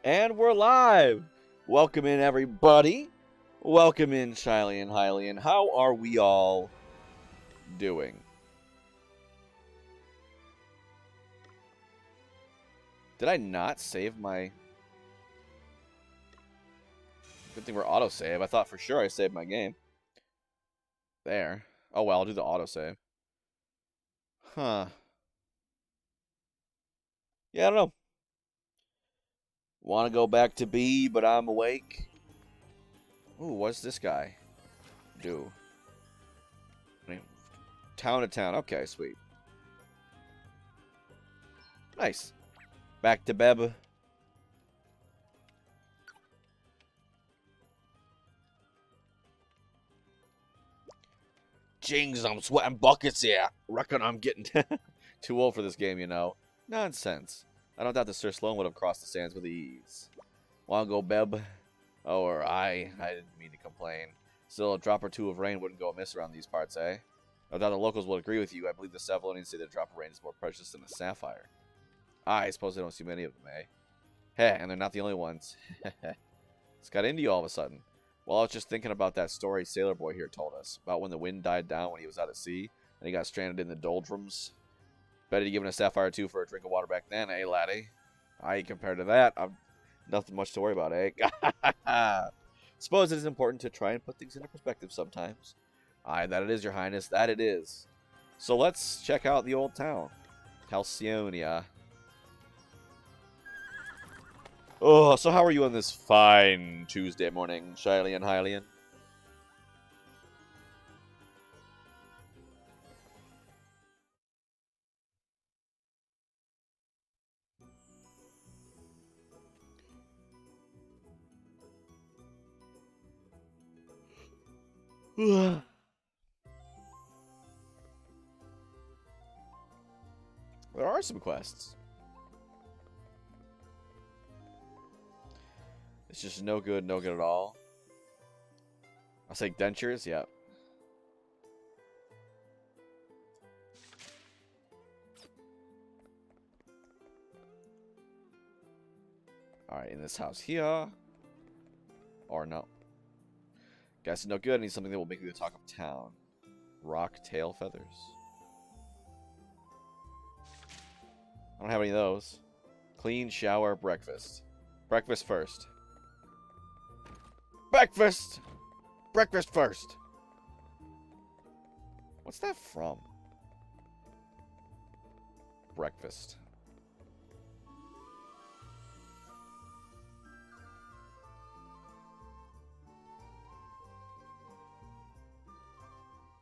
And we're live. Welcome in, everybody. Welcome in, Shiley and Hylian. How are we all doing? Did I not save my... Good thing we're autosave. I thought for sure I saved my game. There. Oh, well, I'll do the autosave. Huh. Yeah, I don't know. Want to go back to B, but I'm awake. Ooh, what's this guy do? Town to town. Okay, sweet. Nice. Back to Beb. Jings, I'm sweating buckets here. Reckon I'm getting too old for this game, you know. Nonsense. I don't doubt that Sir Sloan would have crossed the sands with ease. Wanna go, Beb? Oh, or I didn't mean to complain. Still, a drop or two of rain wouldn't go amiss around these parts, eh? No doubt the locals will agree with you. I believe the Sevalonians say that a drop of rain is more precious than a sapphire. I suppose they don't see many of them, eh? Heh, and they're not the only ones. It's got into you all of a sudden. Well, I was just thinking about that story Sailor Boy here told us, about when the wind died down when he was out at sea, and he got stranded in the doldrums. Bet he'd given a sapphire too for a drink of water back then, eh, laddie? Aye, compared to that, I've nothing much to worry about, eh? Suppose it is important to try and put things into perspective sometimes. Aye, that it is, your highness, that it is. So let's check out the old town. Halcyonia. Oh, so how are you on this fine Tuesday morning, Shiley and Hylian? There are some quests. It's just no good at all. I'll say dentures, yep. Alright, in this house here. Or no. Guess no good. I need something that will make me the talk of town. Rock tail feathers. I don't have any of those. Clean shower breakfast. Breakfast first. Breakfast! Breakfast first! What's that from? Breakfast.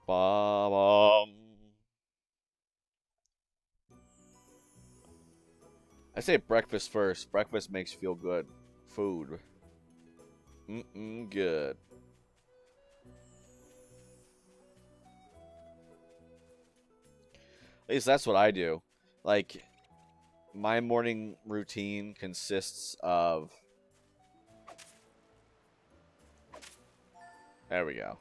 Ba-bum. I say breakfast first. Breakfast makes you feel good. Food. Good. At least that's what I do. Like, my morning routine consists of... There we go.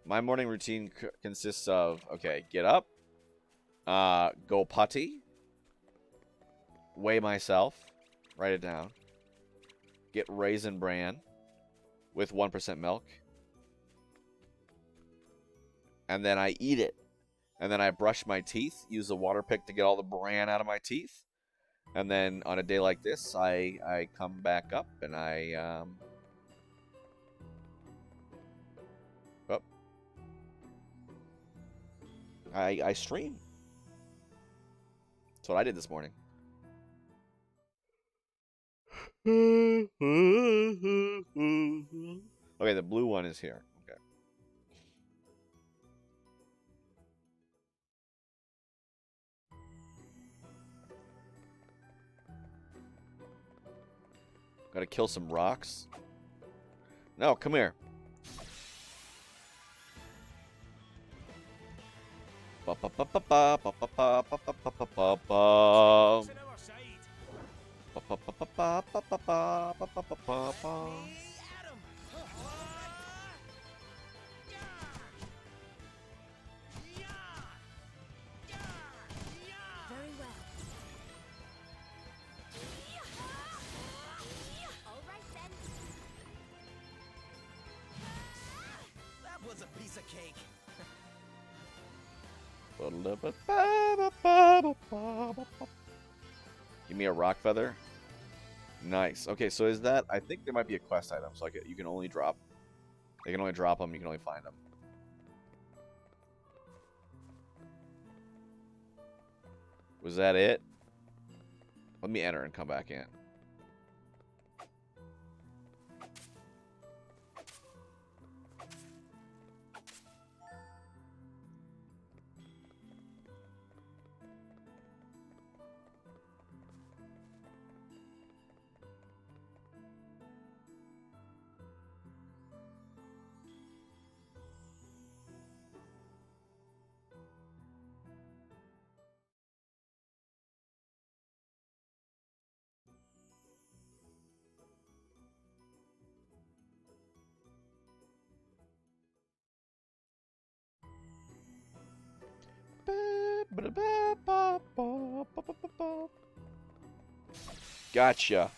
My morning routine consists of, okay, get up, go putty, weigh myself, write it down, get Raisin Bran with 1% milk, and then I eat it. And then I brush my teeth, use a water pick to get all the bran out of my teeth. And then on a day like this, I come back up and I stream. That's what I did this morning. Okay, the blue one is here. Okay. Gotta kill some rocks. No, come here. Give me a rock feather. Nice. Okay, so is that... I think there might be a quest item, so you can only drop... They can only drop them, you can only find them. Was that it? Let me enter and come back in. Gotcha.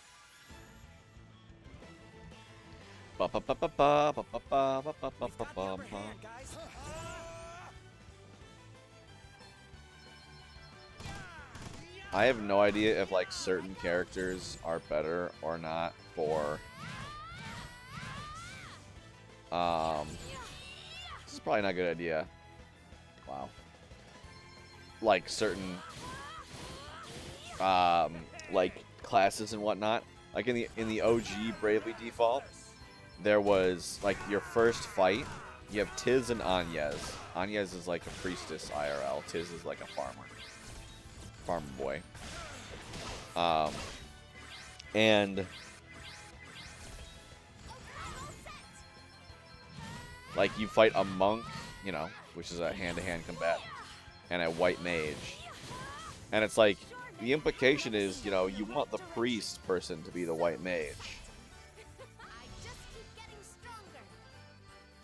I have no idea if like certain characters are better or not for this is probably not a good idea. Wow. Like certain like classes and whatnot. Like in the OG Bravely Default, there was like your first fight. You have Tiz and Anyez. Anyez is like a priestess IRL. Tiz is like a farmer boy. And like you fight a monk, you know, which is a hand-to-hand combatant, and a white mage. And it's like, the implication is, you know, you want the priest person to be the white mage.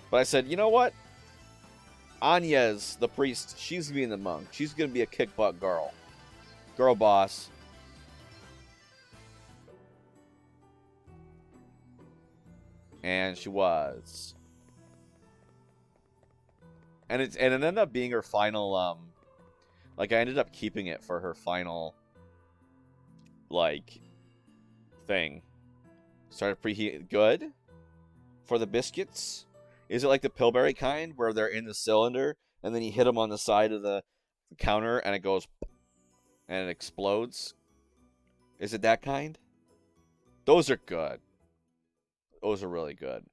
But I said, you know what? Anyez, the priest, she's being the monk. She's going to be a kick-butt girl. Girl boss. And she was. And it ended up being her final, like, I ended up keeping it for her final, like, thing. Started preheat. Good? For the biscuits? Is it like the Pillberry kind, where they're in the cylinder, and then you hit them on the side of the counter, and it goes, and it explodes? Is it that kind? Those are good. Those are really good.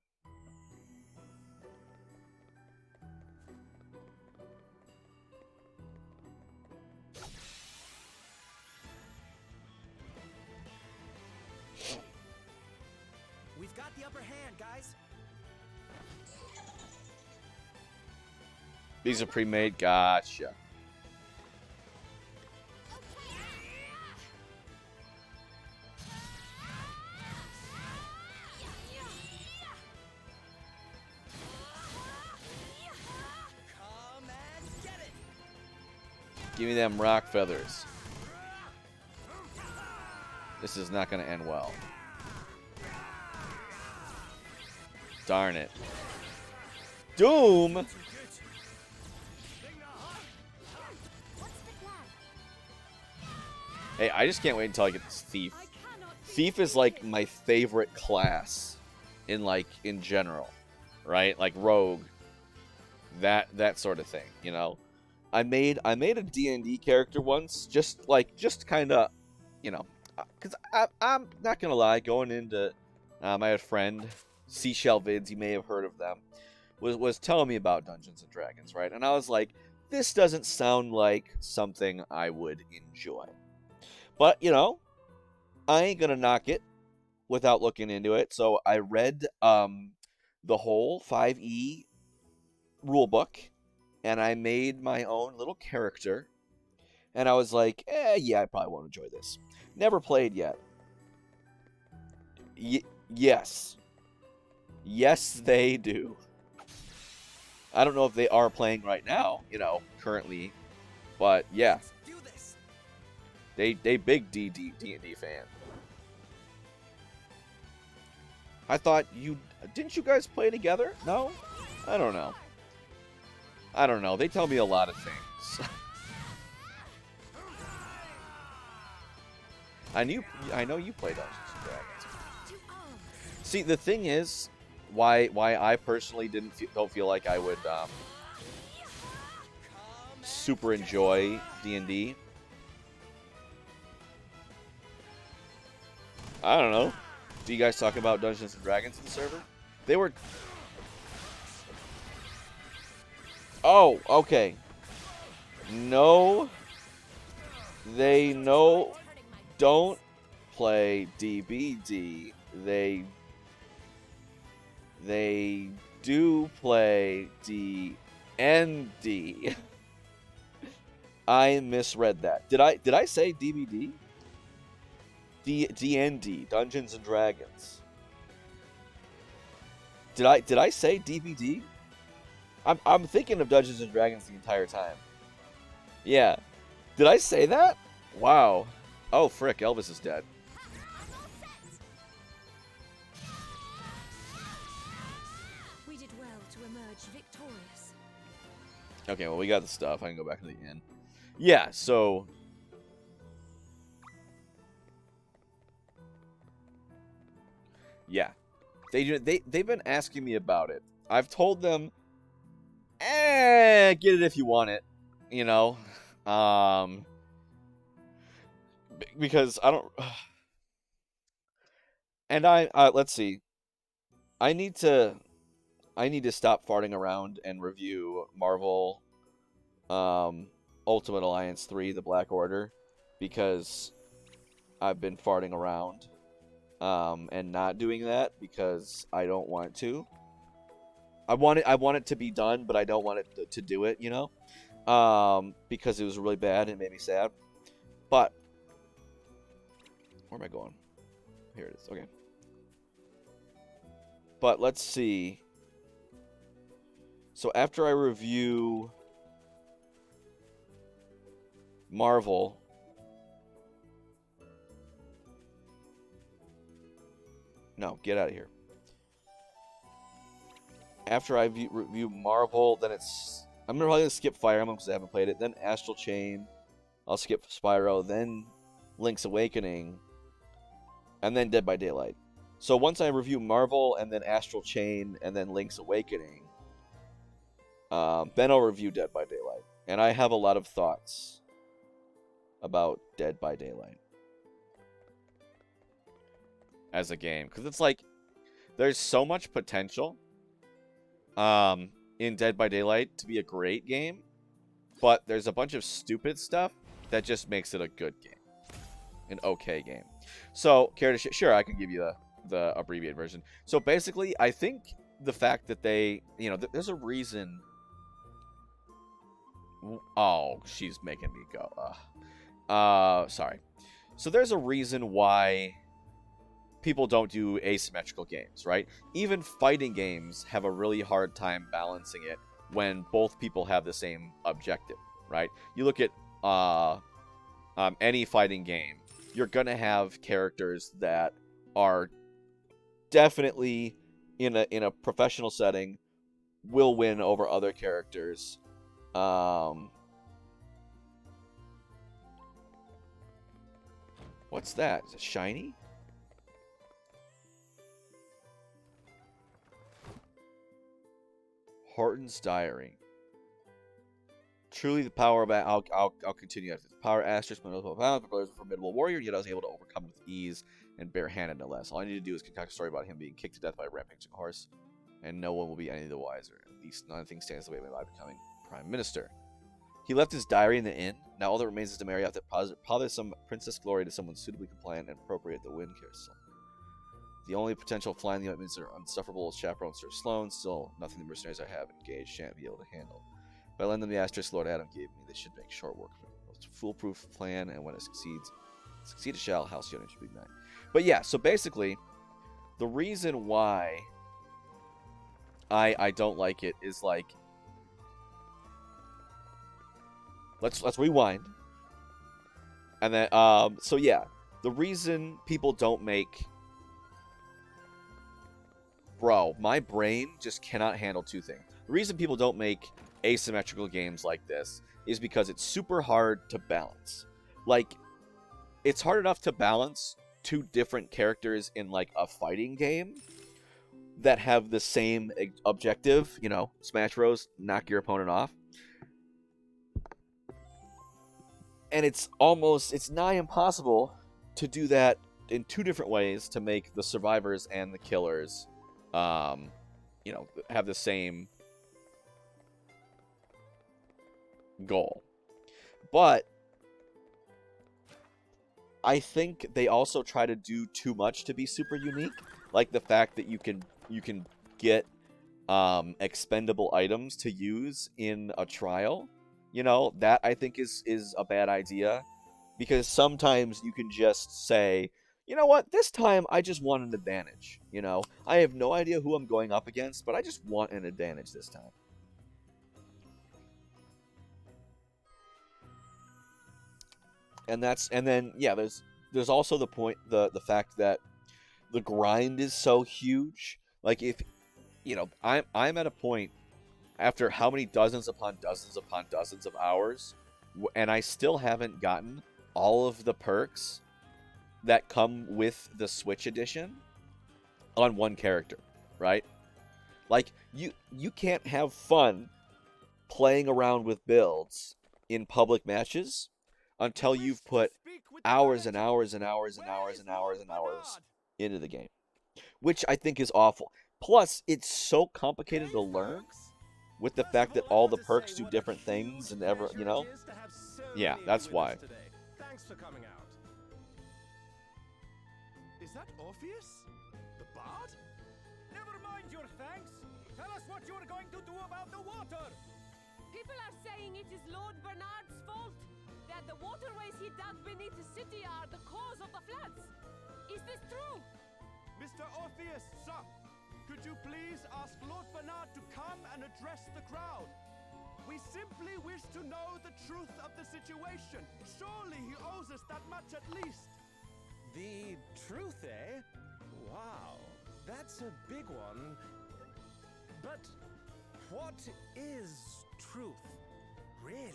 We've got the upper hand, guys. These are pre-made. Gotcha. Come and get it. Give me them rock feathers. This is not going to end well. Darn it. Doom! Hey, I just can't wait until I get this Thief. Thief is like my favorite class in general, right? Like Rogue, that sort of thing, you know. I made a D&D character once, just kind of, you know, because I'm not gonna lie, going into I had a friend, Seashell Vids, you may have heard of them, was telling me about Dungeons and Dragons, right? And I was like, this doesn't sound like something I would enjoy. But, you know, I ain't going to knock it without looking into it. So I read the whole 5e rulebook, and I made my own little character. And I was like, yeah, I probably won't enjoy this. Never played yet. Yes. Yes, they do. I don't know if they are playing right now, you know, currently. But, yeah. They big D&D fan. I thought didn't you guys play together? No? I don't know. They tell me a lot of things. I know you play Dungeons and Dragons. See, the thing is, why I personally don't feel like I would super enjoy D&D. I don't know. Do you guys talk about Dungeons and Dragons in the server? They were. Oh, okay. No, they don't play DBD. They do play DND. I misread that. Did I say DBD? DND, Dungeons and Dragons. Did I say DBD? I'm thinking of Dungeons and Dragons the entire time. Yeah. Did I say that? Wow. Oh, frick, Elvis is dead. We did well to emerge victorious. Okay, well, we got the stuff. I can go back to the inn. Yeah, so... Yeah. They've been asking me about it. I've told them, get it if you want it. You know? Because I don't... And let's see. I need to stop farting around and review Marvel Ultimate Alliance 3, The Black Order, because I've been farting around and not doing that because I don't want to. I want it to be done, but I don't want it to do it, you know? Because it was really bad and it made me sad. But where am I going? Here it is. Okay. But let's see. So after I review Marvel, no, get out of here. After I review Marvel, then it's... I'm probably going to skip Fire Emblem because I haven't played it. Then Astral Chain. I'll skip Spyro. Then Link's Awakening. And then Dead by Daylight. So once I review Marvel, and then Astral Chain, and then Link's Awakening, then I'll review Dead by Daylight. And I have a lot of thoughts about Dead by Daylight as a game. Because it's like, there's so much potential in Dead by Daylight to be a great game, but there's a bunch of stupid stuff that just makes it a good game. An okay game. So, sure, I can give you the abbreviated version. So basically, I think the fact that they, you know, there's a reason... Oh, she's making me go. Sorry. So there's a reason why people don't do asymmetrical games, right? Even fighting games have a really hard time balancing it when both people have the same objective, right? You look at any fighting game, you're gonna have characters that are definitely in a professional setting will win over other characters. What's that? Is it shiny? Horton's Diary. Truly the power of... I'll continue after this. Power asterisk, multiple pounds, but a formidable warrior, yet I was able to overcome with ease and barehanded no less. All I need to do is concoct a story about him being kicked to death by a rampaging horse, and no one will be any the wiser. At least nothing stands the way of my becoming Prime Minister. He left his diary in the inn. Now all that remains is to marry out that some Princess Glory to someone suitably compliant and appropriate the wind castle. The only potential fly in the ointments are unsufferable chaperone Sir Sloan. Still, nothing the mercenaries I have engaged shan't be able to handle. If I lend them the asterisk Lord Adam gave me, they should make short work of it. It's a foolproof plan, and when it succeed it shall, Halcyon should be mine. But yeah, so basically, the reason why I don't like it is like, let's rewind. And then so yeah, the reason people don't make... Bro, my brain just cannot handle two things. The reason people don't make asymmetrical games like this is because it's super hard to balance. Like, it's hard enough to balance two different characters in like a fighting game that have the same objective, you know, Smash Bros, knock your opponent off. And it's nigh impossible to do that in two different ways to make the survivors and the killers, you know, have the same goal. But I think they also try to do too much to be super unique, like the fact that you can get expendable items to use in a trial. You know, that I think is a bad idea, because sometimes you can just say, you know what, this time I just want an advantage. You know, I have no idea who I'm going up against, but I just want an advantage this time. And then there's also the point, the fact that the grind is so huge. Like, if you know, I'm at a point after how many dozens upon dozens upon dozens of hours, and I still haven't gotten all of the perks that come with the Switch edition on one character, right? Like, you can't have fun playing around with builds in public matches until you've put hours and hours and hours and hours and hours and hours into the game, which I think is awful. Plus, it's so complicated to learn with the fact that all the perks do different things and you know? Yeah, that's why. Thanks for coming out. Is that Orpheus? The bard? Never mind your thanks. Tell us what you're going to do about the water. People are saying it is Lord Bernard's fault, that the waterways he dug beneath the city are the cause of the floods. Is this true? Mr. Orpheus, sir, could you please ask Lord Bernard to come and address the crowd? We simply wish to know the truth of the situation. Surely he owes us that much at least. The truth, eh? Wow, that's a big one. But what is truth, really?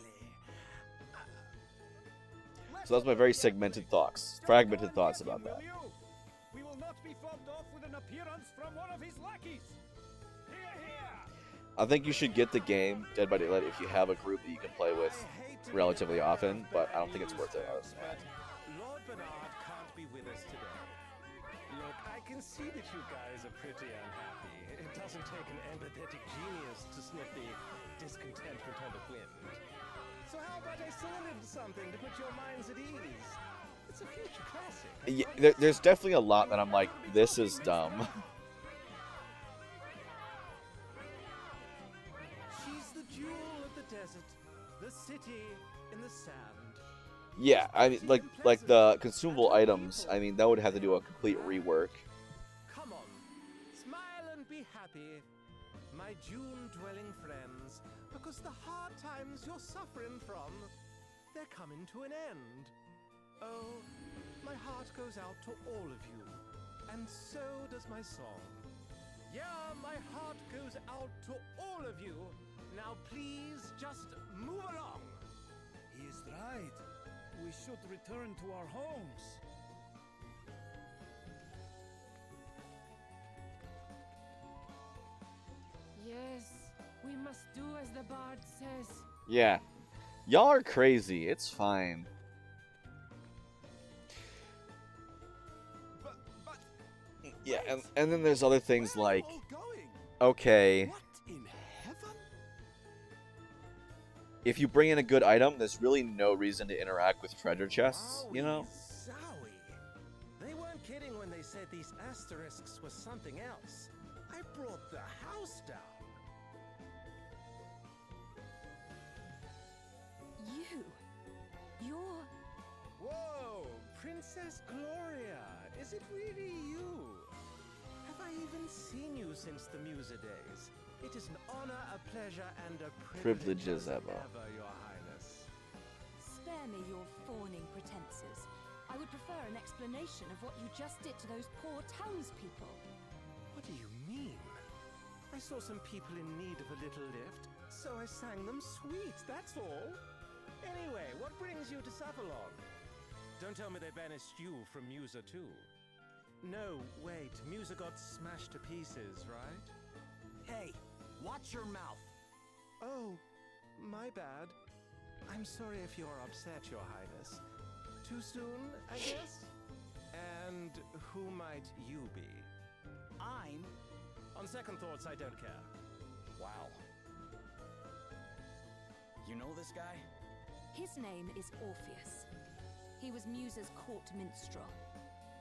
So that's my very segmented thoughts, fragmented thoughts about that. We will not be fobbed off with an appearance from one of his lackeys. Hear, hear. I think you should get the game Dead by Daylight if you have a group that you can play with relatively often, but I don't think it's worth it other than that. Lord Bernard can't be with us today. Look, I can see that you guys are pretty unhappy. It doesn't take an empathetic genius to sniff the discontentment on the wind. So how about I sing a little something to put your minds at ease? It's a future classic. Yeah, there's definitely a lot that I'm like, this is dumb. She's the jewel of the desert, the city in the sand. Yeah, I mean, like the consumable items, I mean, that would have to do a complete rework. Come on, smile and be happy, my June-dwelling friends, because the hard times you're suffering from, they're coming to an end. Oh, my heart goes out to all of you, and so does my song. Yeah, my heart goes out to all of you. Now please just move along. He is right. We should return to our homes. Yes, we must do as the bard says. Yeah. Y'all are crazy. It's fine. But Yeah, and then there's other things where are you like, all going? okay, What in heaven? if you bring in a good item, there's really no reason to interact with treasure chests, you know? Zowie. They weren't kidding when they said these asterisks were something else. I brought the house down. You're... Whoa, Princess Gloria, is it really you? Have I even seen you since the Musa days? It is an honor, a pleasure, and a privilege Privilege as ever. Your Highness. Spare me your fawning pretenses. I would prefer an explanation of what you just did to those poor townspeople. What do you mean? I saw some people in need of a little lift, so I sang them sweet, that's all. Anyway, what brings you to Savalon? Don't tell me they banished you from Musa too. No, wait. Musa got smashed to pieces, right? Hey, watch your mouth. Oh, my bad. I'm sorry if you're upset, Your Highness. Too soon, I guess? And who might you be? I'm... On second thoughts, I don't care. Wow. You know this guy? His name is Orpheus. He was Musa's court minstrel.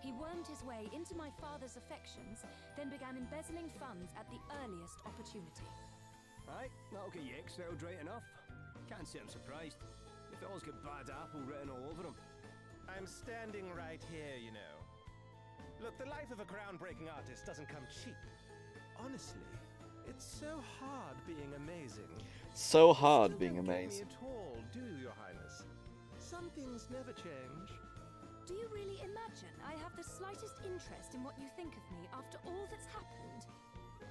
He wormed his way into my father's affections, then began embezzling funds at the earliest opportunity. Aye, that'll get you exiled right enough. Can't say I'm surprised. The fellow's got bad apple written all over him. I'm standing right here, you know. Look, the life of a groundbreaking artist doesn't come cheap. Honestly, it's so hard being amazing. So hard You being don't get amazing. me at all, do you, Your Highness? Some things never change. Do you really imagine I have the slightest interest in what you think of me after all that's happened?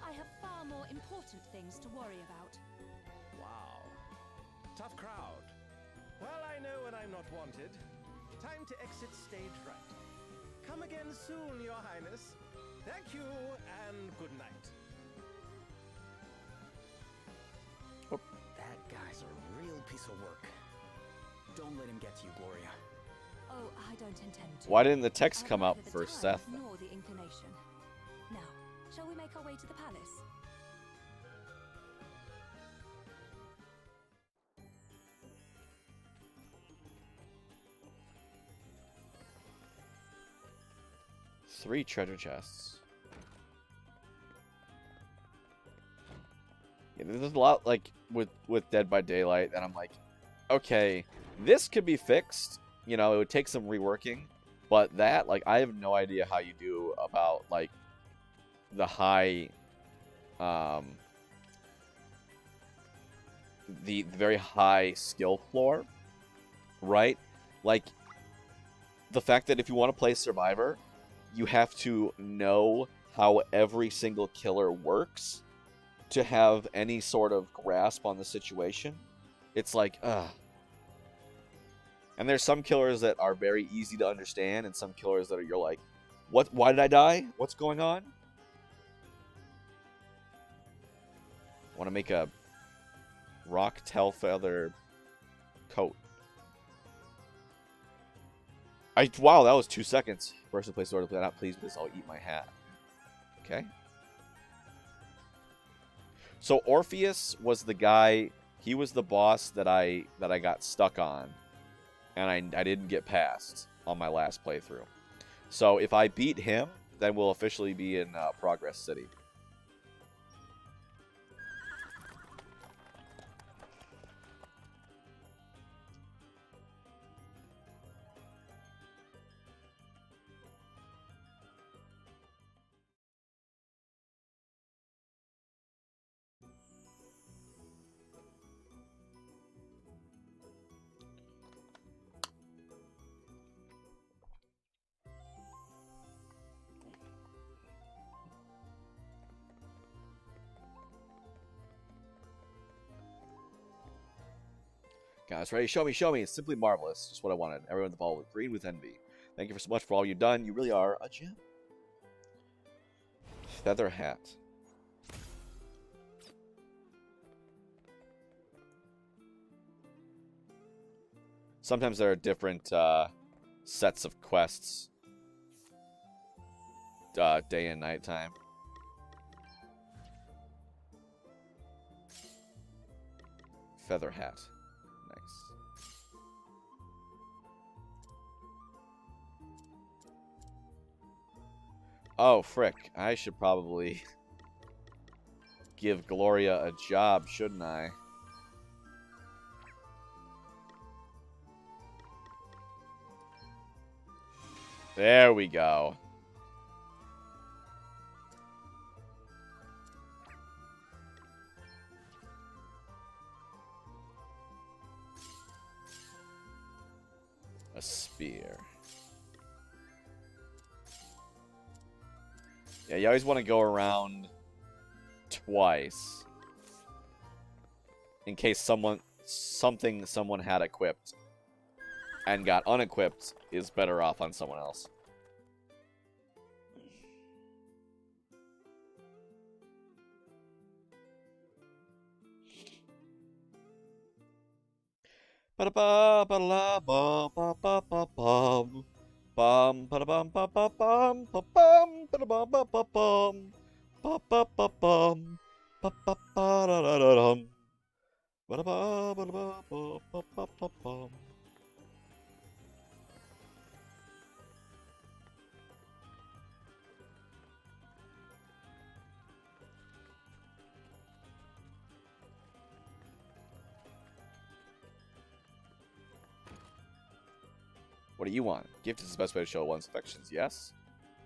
I have far more important things to worry about. Wow. Tough crowd. Well, I know when I'm not wanted. Time to exit stage right. Come again soon, Your Highness. Thank you, and good night. That guy's a real piece of work. Don't let him get to you, Gloria. Oh, I don't intend to. Why didn't the text I'd come up neither for the time Seth? nor the inclination. Now, shall we make our way to the palace? Three treasure chests. Yeah, there's a lot like with Dead by Daylight that I'm like, okay, this could be fixed. You know, it would take some reworking, but that, like, I have no idea how you do about like the high, the very high skill floor, right? Like the fact that if you want to play Survivor, you have to know how every single killer works to have any sort of grasp on the situation. It's like, ugh. And there's some killers that are very easy to understand, and some killers that you're like, what? Why did I die? What's going on? I want to make a rock tail feather coat. Wow, that was 2 seconds. Person place order, play not pleased with this. I'll eat my hat. Okay. So Orpheus was the guy. He was the boss that I got stuck on, and I didn't get past on my last playthrough. So if I beat him, then we'll officially be in Progress City. Guys, ready? Show me, show me. It's simply marvelous. Just what I wanted. Everyone involved with green with envy. Thank you so much for all you've done. You really are a gem. Feather hat. Sometimes there are different sets of quests. Day and night time. Feather hat. Oh, frick. I should probably give Gloria a job, shouldn't I? There we go. A spear. Yeah, you always want to go around twice in case someone had equipped and got unequipped is better off on someone else. Ba-da-ba, ba-da-la, ba-ba-ba-ba-bum. Bum, ba-da-bum, ba-ba-bum, ba-bum, ba-da-bum, ba-ba-bum. Ba-ba-ba-bum, ba-ba-ba-da-da-da-dum. Ba-da-ba, ba-da-ba, ba-ba-ba-ba-bum. What do you want? Gift is the best way to show one's affections, yes?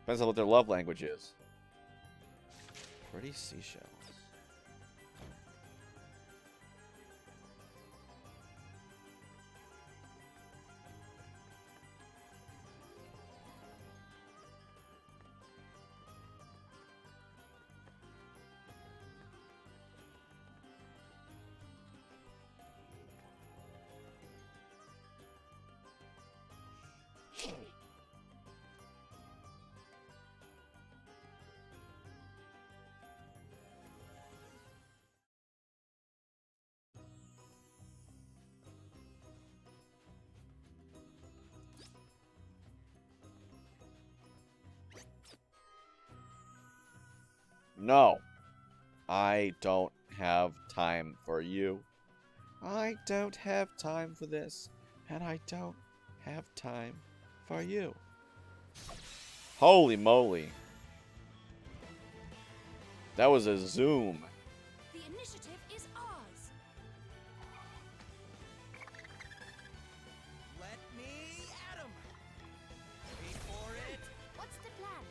Depends on what their love language is. Pretty seashells. No. I don't have time for you. I don't have time for this. And I don't have time for you. Holy moly. That was a zoom. The initiative is ours. Let me at him. Wait for it. What's the plan?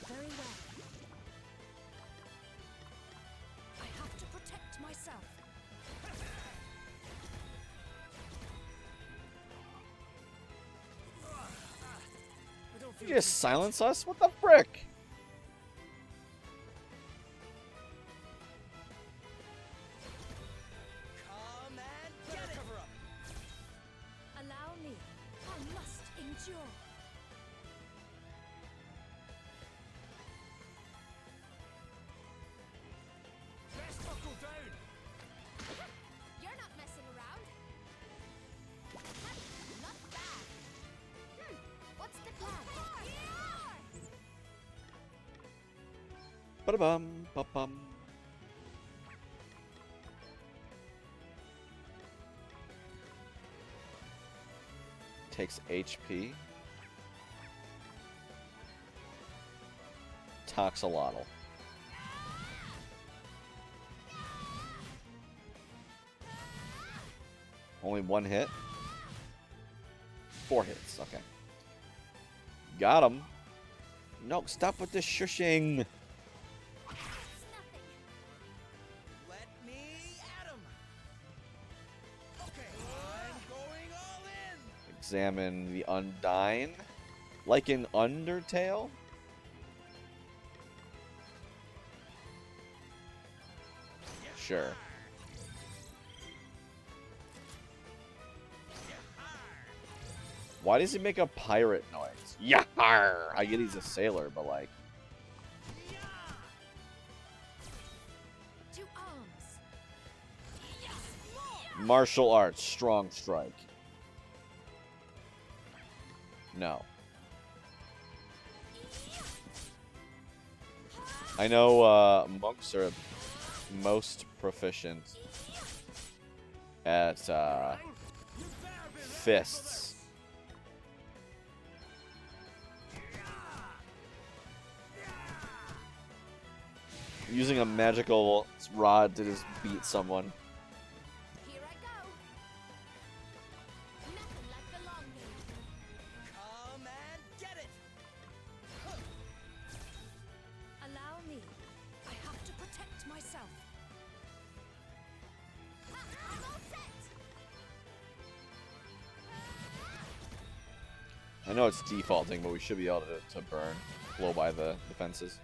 Very well. I have to protect myself. You just silence us? What the frick? Come and get it. Cover up. Allow me. I must endure. Let's buckle down. You're not messing around. Not bad. What's the plan? Ba-da-bum, ba-bum. Takes HP. Toxolotl. Only one hit? 4 hits, okay. Got him. No, stop with the shushing. It's nothing. Let me at him. Okay, I'm going all in. Examine the Undyne. Like in Undertale? Sure. Why does he make a pirate noise? Yahar! I get he's a sailor, but like... To arms. Martial arts, strong strike. No. I know monks are most proficient at fists. Using a magical rod to just beat someone. Here I go. Nothing like the long game. Come and get it. Allow me. I have to protect myself. I'm all set. I know it's defaulting, but we should be able to burn, blow by the defenses.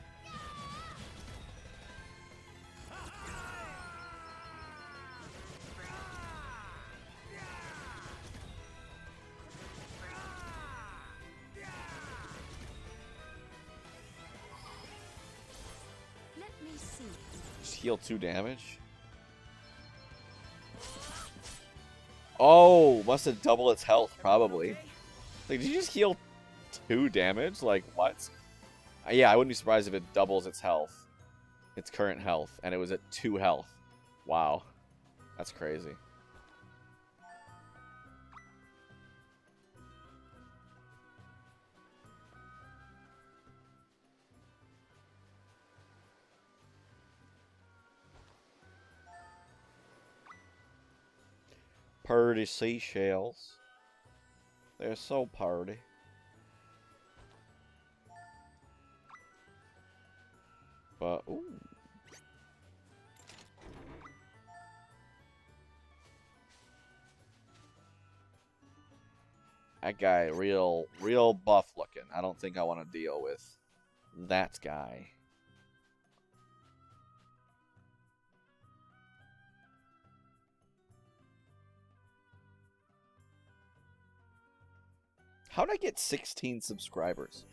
received. Just heal 2 damage. Oh, must have doubled its health, probably. Like, did you just heal 2 damage? Like, what? Yeah, I wouldn't be surprised if it doubles its health. Its current health. And it was at 2 health. Wow. That's crazy. Purdy seashells. They're so purdy. But, ooh. That guy, real buff looking. I don't think I want to deal with that guy. How did I get 16 subscribers?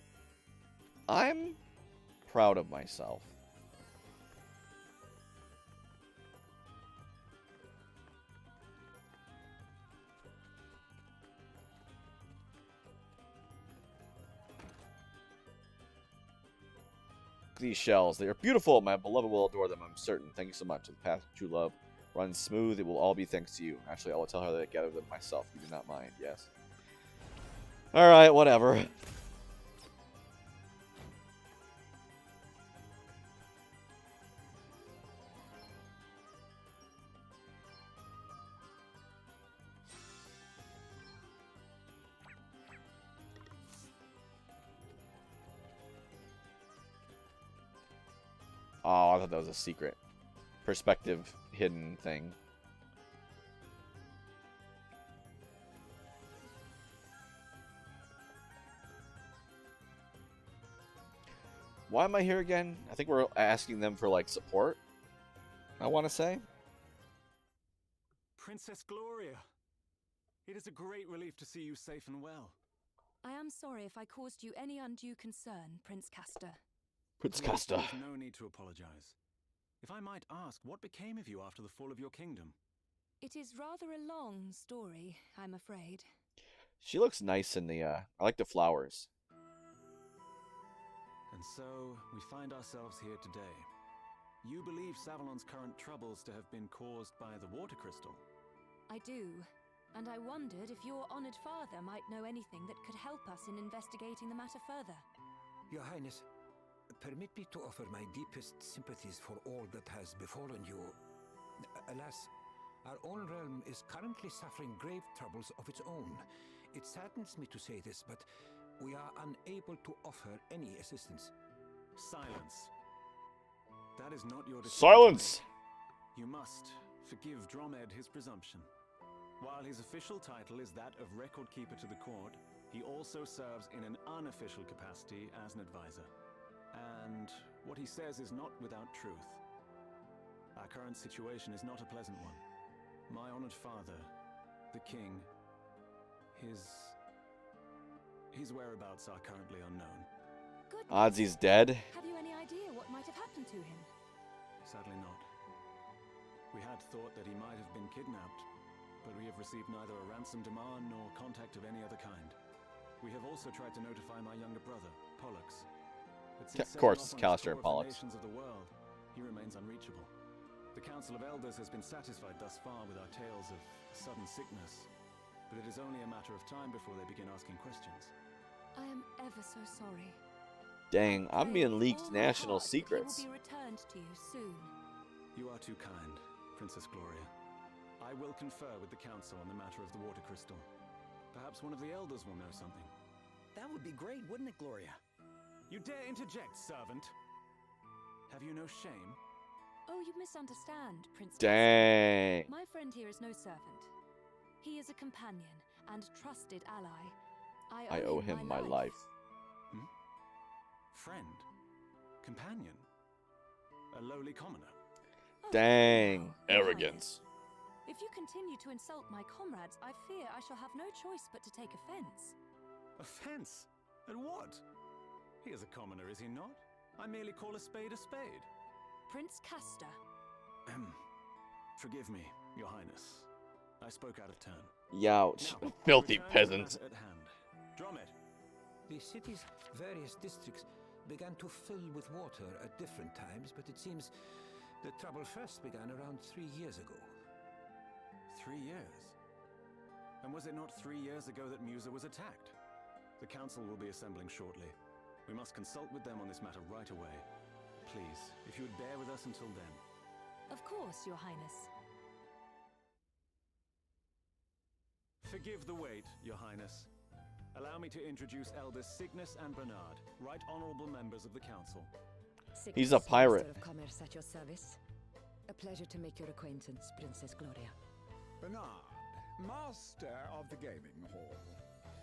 I'm proud of myself. These shells, they are beautiful. My beloved will adore them, I'm certain. Thank you so much. The path to true love runs smooth. It will all be thanks to you. Actually, I will tell her that I gathered them myself. You do not mind, yes? Alright, whatever. Oh, I thought that was a secret. Perspective hidden thing. Why am I here again? I think we're asking them for, like, support. I want to say. Princess Gloria, it is a great relief to see you safe and well. I am sorry if I caused you any undue concern, Prince Castor. Prince Castor. There's no need to apologize. If I might ask, what became of you after the fall of your kingdom? It is rather a long story, I'm afraid. She looks nice in the, I like the flowers. And so, we find ourselves here today. You believe Savalon's current troubles to have been caused by the water crystal? I do, and I wondered if your honored father might know anything that could help us in investigating the matter further. Your Highness, permit me to offer my deepest sympathies for all that has befallen you. Alas, our own realm is currently suffering grave troubles of its own. It saddens me to say this, but we are unable to offer any assistance. Silence. That is not your decision. Silence! You must forgive Dromed his presumption. While his official title is that of record keeper to the court, he also serves in an unofficial capacity as an advisor. And what he says is not without truth. Our current situation is not a pleasant one. My honored father, the king, his whereabouts are currently unknown. Goodness. Odds he's dead. Have you any idea what might have happened to him? Sadly not. We had thought that he might have been kidnapped, but we have received neither a ransom demand nor contact of any other kind. We have also tried to notify my younger brother, Pollux. But since Of course, setting off on his Callister tour and of the Pollux. nations of the world, he remains unreachable. The Council of Elders has been satisfied thus far with our tales of sudden sickness, but it is only a matter of time before they begin asking questions. I am ever so sorry. Dang, I'm being leaked All my national heart secrets. He will be returned to you soon. You are too kind, Princess Gloria. I will confer with the Council on the matter of the water crystal. Perhaps one of the Elders will know something. That would be great, wouldn't it, Gloria? You dare interject, servant? Have you no shame? Oh, you misunderstand, Prince. Dang. My friend here is no servant. He is a companion and trusted ally. I owe him my life. Hmm? Friend? Companion? A lowly commoner? Oh, Dang. wow, Your Arrogance. Highness. If you continue to insult my comrades, I fear I shall have no choice but to take offense. Offense? At what? He is a commoner, is he not? I merely call a spade a spade. Prince Castor. Forgive me, Your Highness. I spoke out of turn. Youch. Now, Filthy return to the peasants. matter at hand. Dromit, The city's various districts began to fill with water at different times, but it seems the trouble first began around 3 years ago. 3 years? And was it not 3 years ago that Musa was attacked? The council will be assembling shortly. We must consult with them on this matter right away. Please, if you would bear with us until then. Of course, Your Highness. Forgive the wait, Your Highness. Allow me to introduce Elders Cygnus and Bernard, right honorable members of the council. He's a pirate. Minister of Commerce at your service. A pleasure to make your acquaintance, Princess Gloria. Bernard, master of the gaming hall.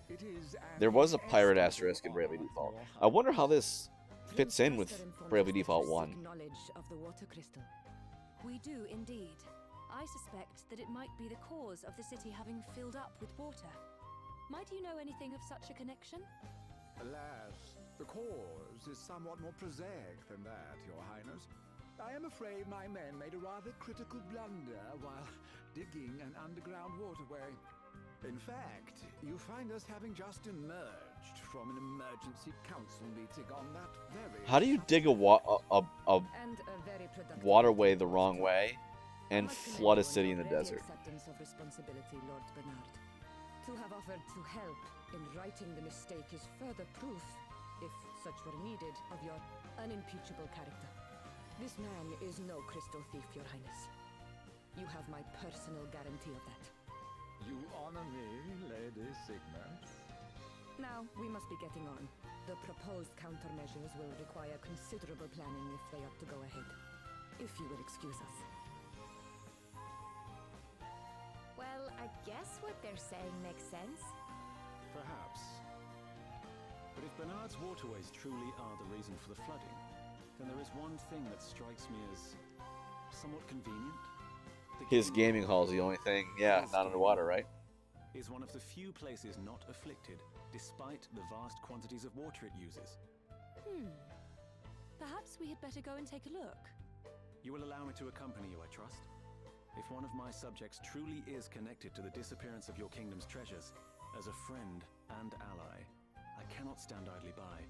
It is There was a pirate asterisk in Bravely Default. I wonder how this fits in with Bravely Default 1. Knowledge of the water crystal. We do indeed. I suspect that it might be the cause of the city having filled up with water. Might you know anything of such a connection? Alas, the cause is somewhat more prosaic than that, Your Highness. I am afraid my men made a rather critical blunder while digging an underground waterway. In fact, you find us having just emerged from an emergency council meeting on that very... How do you dig a And a very productive waterway the wrong way and I must commend flood a you on city your in the ready desert? acceptance of responsibility, Lord Bernard. To have offered to help in righting the mistake is further proof, if such were needed, of your unimpeachable character. This man is no crystal thief, Your Highness. You have my personal guarantee of that. You honor me, Lady Cygnus. Now, we must be getting on. The proposed countermeasures will require considerable planning if they are to go ahead. If you will excuse us. Well, I guess what they're saying makes sense. Perhaps. But if Bernard's waterways truly are the reason for the flooding, then there is one thing that strikes me as somewhat convenient. His gaming hall is the only thing, yeah, not underwater, right? Is one of the few places not afflicted, despite the vast quantities of water it uses. Perhaps we had better go and take a look. You will allow me to accompany you, I trust? If one of my subjects truly is connected to the disappearance of your kingdom's treasures, as a friend and ally, I cannot stand idly by.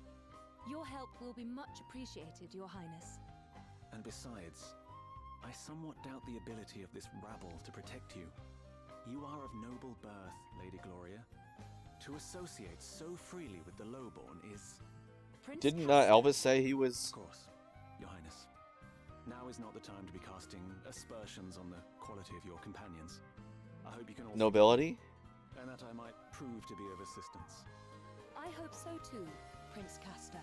Your help will be much appreciated, Your Highness. And besides, I somewhat doubt the ability of this rabble to protect you. You are of noble birth, Lady Gloria. To associate so freely with the lowborn is... Didn't Elvis say he was... Of course, Your Highness. Now is not the time to be casting aspersions on the quality of your companions. I hope you can all... Nobility? And that I might prove to be of assistance. I hope so too, Prince Castor.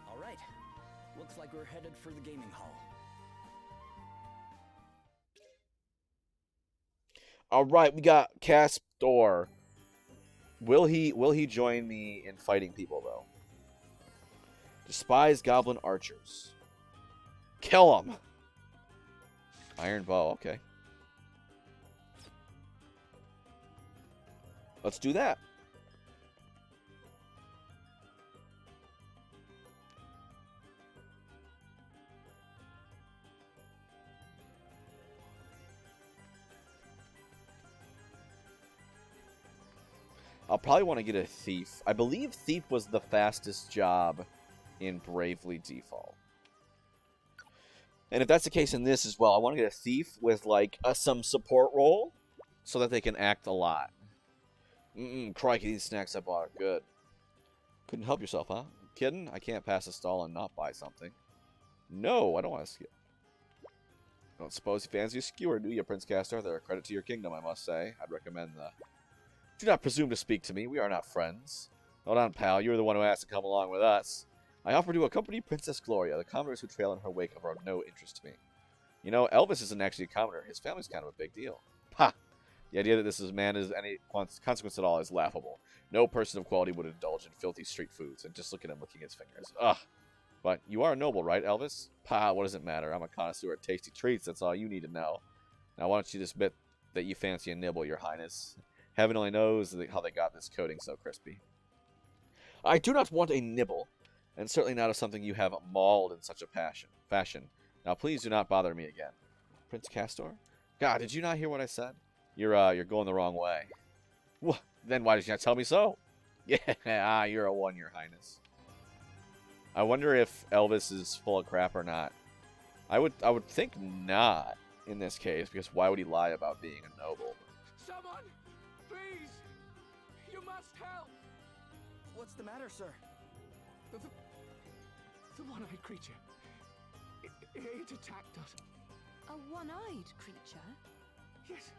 All right. Looks like we're headed for the gaming hall. All right, we got Castor. Will he join me in fighting people though? Despise goblin archers. Kill them. Iron bow. Okay. Let's do that. I'll probably want to get a thief. I believe thief was the fastest job in Bravely Default. And if that's the case in this as well, I want to get a thief with like some support role so that they can act a lot. Crikey, these snacks I bought are good. Couldn't help yourself, huh? Kidding? I can't pass a stall and not buy something. No, I don't want to skip. I don't suppose you fancy a skewer, do you, Prince Castor? They're a credit to your kingdom, I must say. I'd recommend that. Do not presume to speak to me. We are not friends. Hold on, pal. You're the one who asked to come along with us. I offer to accompany Princess Gloria. The commoners who trail in her wake are of no interest to me. You know, Elvis isn't actually a commoner. His family's kind of a big deal. Ha! The idea that this man is any consequence at all is laughable. No person of quality would indulge in filthy street foods. And just look at him licking his fingers. Ugh. But you are a noble, right, Elvis? Pah, what does it matter? I'm a connoisseur at tasty treats. That's all you need to know. Now, why don't you just admit that you fancy a nibble, Your Highness? Heaven only knows how they got this coating so crispy. I do not want a nibble, and certainly not of something you have mauled in such a fashion. Now please do not bother me again. Prince Castor? God, did you not hear what I said? You're going the wrong way. Wha? Then why did you not tell me so? Yeah, you're a one, Your Highness. I wonder if Elvis is full of crap or not. I would think not in this case, because why would he lie about being a noble? Someone, please! You must help! What's the matter, sir? The one-eyed creature. It attacked us. A one-eyed creature? Yes,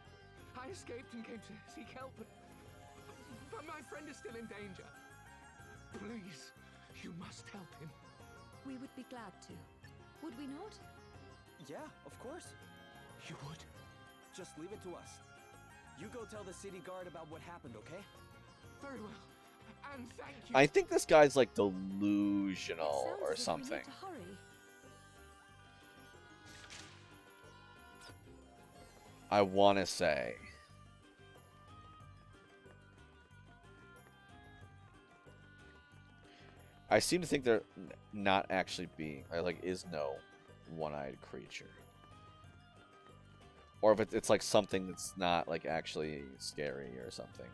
I escaped and came to seek help, but my friend is still in danger. Please, you must help him. We would be glad to. Would we not? Yeah, of course. You would? Just leave it to us. You go tell the city guard about what happened, okay? Very well. And thank you. I think this guy's like delusional or something. I want to say. I seem to think there not actually being, like, is no one-eyed creature. Or if it's like something that's not like actually scary or something.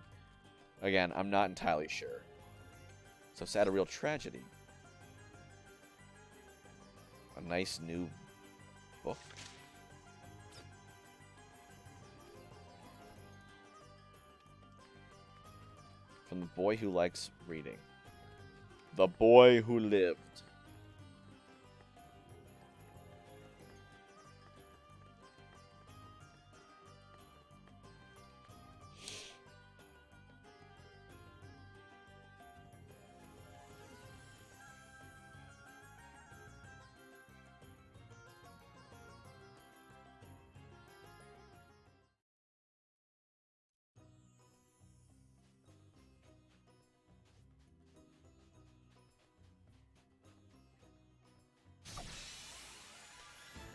Again, I'm not entirely sure. So it's at a real tragedy. A nice new book. From the boy who likes reading. The boy who lived.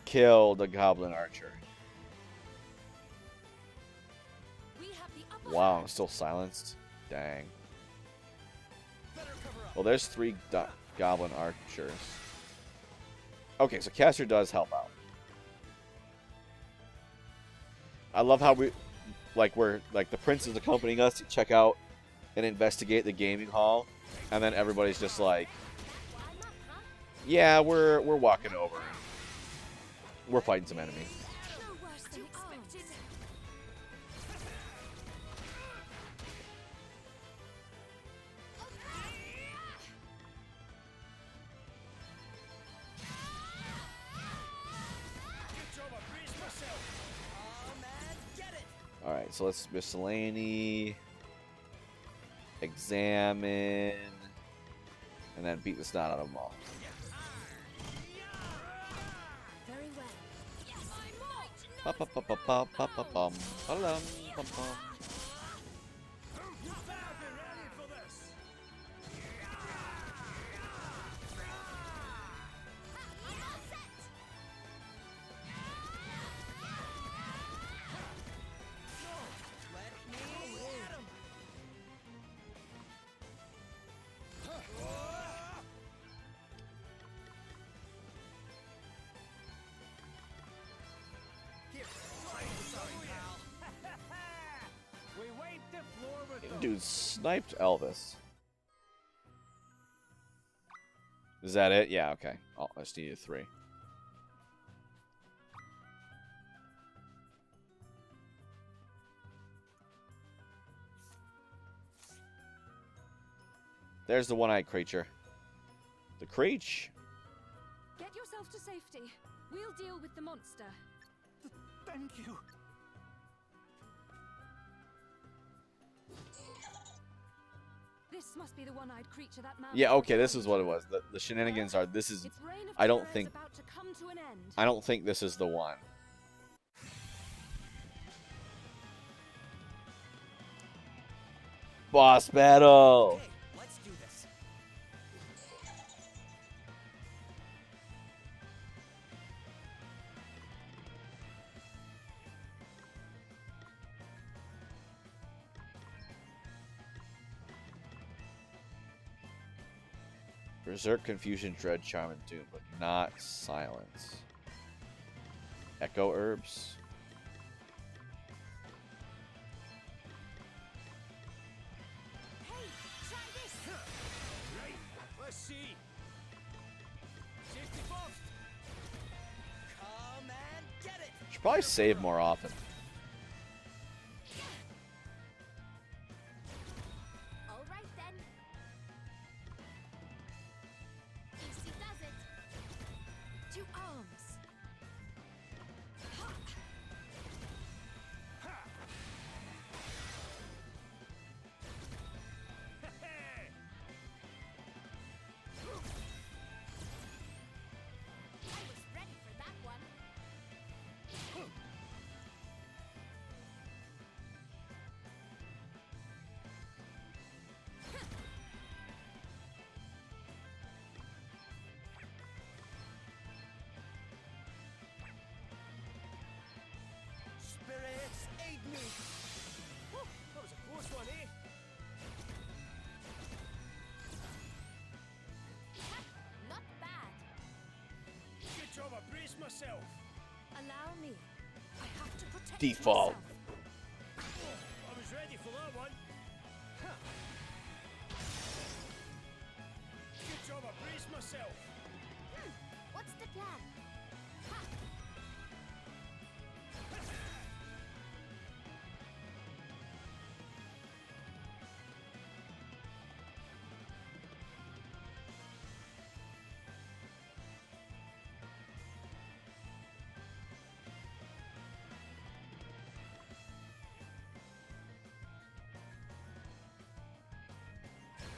Kill the goblin archer. Wow, I'm still silenced. Dang. Well, there's 3 goblin archers. Okay, so Castor does help out. I love how we're the prince is accompanying us to check out and investigate the gaming hall, and then everybody's just like, yeah, we're walking over. We're fighting some enemies. Alright, so let's miscellany, examine, and then beat the snot out of them all. Dude sniped Elvis. Is that it? Yeah, okay. Oh, I just needed 3. There's the one-eyed creature. The Creech. Get yourself to safety. We'll deal with the monster. Thank you. This must be the one-eyed creature that man. Yeah, okay, this is what it was. The shenanigans are. This is. I don't think. I don't think this is the one. Boss battle. Hey, let's do this. Berserk, Confusion, Dread, Charm, and Doom, but not Silence. Echo herbs. Hey, try this. Right, let's see. Safety first. Come and get it. Should probably save more often. All right then. Easy does it. To arms. I was ready for that one. Spirits, aid me. Whew, that was a close one, eh? Not bad. Good job, I braced myself. Allow me. I have to protect Default. myself. I was ready for that one. Huh. Good job, I braced myself. What's the plan? Ha!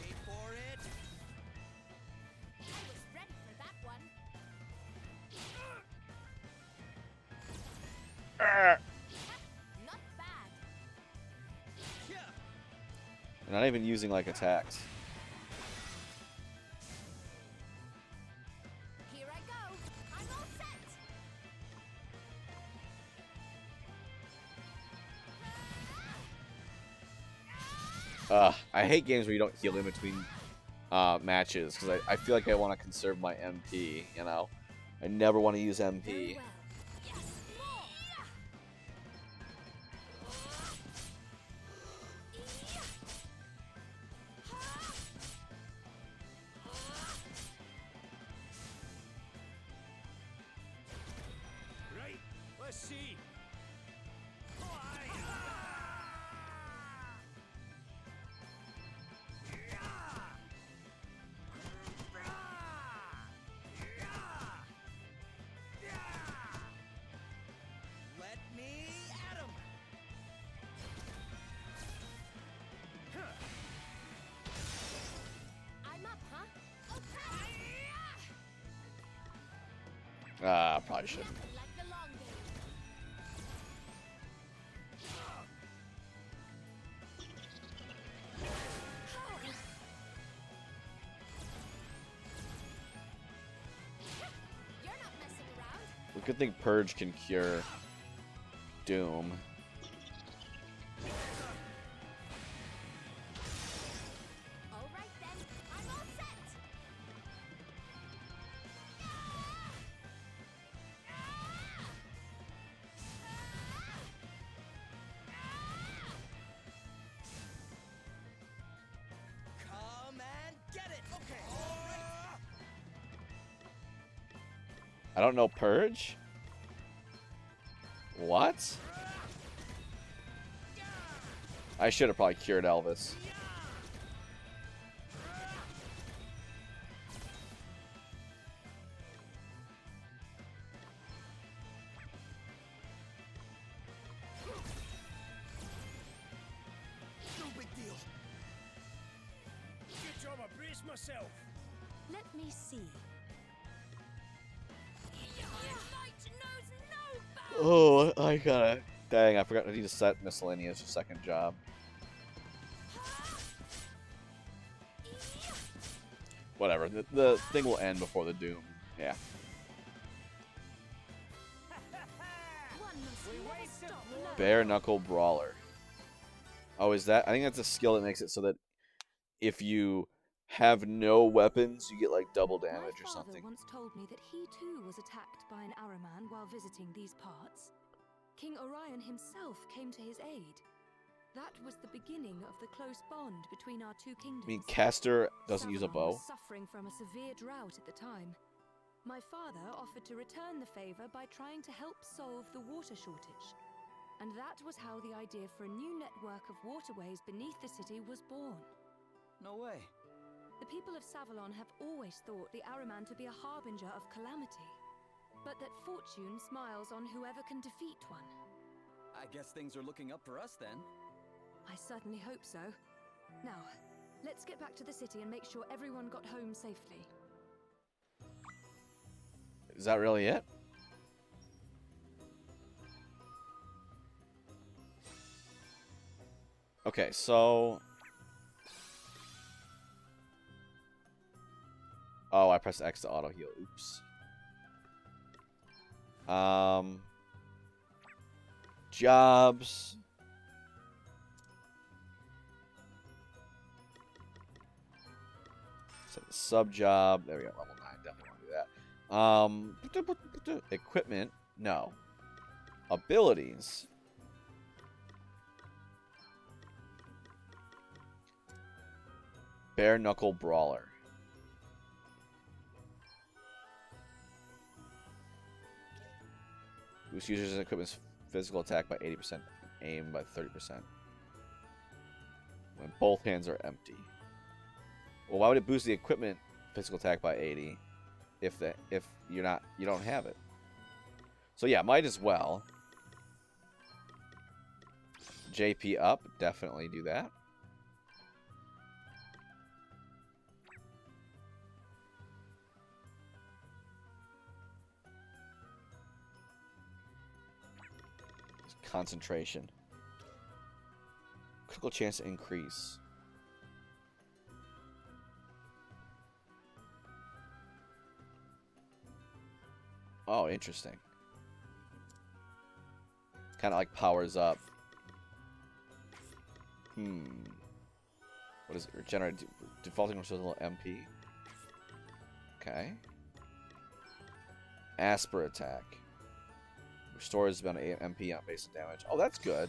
Wait for it. I was ready for that one. Not bad. Yeah. I'm not even using like attacks. Here I go. I'm all set. I hate games where you don't heal in between matches because I feel like I want to conserve my MP. You know, I never want to use Very MP. well. Yes, more. Right, let's see. Let me at him. I'm up, huh? Okay. Probably should. Nothing like the long game. You're not messing around. We could think Purge can cure Doom. All right then. I'm all set. Come and get it. Okay. I don't know Purge? What? I should have probably cured Elvis. No big deal. Good job, I braced myself. Let me see. Oh, I gotta. Dang, I forgot I need to set miscellaneous a second job. Whatever. The thing will end before the Doom. Yeah. One must We never wait to stop blow. learning. Bare Knuckle Brawler. Oh, is that? I think that's a skill that makes it so that if you have no weapons, you get like double damage My or father something. once told me that he too was attacked by an Araman while visiting these parts. King Orion himself came to his aid. That was the beginning of the close bond between our two kingdoms. I mean, Castor doesn't use a Savalon bow. was suffering from a severe drought at the time. My father offered to return the favor by trying to help solve the water shortage. And that was how the idea for a new network of waterways beneath the city was born. No way. The people of Savalon have always thought the Araman to be a harbinger of calamity, but that fortune smiles on whoever can defeat one. I guess things are looking up for us then. I certainly hope so. Now, let's get back to the city and make sure everyone got home safely. Is that really it? Okay, so... Oh, I pressed X to auto heal. Oops. Jobs. Set the sub job. There we go. Level 9. Definitely want to do that. Equipment. No. Abilities. Bare knuckle brawler. Boost users and equipment's physical attack by 80%, aim by 30%. When both hands are empty. Well, why would it boost the equipment physical attack by 80 if you don't have it? So yeah, might as well. JP up, definitely do that. Concentration. Critical chance to increase. Oh, interesting. Kind of like powers up. What is it? Regenerate. Defaulting restores MP. Okay. Asper attack. Restores about MP on basic damage. Oh, that's good.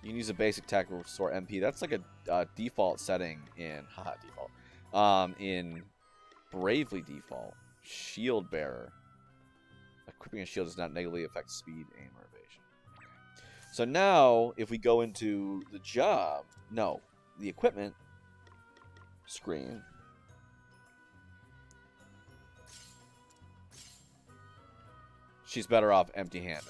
You can use a basic attack to restore MP. That's like a default setting in in Bravely Default. Shield Bearer. Equipping a shield does not negatively affect speed, aim, or evasion. So now, if we go into the job, the equipment screen. She's better off empty-handed.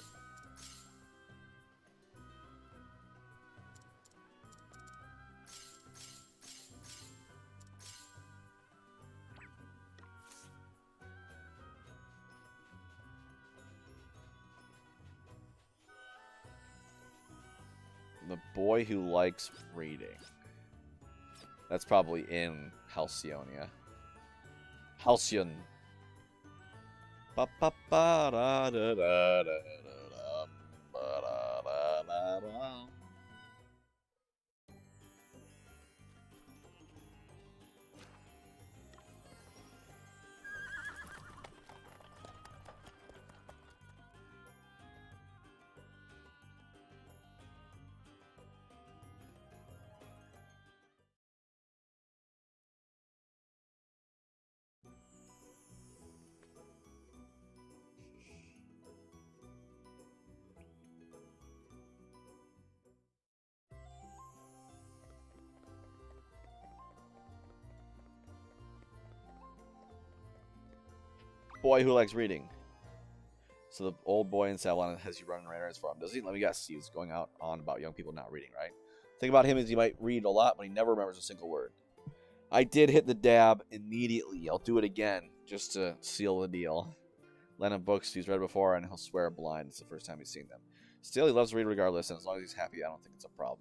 The boy who likes reading. That's probably in Halcyonia. Halcyon. Ba ba ba da da da da da ba da da da da. Boy who likes reading. So the old boy in Savalon has you running right errands for him. Does he? Let me guess. He's going out on about young people not reading, right? The thing about him is he might read a lot, but he never remembers a single word. I did hit the dab immediately. I'll do it again just to seal the deal. Lend him books he's read before, and he'll swear blind. It's the first time he's seen them. Still, he loves to read regardless, and as long as he's happy, I don't think it's a problem.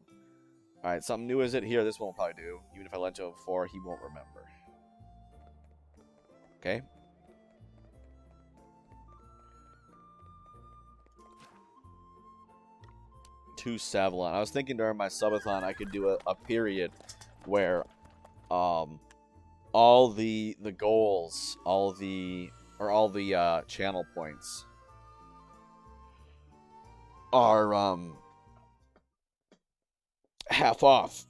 Alright, something new is it? Here, this one will probably do. Even if I lent to him before, he won't remember. Okay. To Savalon. I was thinking during my subathon I could do a period where all the goals, all the channel points are half off,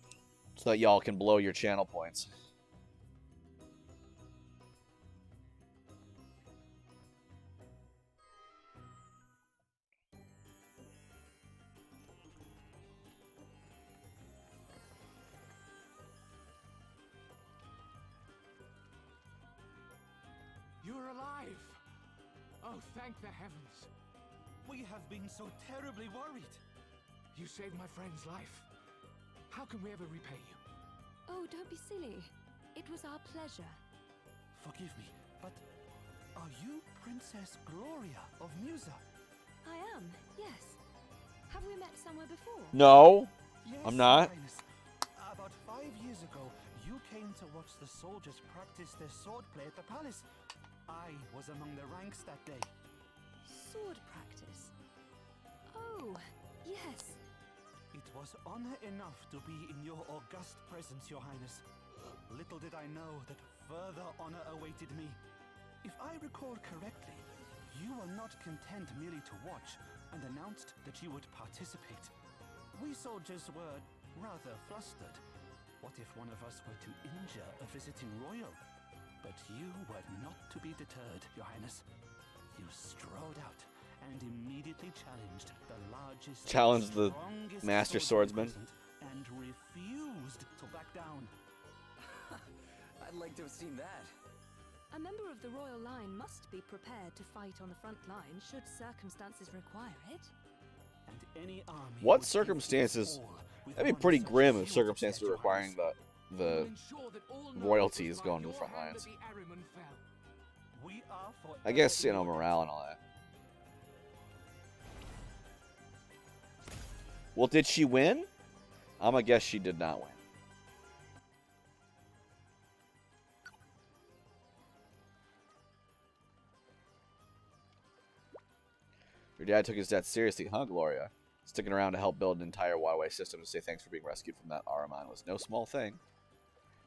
so that y'all can blow your channel points. You're alive! Oh, thank the heavens. We have been so terribly worried. You saved my friend's life. How can we ever repay you? Oh, don't be silly. It was our pleasure. Forgive me, but are you Princess Gloria of Musa? I am, yes. Have we met somewhere before? No, Yes, I'm not. Your Highness. About 5 years ago, you came to watch the soldiers practice their swordplay at the palace. I was among the ranks that day. Sword practice. Oh, yes. It was honor enough to be in your august presence, Your Highness. Little did I know that further honor awaited me. If I recall correctly, you were not content merely to watch and announced that you would participate. We soldiers were rather flustered. What if one of us were to injure a visiting royal? But you were not to be deterred, Your Highness. You strode out and immediately challenged the largest, Challenged the strongest master swordsman swordsman. present and refused to back down. I'd like to have seen that. A member of the royal line must be prepared to fight on the front line should circumstances require it. And any army What would give circumstances? its all with That'd be one pretty such grim if shield circumstances to were stand, Your requiring Highness. the Ensure that all know royalties it was by going to the your front hand lines. that the Ahriman fell. We are I guess, you know, morale and all that. Well, did she win? I'm gonna guess she did not win. Your dad took his death seriously, huh, Gloria? Sticking around to help build an entire waterway system to say thanks for being rescued from that Ahriman was no small thing.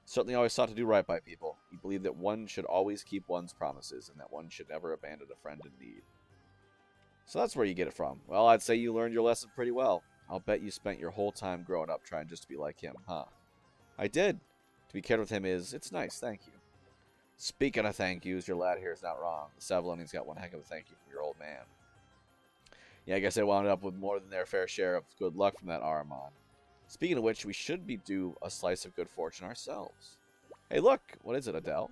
Certainly always sought to do right by people. He believed that one should always keep one's promises and that one should never abandon a friend in need. So that's where you get it from. Well, I'd say you learned your lesson pretty well. I'll bet you spent your whole time growing up trying just to be like him, huh? I did. To be cared with him it's nice, thank you. Speaking of thank yous, your lad here is not wrong. The Savalonians got one heck of a thank you from your old man. Yeah, I guess they wound up with more than their fair share of good luck from that Ahriman. Speaking of which, we should be due a slice of good fortune ourselves. Hey, look! What is it, Adele?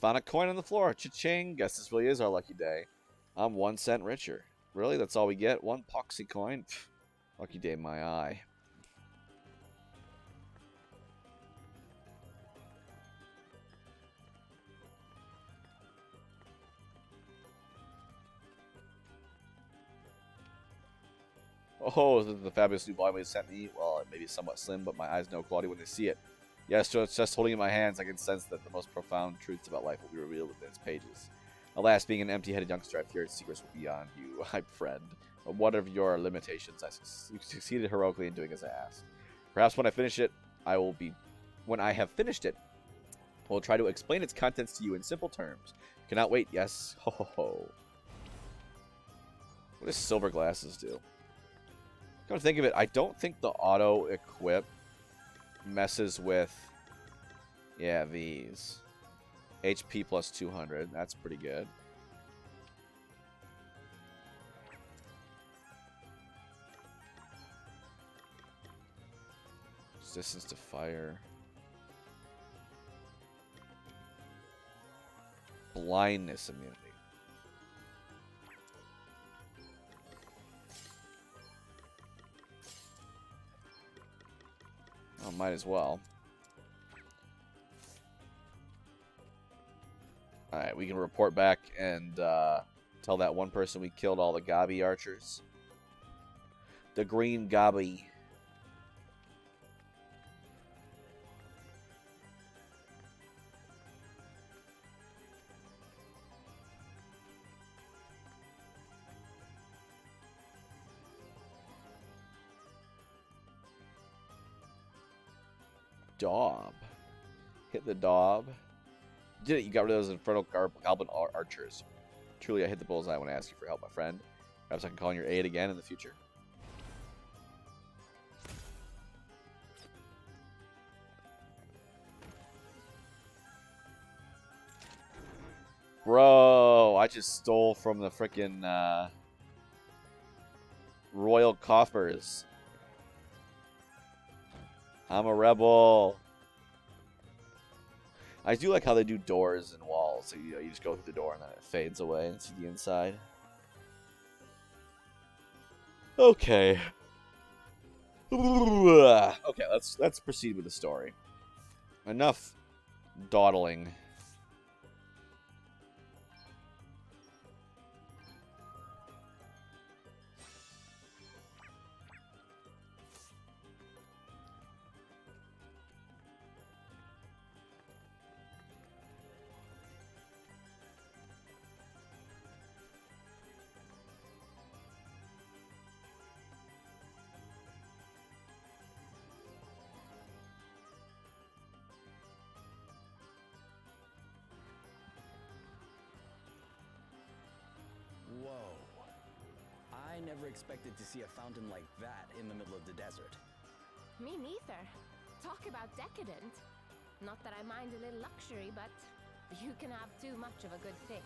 Found a coin on the floor. Cha-ching! Guess this really is our lucky day. I'm 1 cent richer. Really? That's all we get? 1 poxy coin? Pfft, lucky day in my eye. Oh, this is the fabulous new volume they sent me. Well, it may be somewhat slim, but my eyes know quality when they see it. Yes, so it's just holding it in my hands, I can sense that the most profound truths about life will be revealed within its pages. Alas, being an empty-headed youngster, I fear its secrets will be beyond you, my friend. But what of your limitations? I succeeded heroically in doing as I asked. Perhaps when I finish it, when I have finished it, I will try to explain its contents to you in simple terms. Cannot wait, yes. Ho ho ho. What does silver glasses do? Come to think of it, I don't think the auto-equip messes with, yeah, these. HP plus 200, that's pretty good. Resistance to fire. Blindness immunity. Oh, might as well. Alright, we can report back and tell that one person we killed all the Gabi archers. The green Gabi. Daub. Hit the Daub. You did it. You got rid of those infernal goblin archers. Truly, I hit the bullseye when I asked you for help, my friend. Perhaps I can call on your aid again in the future. Bro, I just stole from the frickin' royal coffers. I'm a rebel. I do like how they do doors and walls. So, you just go through the door and then it fades away and see the inside. Okay. Okay, let's proceed with the story. Enough dawdling. Whoa. I never expected to see a fountain like that in the middle of the desert. Me neither. Talk about decadent. Not that I mind a little luxury, but you can have too much of a good thing.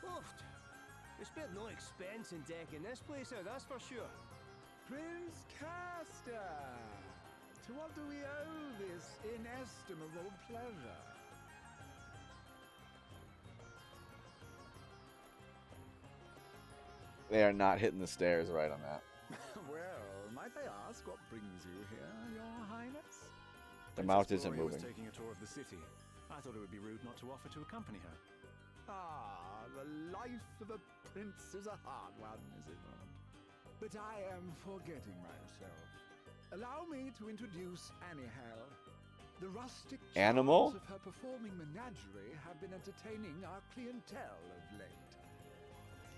Oofed. We spent no expense in decking this place out, that's for sure. Prince Castor! To what do we owe this inestimable pleasure? They are not hitting the stairs right on that. Well, might I ask what brings you here, Your Highness? The mouth Princess isn't Gloria moving. was taking a tour of the city. I thought it would be rude not to offer to accompany her. Ah, the life of a prince is a hard one, is it not? But I am forgetting myself. Allow me to introduce Anihel. The rustic Animal? charms of her performing menagerie have been entertaining our clientele of late.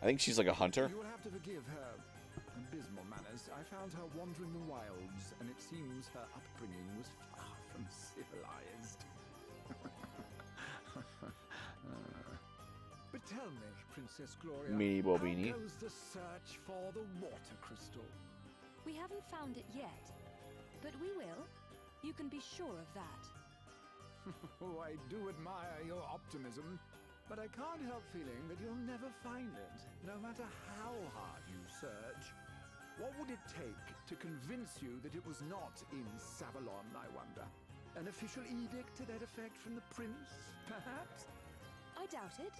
I think she's like a hunter. You will have to forgive her abysmal manners. I found her wandering the wilds, and it seems her upbringing was far from civilized. But tell me, Princess Gloria, Meanie Bobini. how goes the search for the water crystal? We haven't found it yet, but we will. You can be sure of that. Oh, I do admire your optimism, but I can't help feeling that you'll never find it, no matter how hard you search. What would it take to convince you that it was not in Savalon, I wonder? An official edict to that effect from the prince, perhaps? I doubt it.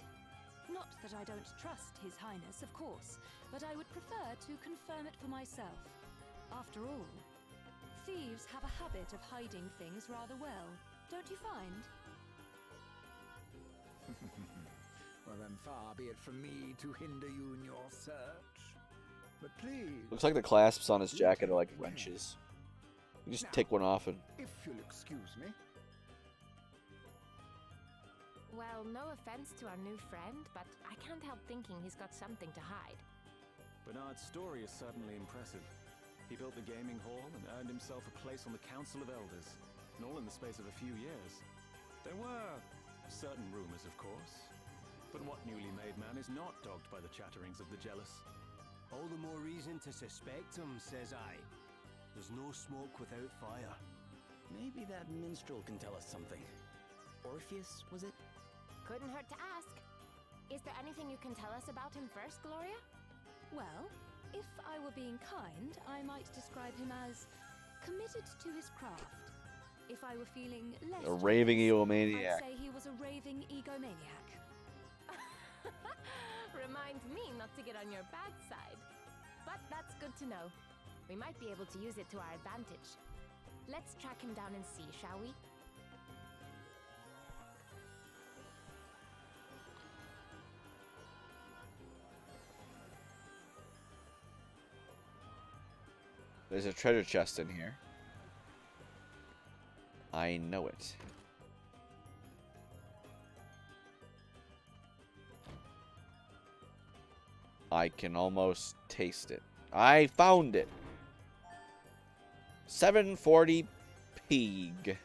Not that I don't trust His Highness, of course, but I would prefer to confirm it for myself. After all, thieves have a habit of hiding things rather well, don't you find? Well, then far be it from me to hinder you in your search. But please... Looks like the clasps on his jacket are like wrenches. You just take one off and... If you'll excuse me. Well, no offense to our new friend, but I can't help thinking he's got something to hide. Bernard's story is certainly impressive. He built the gaming hall and earned himself a place on the Council of Elders, and all in the space of a few years. There were certain rumors, of course, but what newly made man is not dogged by the chatterings of the jealous? All the more reason to suspect him, says I. There's no smoke without fire. Maybe that minstrel can tell us something. Orpheus, was it? Couldn't hurt to ask. Is there anything you can tell us about him first, Gloria? Well, if I were being kind, I might describe him as committed to his craft. If I were feeling less A raving generous, egomaniac. I'd say he was a raving egomaniac. Remind me not to get on your bad side. But that's good to know. We might be able to use it to our advantage. Let's track him down and see, shall we? There's a treasure chest in here. I know it. I can almost taste it. I found it. 740 pig.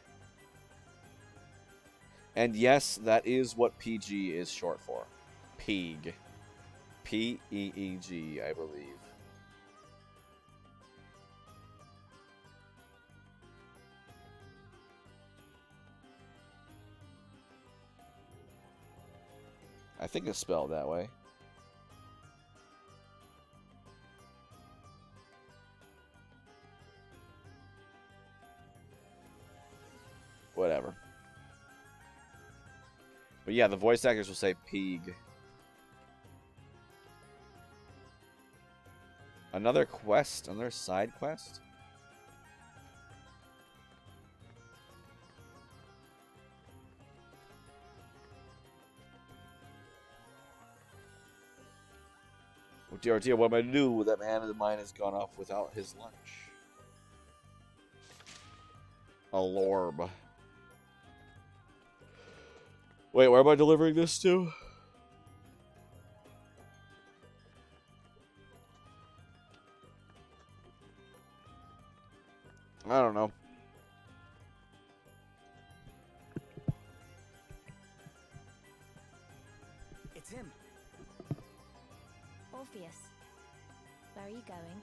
And yes, that is what PG is short for. Peeg. P-E-E-G, I believe. I think it's spelled that way. Whatever. But yeah, the voice actors will say Peeg. Another quest? Another side quest? Oh dear, oh dear, what am I to do? That man of mine has gone off without his lunch. A lorb. Wait, where am I delivering this to? I don't know. It's him. Orpheus, where are you going?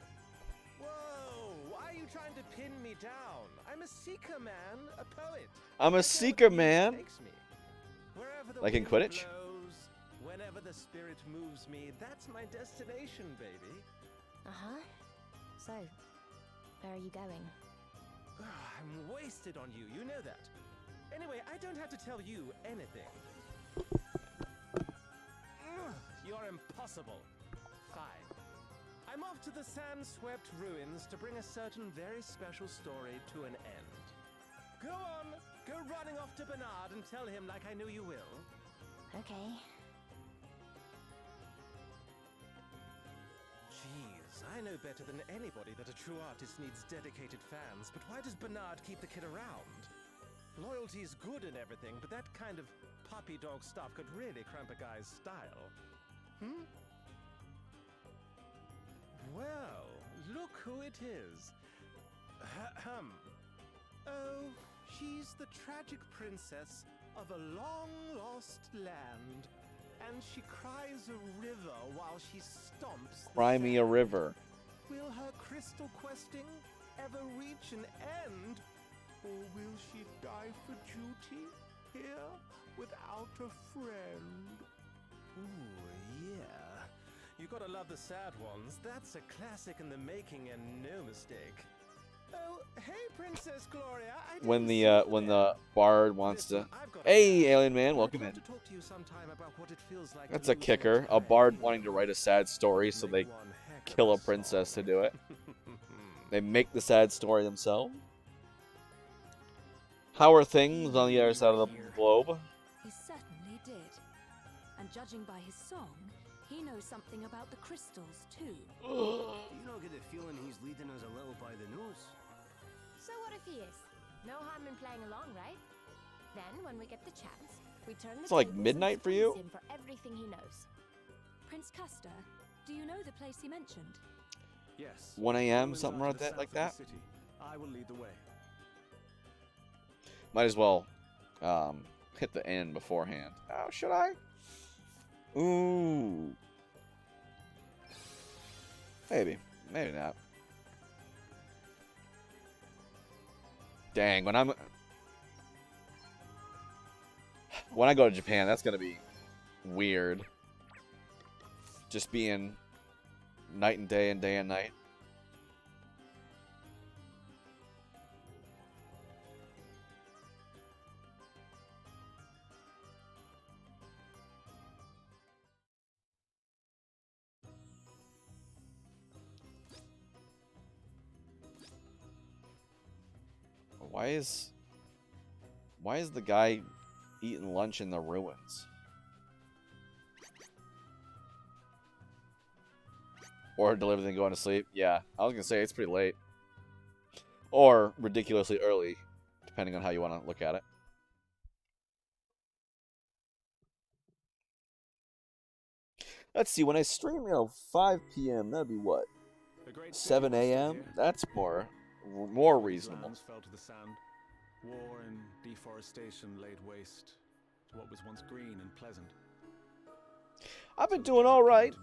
Whoa! Why are you trying to pin me down? I'm a seeker, man. A poet. I'm a seeker, man. Takes me. Wherever the Like in wind Quidditch? blows, whenever the spirit moves me, that's my destination, baby. Uh-huh. So, where are you going? I'm wasted on you, you know that. Anyway, I don't have to tell you anything. You're impossible. Fine. I'm off to the sand-swept ruins to bring a certain very special story to an end. Go on, go running off to Bernard and tell him like I know you will. Okay. Jeez, I know better than anybody that a true artist needs dedicated fans, but why does Bernard keep the kid around? Loyalty's good and everything, but that kind of puppy dog stuff could really cramp a guy's style. Well, look who it is. Ahem. Oh, she's the tragic princess of a long-lost land. And she cries a river while she stomps the Cry me a sand. river. Will her crystal questing ever reach an end? Or will she die for duty here without a friend? Ooh, yeah. You gotta love the sad ones. That's a classic in the making and no mistake. Oh, hey, Princess Gloria. I When didn't the bard wants to... Hey, alien man, welcome in. to talk to you sometime about what it feels like That's to a lose kicker. A bard wanting to write a sad story, so they kill a princess to do it. They make the sad story themselves. How are things on the other side of the globe? He certainly did. And judging by his song, he knows something about the crystals, too. Do you not get the feeling he's leading us a little by the nose? So what if he is? No harm in playing along, right? Then, when we get the chance, we turn the It's like tables and midnight for you? praise him for everything he knows. Prince Custer, do you know the place he mentioned? Yes. 1 a.m., Ruins something are to like the that, south like of the that? city. I will lead the way. Might as well hit the end beforehand. Oh, should I? Ooh. Maybe. Maybe not. Dang, when I go to Japan, that's gonna be weird. Just being night and day and night. Why is the guy eating lunch in the ruins? Or deliver then going to sleep? Yeah, I was gonna say it's pretty late. Or ridiculously early, depending on how you want to look at it. Let's see, when I stream, 5 p.m., that'd be what? 7 a.m.? That's more These reasonable. lands fell to the sand. War and deforestation laid waste what was once green and pleasant. I've been doing all right.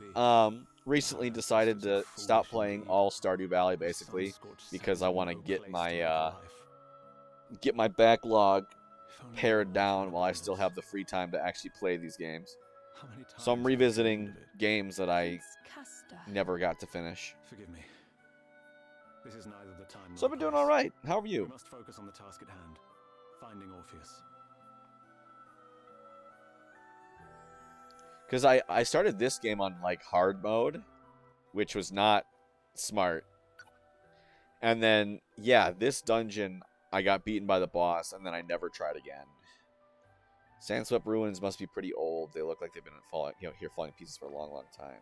Recently decided to stop playing all Stardew Valley basically because I want to get my backlog pared down while I still have the free time to actually play these games. So I'm revisiting games that I never got to finish. Forgive me. This is neither the time nor So I've been doing place. all right. How are you? We must focus on the task at hand, finding Orpheus. Because I started this game on like hard mode, which was not smart. And then, yeah, this dungeon, I got beaten by the boss, and then I never tried again. Sandswept ruins must be pretty old. They look like they've been falling in pieces for a long, long time.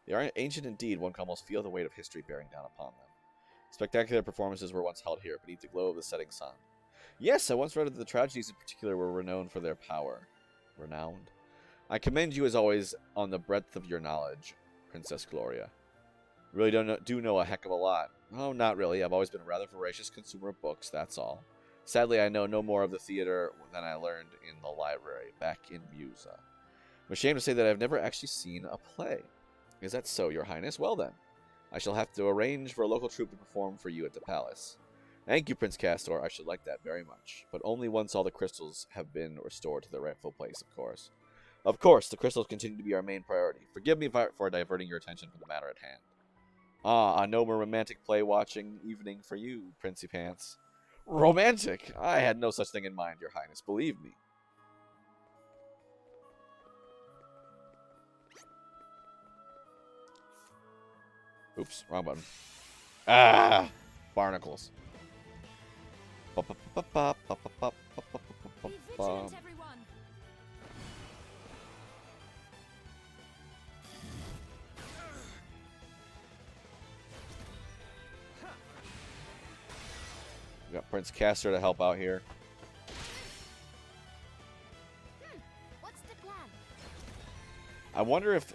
They are ancient indeed. One can almost feel the weight of history bearing down upon them. Spectacular performances were once held here, beneath the glow of the setting sun. Yes, I once read that the tragedies in particular were renowned for their power. Renowned? I commend you as always on the breadth of your knowledge, Princess Gloria. Really do know a heck of a lot. Oh, not really. I've always been a rather voracious consumer of books, that's all. Sadly, I know no more of the theater than I learned in the library back in Musa. I'm ashamed to say that I've never actually seen a play. Is that so, Your Highness? Well then, I shall have to arrange for a local troupe to perform for you at the palace. Thank you, Prince Castor. I should like that very much. But only once all the crystals have been restored to their rightful place, of course. Of course, the crystals continue to be our main priority. Forgive me for diverting your attention from the matter at hand. Ah, a no more romantic play-watching evening for you, Princey Pants. Romantic? I had no such thing in mind, Your Highness. Believe me. Oops, wrong button. Ah, barnacles. Be vigilant, everyone. We got Prince Castor to help out here. What's the plan? I wonder if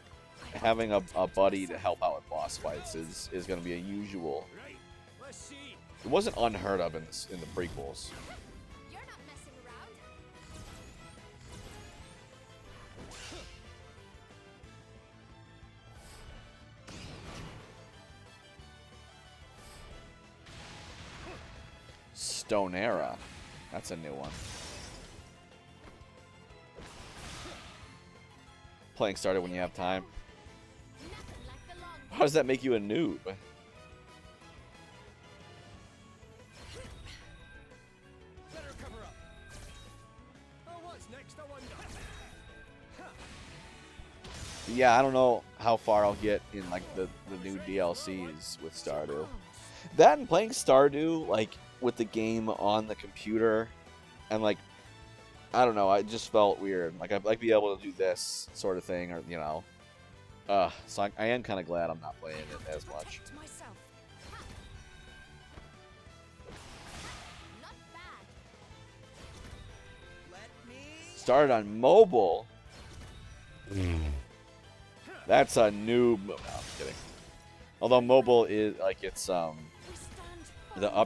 having a buddy to help out with boss fights is going to be a usual. It wasn't unheard of in the prequels. You're not messing around. Stonera. That's a new one. Playing started when you have time. How does that make you a noob? Better cover up. Oh, what's next? I wonder. Yeah, I don't know how far I'll get in like the new DLCs with Stardew. That and playing Stardew like with the game on the computer, and like I don't know, I just felt weird. Like I'd like to be able to do this sort of thing, or you know. So I am kind of glad I'm not playing it as much. Started on mobile. That's a noob. No, I'm kidding. Although mobile is like it's I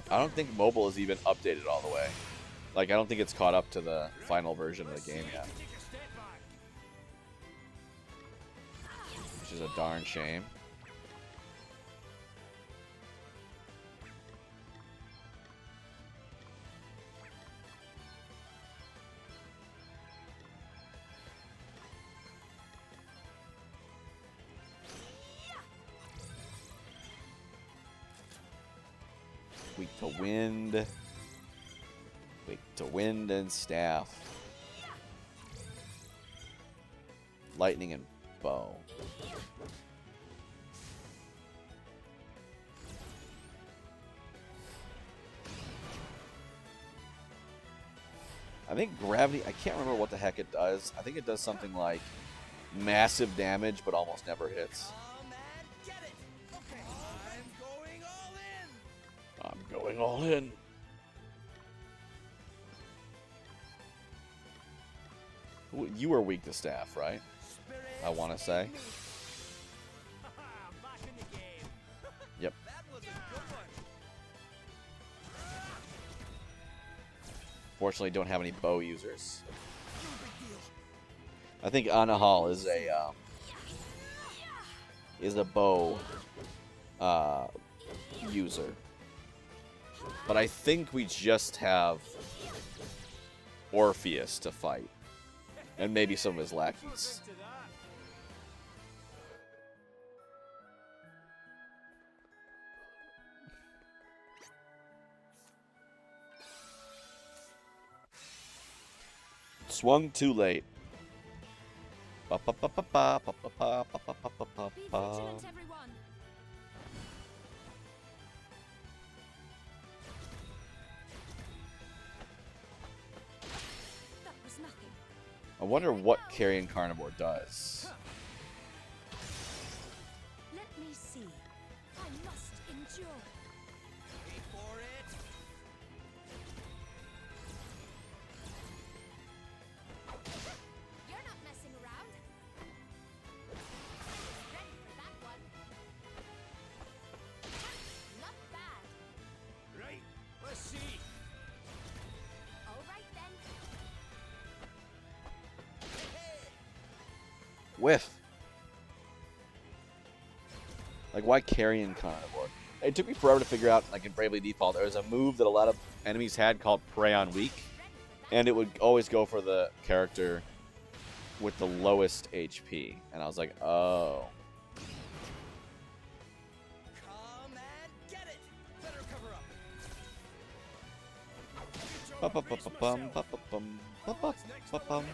don't think mobile is even updated all the way. Like I don't think it's caught up to the final version of the game yet. Which is a darn shame. Weak to wind. Weak to wind and staff. Lightning and bow. I think gravity, I can't remember what the heck it does. I think it does something like massive damage, but almost never hits. I'm going all in. You were weak to staff, right? I want to say. Yep. Fortunately, don't have any bow users. I think Anahal is a bow user. But I think we just have Orpheus to fight. And maybe some of his lackeys. Swung too late. Be vigilant, everyone. That was nothing. I wonder what Carrion Carnivore does. Let me see. I must endure. Before it. You're not messing around. Ready for that one. Not bad. Right. Let's see. All right then. Whiff. Like, why Carrion Carnivore? It took me forever to figure out, like in Bravely Default, there was a move that a lot of enemies had called Prey on Weak. And it would always go for the character with the lowest HP. And I was like, oh. Come and get it. Better cover up. Ba-ba-ba-ba-bum, ba-ba-bum, ba-ba-ba-bum.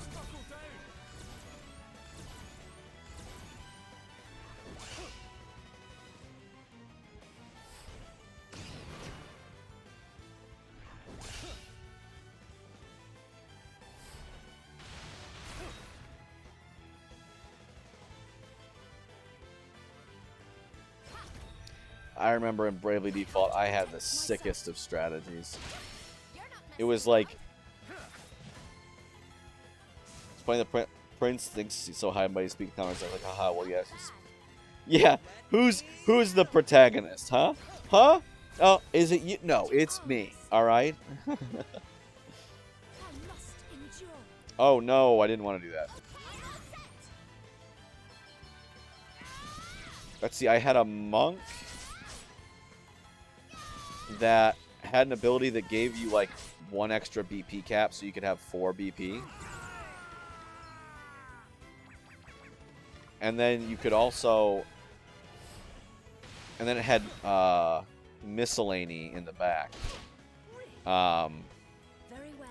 I remember in Bravely Default, I had the sickest of strategies. It was like, it's funny the prince thinks he's so high, but he's speaking comments. I was like, haha, well, yes. Yeah, who's the protagonist, huh? Huh? Oh, is it you? No, it's me. All right. Oh no, I didn't want to do that. Let's see, I had a monk that had an ability that gave you like 1 extra BP cap, so you could have 4 BP. And then you could also, and then it had miscellany in the back.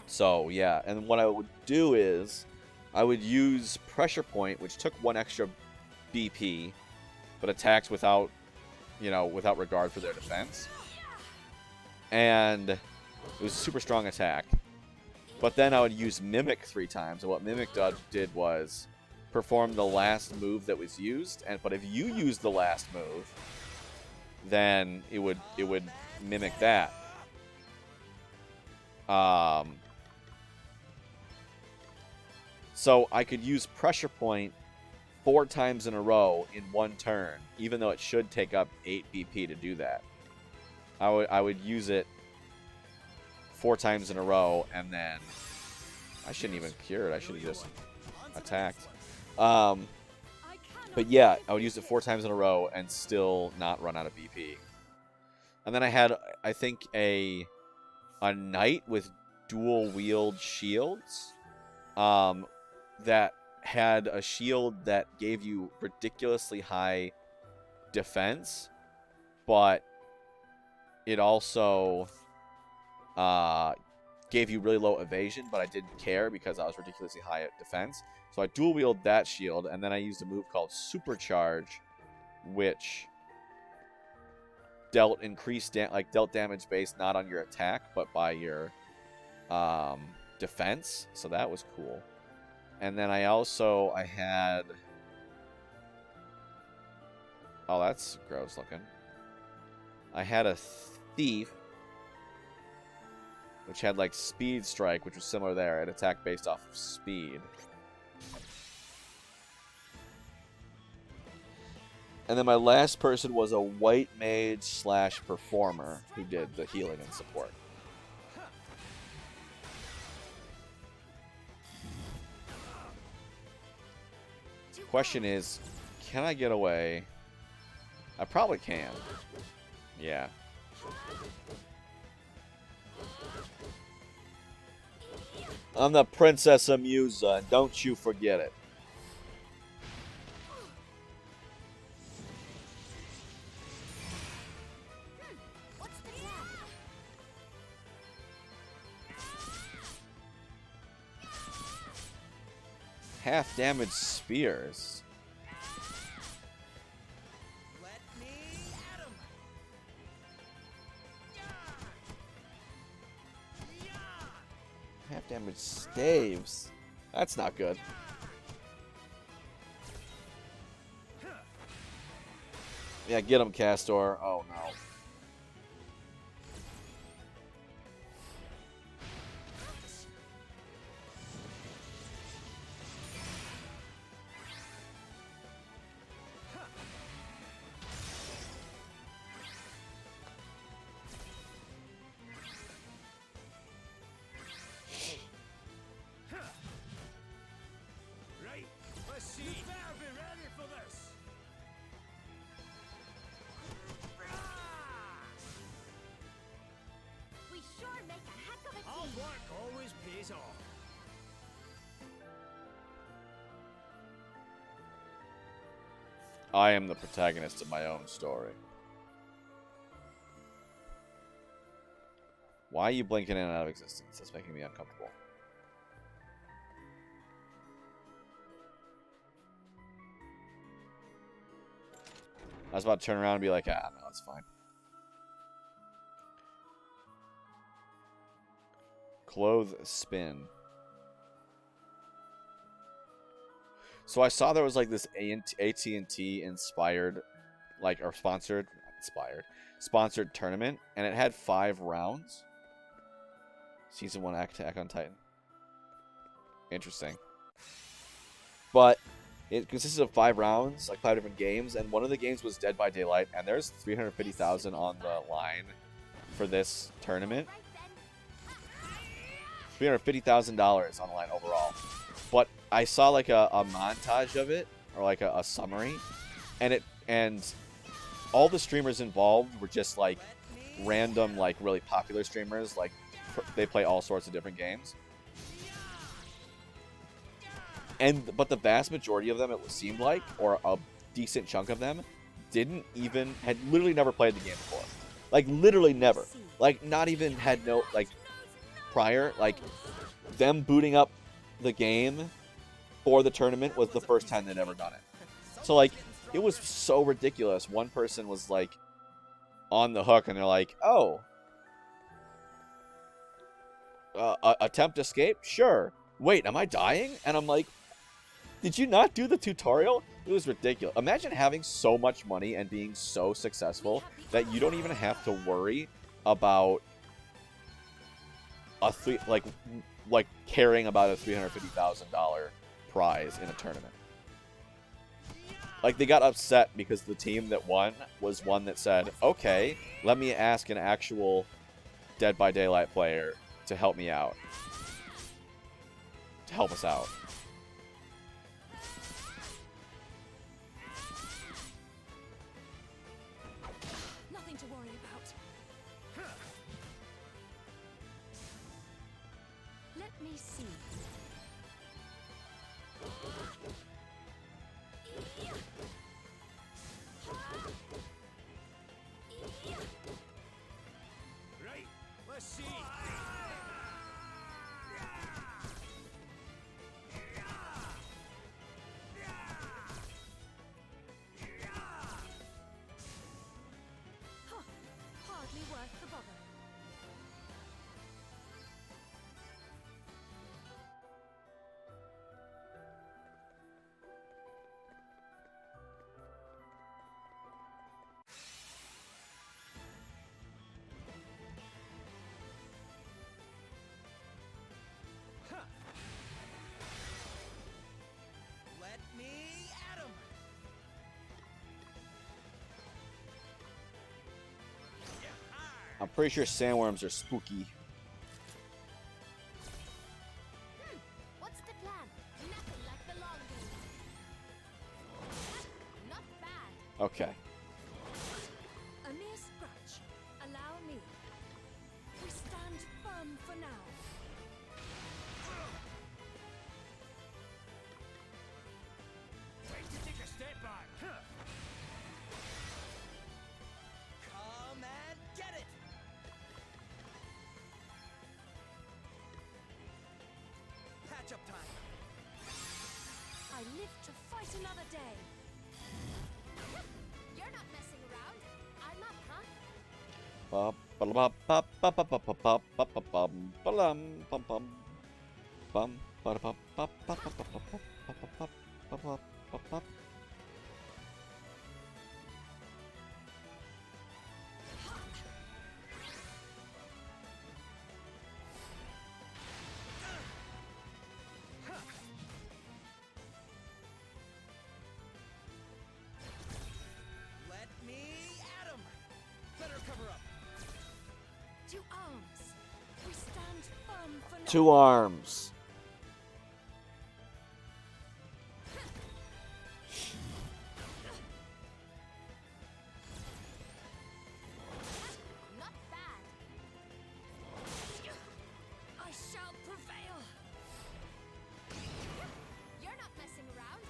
So yeah, and what I would do is I would use Pressure Point, which took 1 extra BP, but attacks without, you know, without regard for their defense. And it was a super strong attack. But then I would use Mimic 3 times, and what Mimic did was perform the last move that was used. But if you used the last move, then it would mimic that. So I could use Pressure Point 4 times in a row in 1 turn, even though it should take up 8 BP to do that. I would use it 4 times in a row, and then I shouldn't even cure it. I should have just attacked. But yeah, I would use it 4 times in a row and still not run out of BP. And then I had, I think, a knight with dual wield shields that had a shield that gave you ridiculously high defense, but it also gave you really low evasion, but I didn't care because I was ridiculously high at defense. So I dual wield that shield, and then I used a move called Supercharge, which dealt dealt damage based not on your attack, but by your defense. So that was cool. And then I had, oh, that's gross looking. I had a thief, which had like Speed Strike, which was similar there. It attacked based off of speed. And then my last person was a white mage / performer who did the healing and support. Question is, can I get away? I probably can. Yeah. I'm the Princess Amusa, and don't you forget it. Half damage spears. Half damage staves. That's not good. Yeah, get him, Castor. Oh no. Right, let's see. You better be ready for this. We sure make a heck of a team. Hard work always pays off. I am the protagonist of my own story. Why are you blinking in and out of existence? That's making me uncomfortable. I was about to turn around and be like, ah, no, it's fine. Clothes spin. So I saw there was like this AT&T inspired, like, or sponsored tournament, and it had 5 rounds. Season 1 Attack on Titan. Interesting. But it consisted of 5 rounds, like 5 different games, and one of the games was Dead by Daylight, and there's $350,000 on the line for this tournament. $350,000 on the line overall. But I saw like a montage of it, or like a summary, and all the streamers involved were just like random, like really popular streamers. Like they play all sorts of different games. But the vast majority of them, it seemed like, or a decent chunk of them, had literally never played the game before. Like literally never. Like not even had no like prior. Like them booting up the game for the tournament was the first time they'd ever done it. So like it was so ridiculous. One person was like on the hook, and they're like, "Oh, attempt escape? Sure. Wait, am I dying?" And I'm like, "Did you not do the tutorial?" It was ridiculous. Imagine having so much money and being so successful that you don't even have to worry about like caring about a $350,000 prize in a tournament. Like they got upset because the team that won was one that said, "Okay, let me ask an actual Dead by Daylight player to help me out, to help us out." Nothing to worry about. Let me see. Right, let's see. Hardly worth the bother. Let me at 'em. I'm pretty sure sandworms are spooky. What's the plan? Nothing like the long game. Okay. A mere scratch. Allow me. We stand firm for now. Time to take a step back. Come and get it. Patch up time. I live to fight another day. You're not messing around. I'm not, huh? Let me at him. Better cover up. To arms. We stand firm for now. 2 arms. Not bad. I shall prevail. You're not messing around.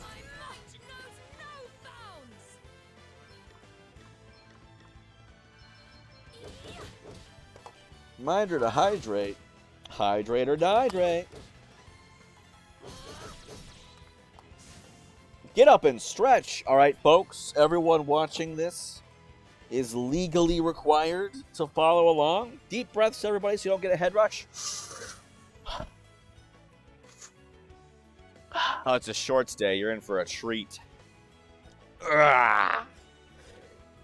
My might knows no bounds. Reminder to hydrate. Hydrate or dehydrate. Get up and stretch. All right, folks. Everyone watching this is legally required to follow along. Deep breaths, everybody, so you don't get a head rush. Oh, it's a shorts day. You're in for a treat.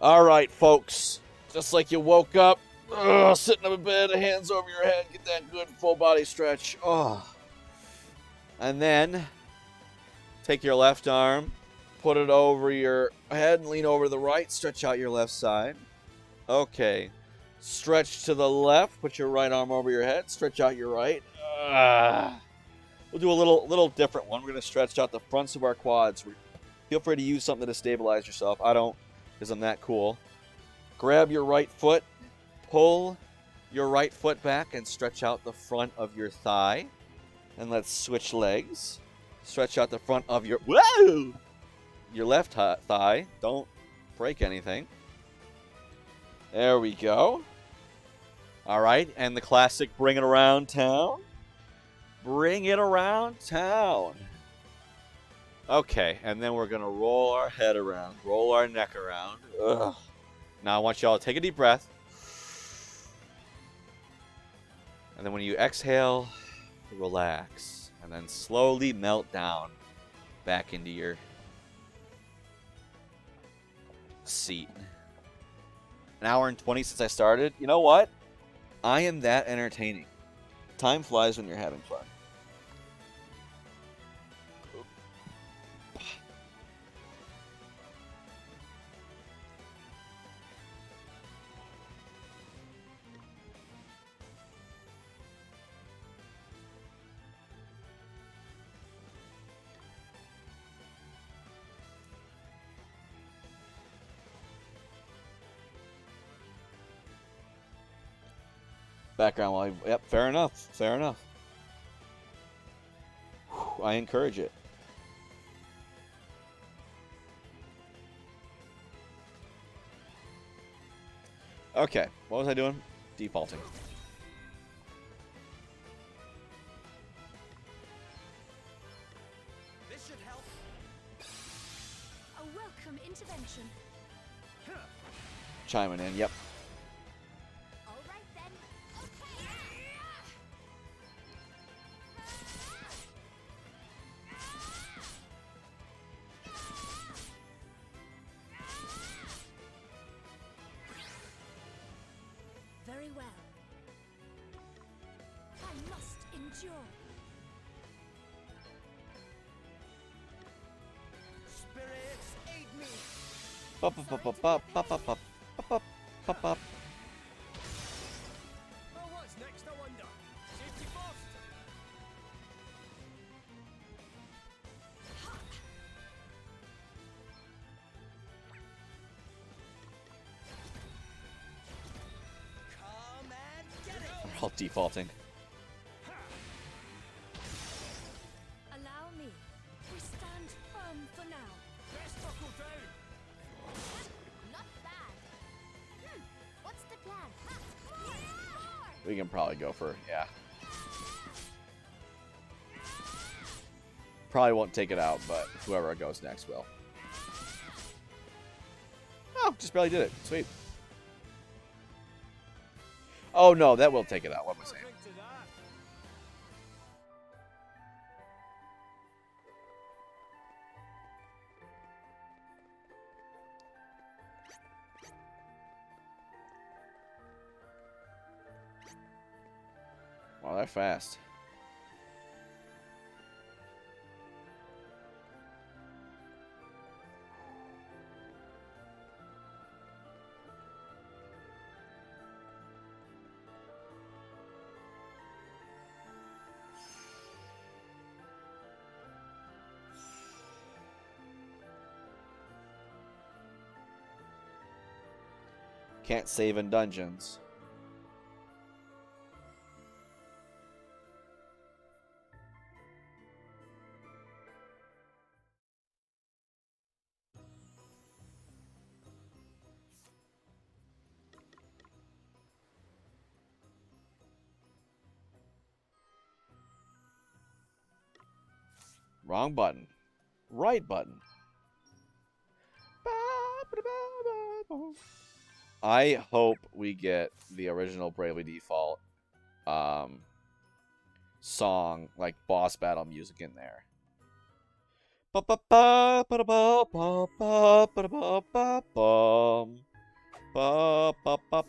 All right, folks. Just like you woke up, sitting up in bed, hands over your head, get that good full body stretch. And then take your left arm, put it over your head, and lean over to the right. Stretch out your left side. Okay. Stretch to the left. Put your right arm over your head. Stretch out your right. We'll do a little different one. We're going to stretch out the fronts of our quads. Feel free to use something to stabilize yourself. I don't, because I'm that cool. Grab your right foot. Pull your right foot back and stretch out the front of your thigh. And let's switch legs. Stretch out the front of your left thigh. Don't break anything. There we go. All right, and the classic bring it around town. Bring it around town. Okay, and then we're going to roll our head around, roll our neck around. Ugh. Now I want y'all to take a deep breath. And then when you exhale, relax. And then slowly melt down back into your seat. An hour and 20 since I started. You know what? I am that entertaining. Time flies when you're having fun. Background while yep, fair enough. Fair enough. Whew, I encourage it. Okay, what was I doing? Defaulting. This should help. A welcome intervention. Chiming in, yep. All right then. Okay. Very well. I must endure. Spirits, aid me. Pop, pop, pop, pop, pop, pop, pop, pop, pop, pop. Oh, what's next, I wonder? Safety first. all defaulting. Allow me. We stand firm for now. Let's buckle down. Not bad. What's the plan? Ha! More! We can probably go for, yeah. Probably won't take it out, but whoever goes next will. Oh, just barely did it. Sweet. Oh no, that will take it out. What am I saying? Drink to that. Wow, they're fast. Can't save in dungeons. Wrong button. Right button. I hope we get the original Bravely Default song, like boss battle music in there. Ba-da-bum, bum, ba-da-bum, ba-da-bum, bum, bum, ba, ba, bum,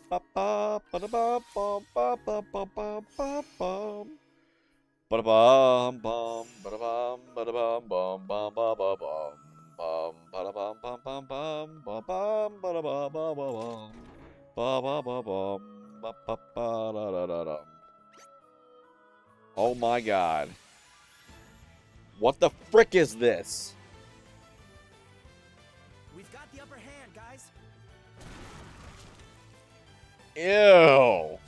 bum, ba-da-bum, bum, bum, bum, bum, bum, ba-da-bum, ba, ba, bum, ba, ba, ba, bum, ba, ba, ba, da, da, da, dum. Oh my god. What the frick is this? We've got the upper hand, guys. Ew.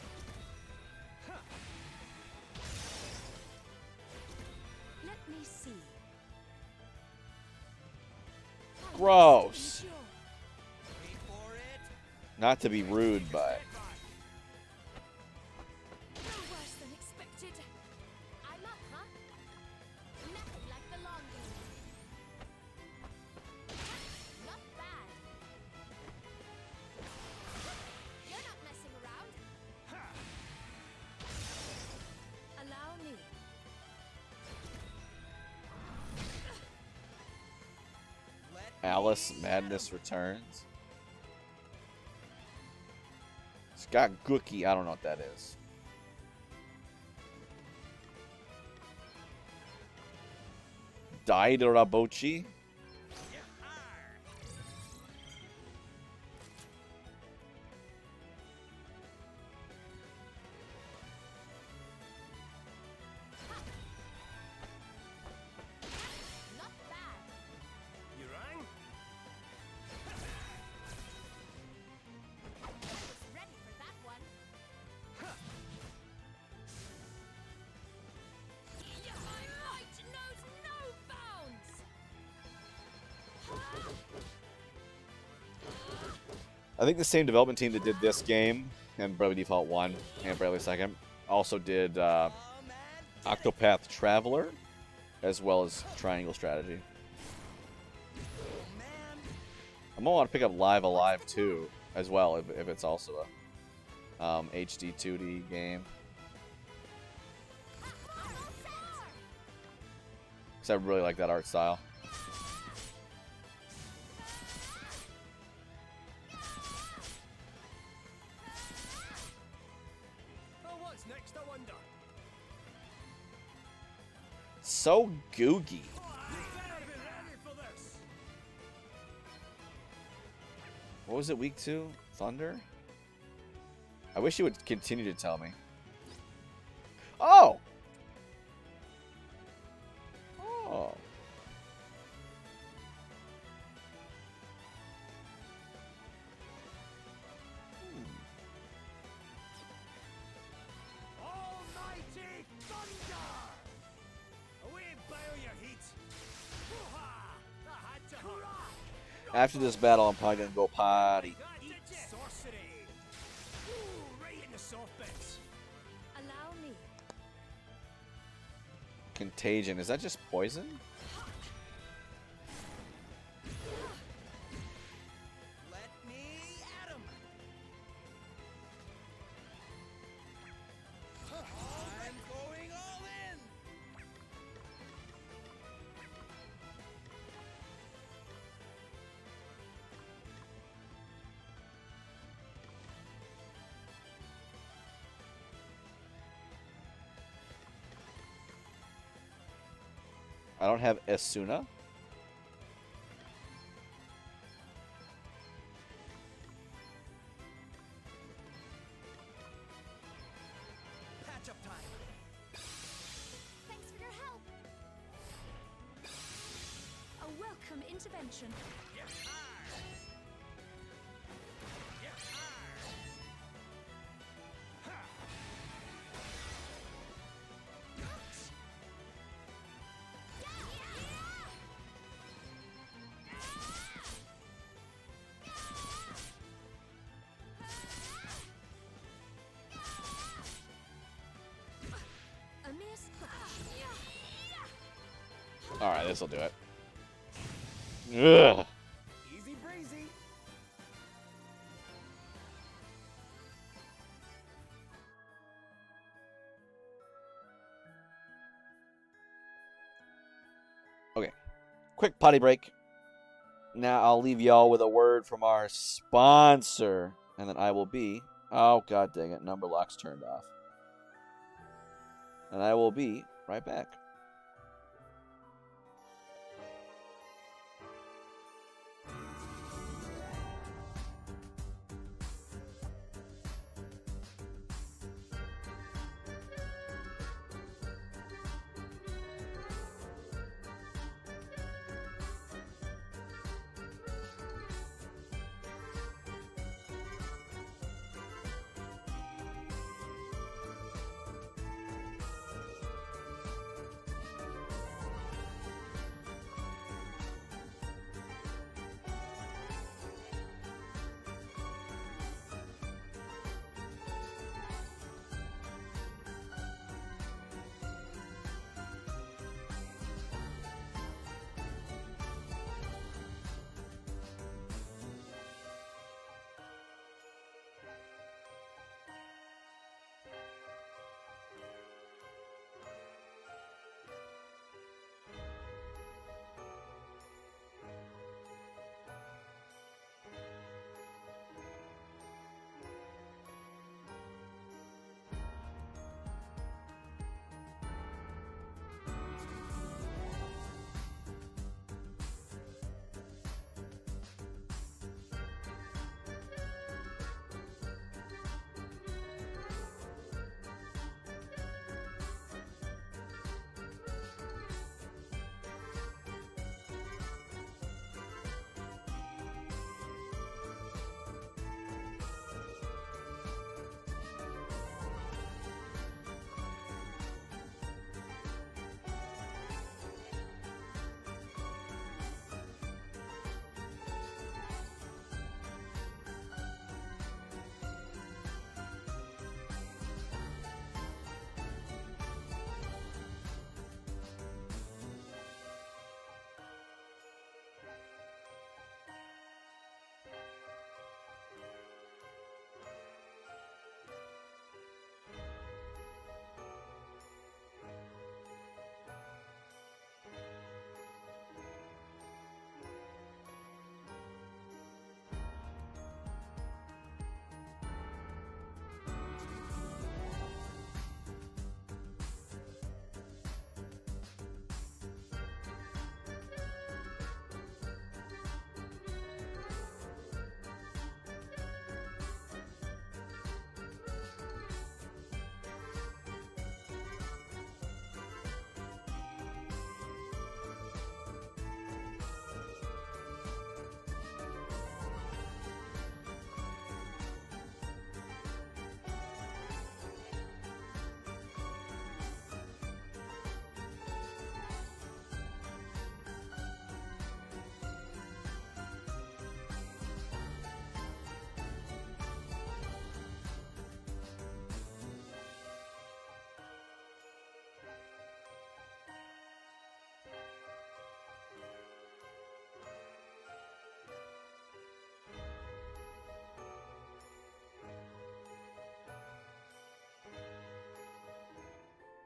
Let me see. Gross. Wait for it. Not to be rude, but No worse than expected. I'm up, huh? Nothing like the long game. Not bad. You're not messing around. Allow me. Alice Madness Returns. Scott Gookie, I don't know what that is. Dairabochi? Not bad. You rang? Was ready for that one. My might knows no bounds. I think the same development team that did this game and Bravely Default 1 and Bravely 2nd also did Octopath Traveler as well as Triangle Strategy. I'm gonna want to pick up Live Alive 2 as well if it's also a HD 2D game. Because I really like that art style. Oh, what's next, I wonder? So googie. You better be ready for this. What was it, week 2? Thunder? I wish you would continue to tell me. Oh! Oh. After this battle, I'm probably gonna go potty. Sorcery. Ooh, right in the soft bits. Allow me. Contagion. Is that just poison? Let me at him. I'm going all in. I don't have Esuna. Patch up time. Thanks for your help. A welcome intervention. A mere splash. All right, this will do it. Ugh. Easy breezy. Okay, quick potty break. Now I'll leave y'all with a word from our sponsor, and then I will be. Oh god dang it! Number lock's turned off, and I will be right back.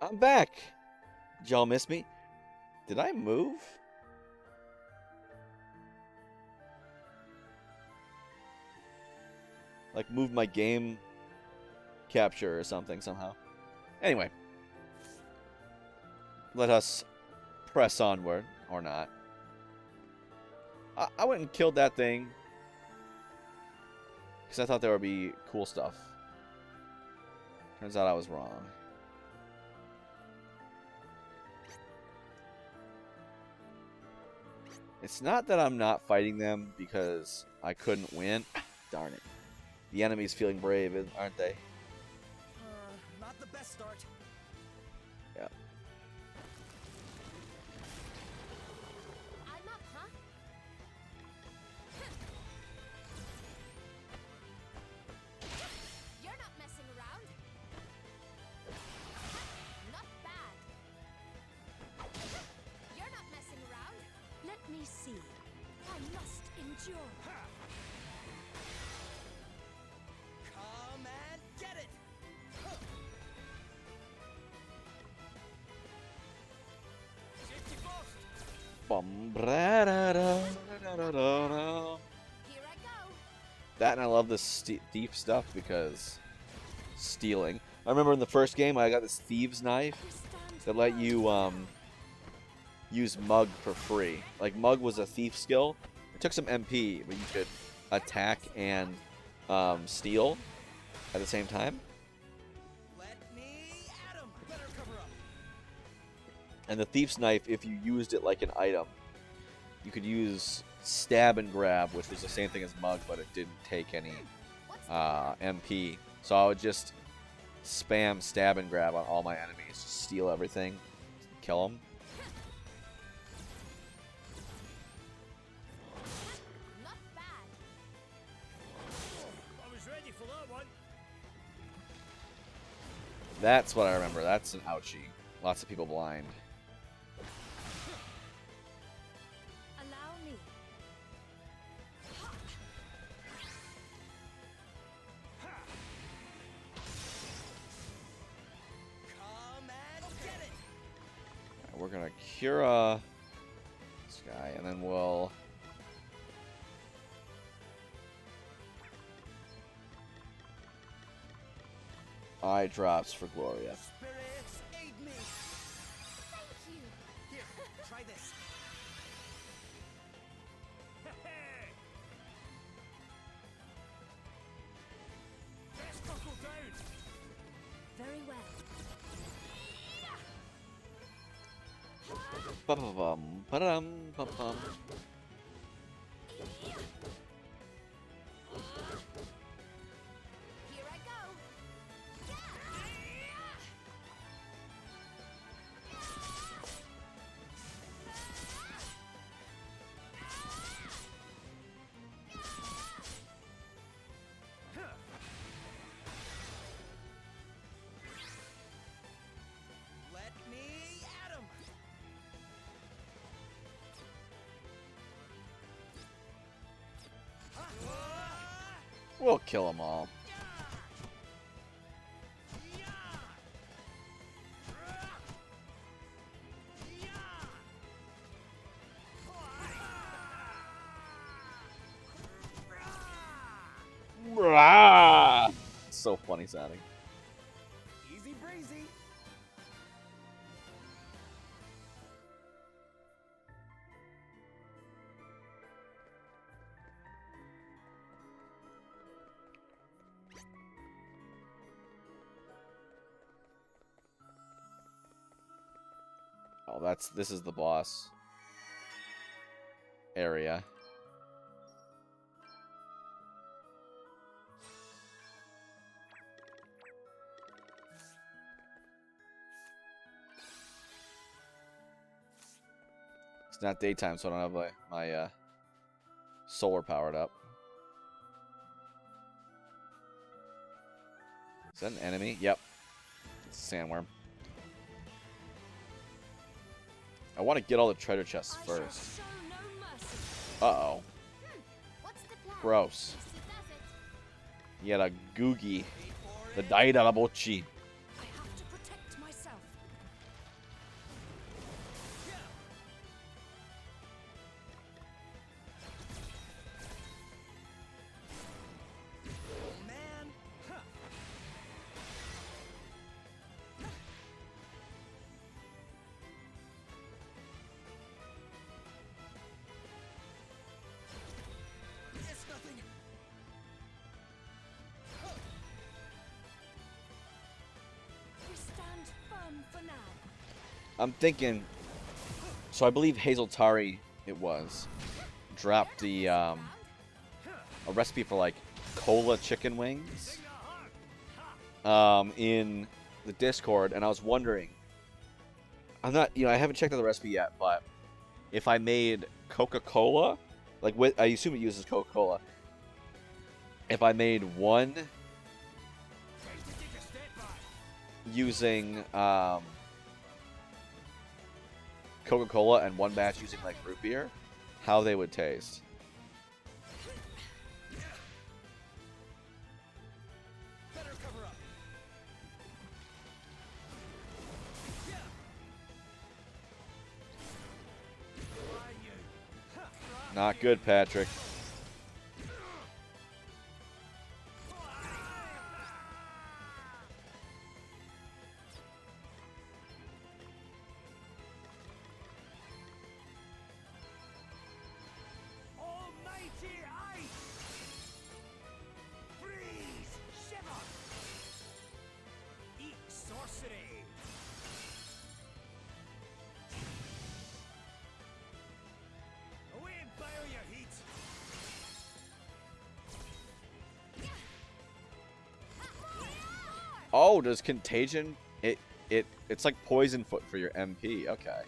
I'm back. Did y'all miss me? Did I move? Like move my game capture or something somehow. Anyway. Let us press onward. Or not. I went and killed that thing. Because I thought there would be cool stuff. Turns out I was wrong. It's not that I'm not fighting them because I couldn't win. Darn it. The enemy's feeling brave, aren't they? Not the best start. Yeah. I'm up, huh? You're not messing around. Not bad. You're not messing around. Let me see. I must endure. Come and get it. Safety first. Here I go. That and I love this thief stuff because stealing. I remember in the first game I got this thieves knife that let you use Mug for free. Like Mug was a thief skill. It took some MP, but you could attack and steal at the same time. Let me at him. Better cover up. And the thief's knife, if you used it like an item, you could use stab and grab, which was the same thing as Mug, but it didn't take any MP. So I would just spam stab and grab on all my enemies, just steal everything, kill them. Not bad. I was ready for that one. That's what I remember. That's an ouchie. Lots of people blind. Allow me. Come and get it. We're gonna Cura this guy, and then we'll eye drops for Gloria. Spirits, aid me. Thank you. Here, try this. Let's buckle down. Very well. Ba-ba-bum, ba-dum, ba-bum. Here I go. Let me at him. We'll kill them all. Rah! So funny sounding. Easy breezy. Oh, this is the boss area. It's not daytime, so I don't have my solar powered up. Is that an enemy? Yep. It's a sandworm. I want to get all the treasure chests first. Show no mercy. Uh-oh. What's the plan? Gross. Guess he does it. He had a Googie. The Daida Bochi. I have to protect myself. I'm thinking. So I believe Hazeltari, it was, dropped the a recipe for like cola chicken wings in the Discord, and I was wondering. I'm not, I haven't checked out the recipe yet, but if I made Coca-Cola, like I assume it uses Coca-Cola. If I made one using Coca-Cola and one batch using like root beer, how they would taste. Not good, Patrick. Almighty ice! Freeze! Shiver! Eat sorcery! Away and bio your heat! Oh, does Contagion it's like Poison Foot for your MP. Okay.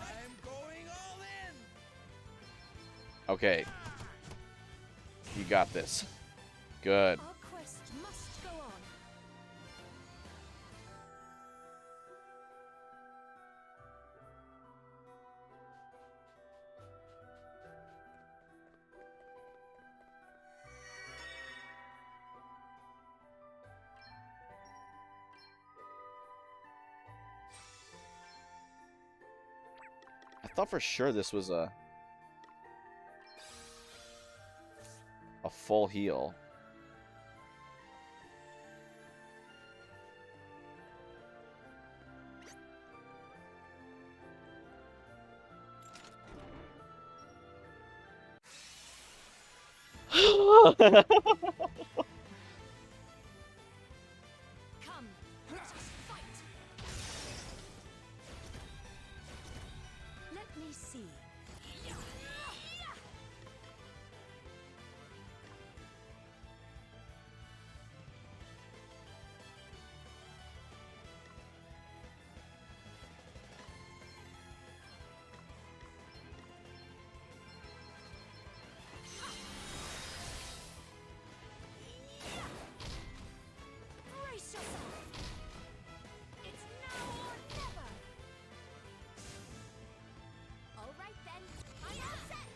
I'm going all in! Okay. You got this. Good. Our quest must go on. I thought for sure this was a full heal. Come, let us fight. Let me see. Brace yourself. It's now or never. All right then, I am set.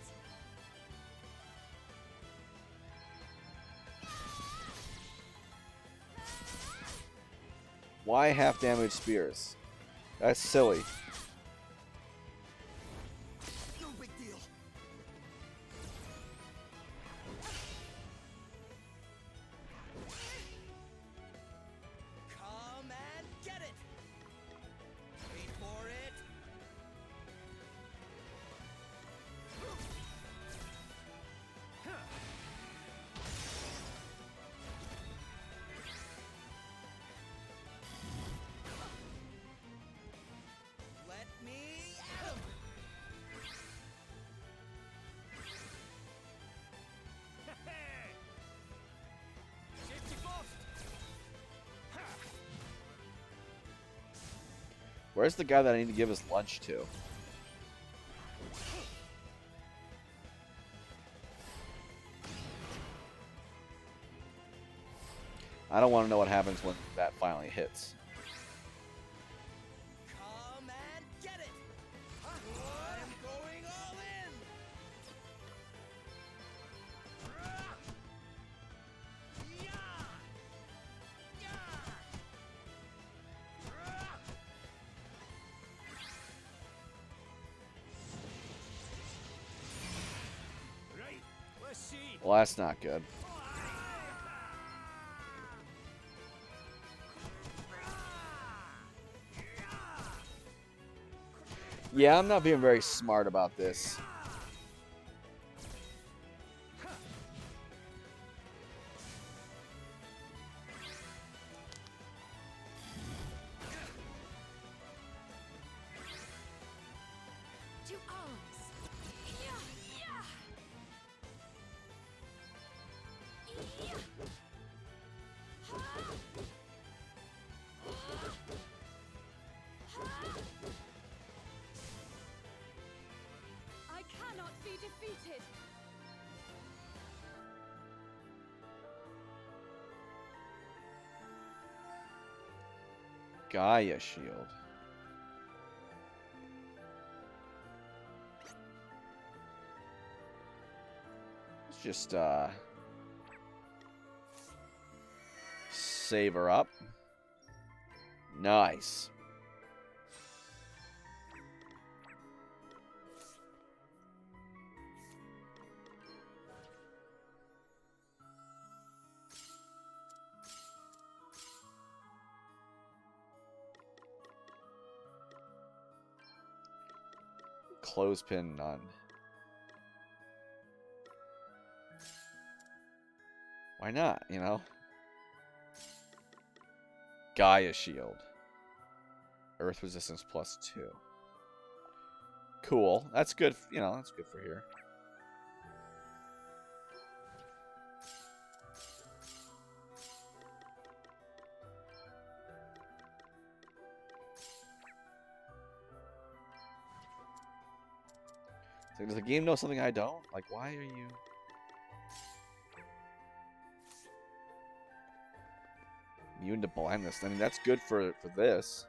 Why half damage spears? That's silly. No big deal. Come and get it! Wait for it! Let me at 'em! Safety first! Where's the guy that I need to give his lunch to? I don't want to know what happens when that finally hits. Come and get it! I'm going all in! Right, let's Well, that's not good. Yeah, I'm not being very smart about this. To arms. Yeah, yeah. Yeah. Ha. I cannot be defeated. Gaia Shield. Let's just save her up. Nice. Clothespin, none. Why not, you know? Gaia Shield. Earth resistance +2. Cool. That's good, you know, that's good for here. So does the game know something I don't? Like, why are you... immune to blindness? I mean, that's good for this.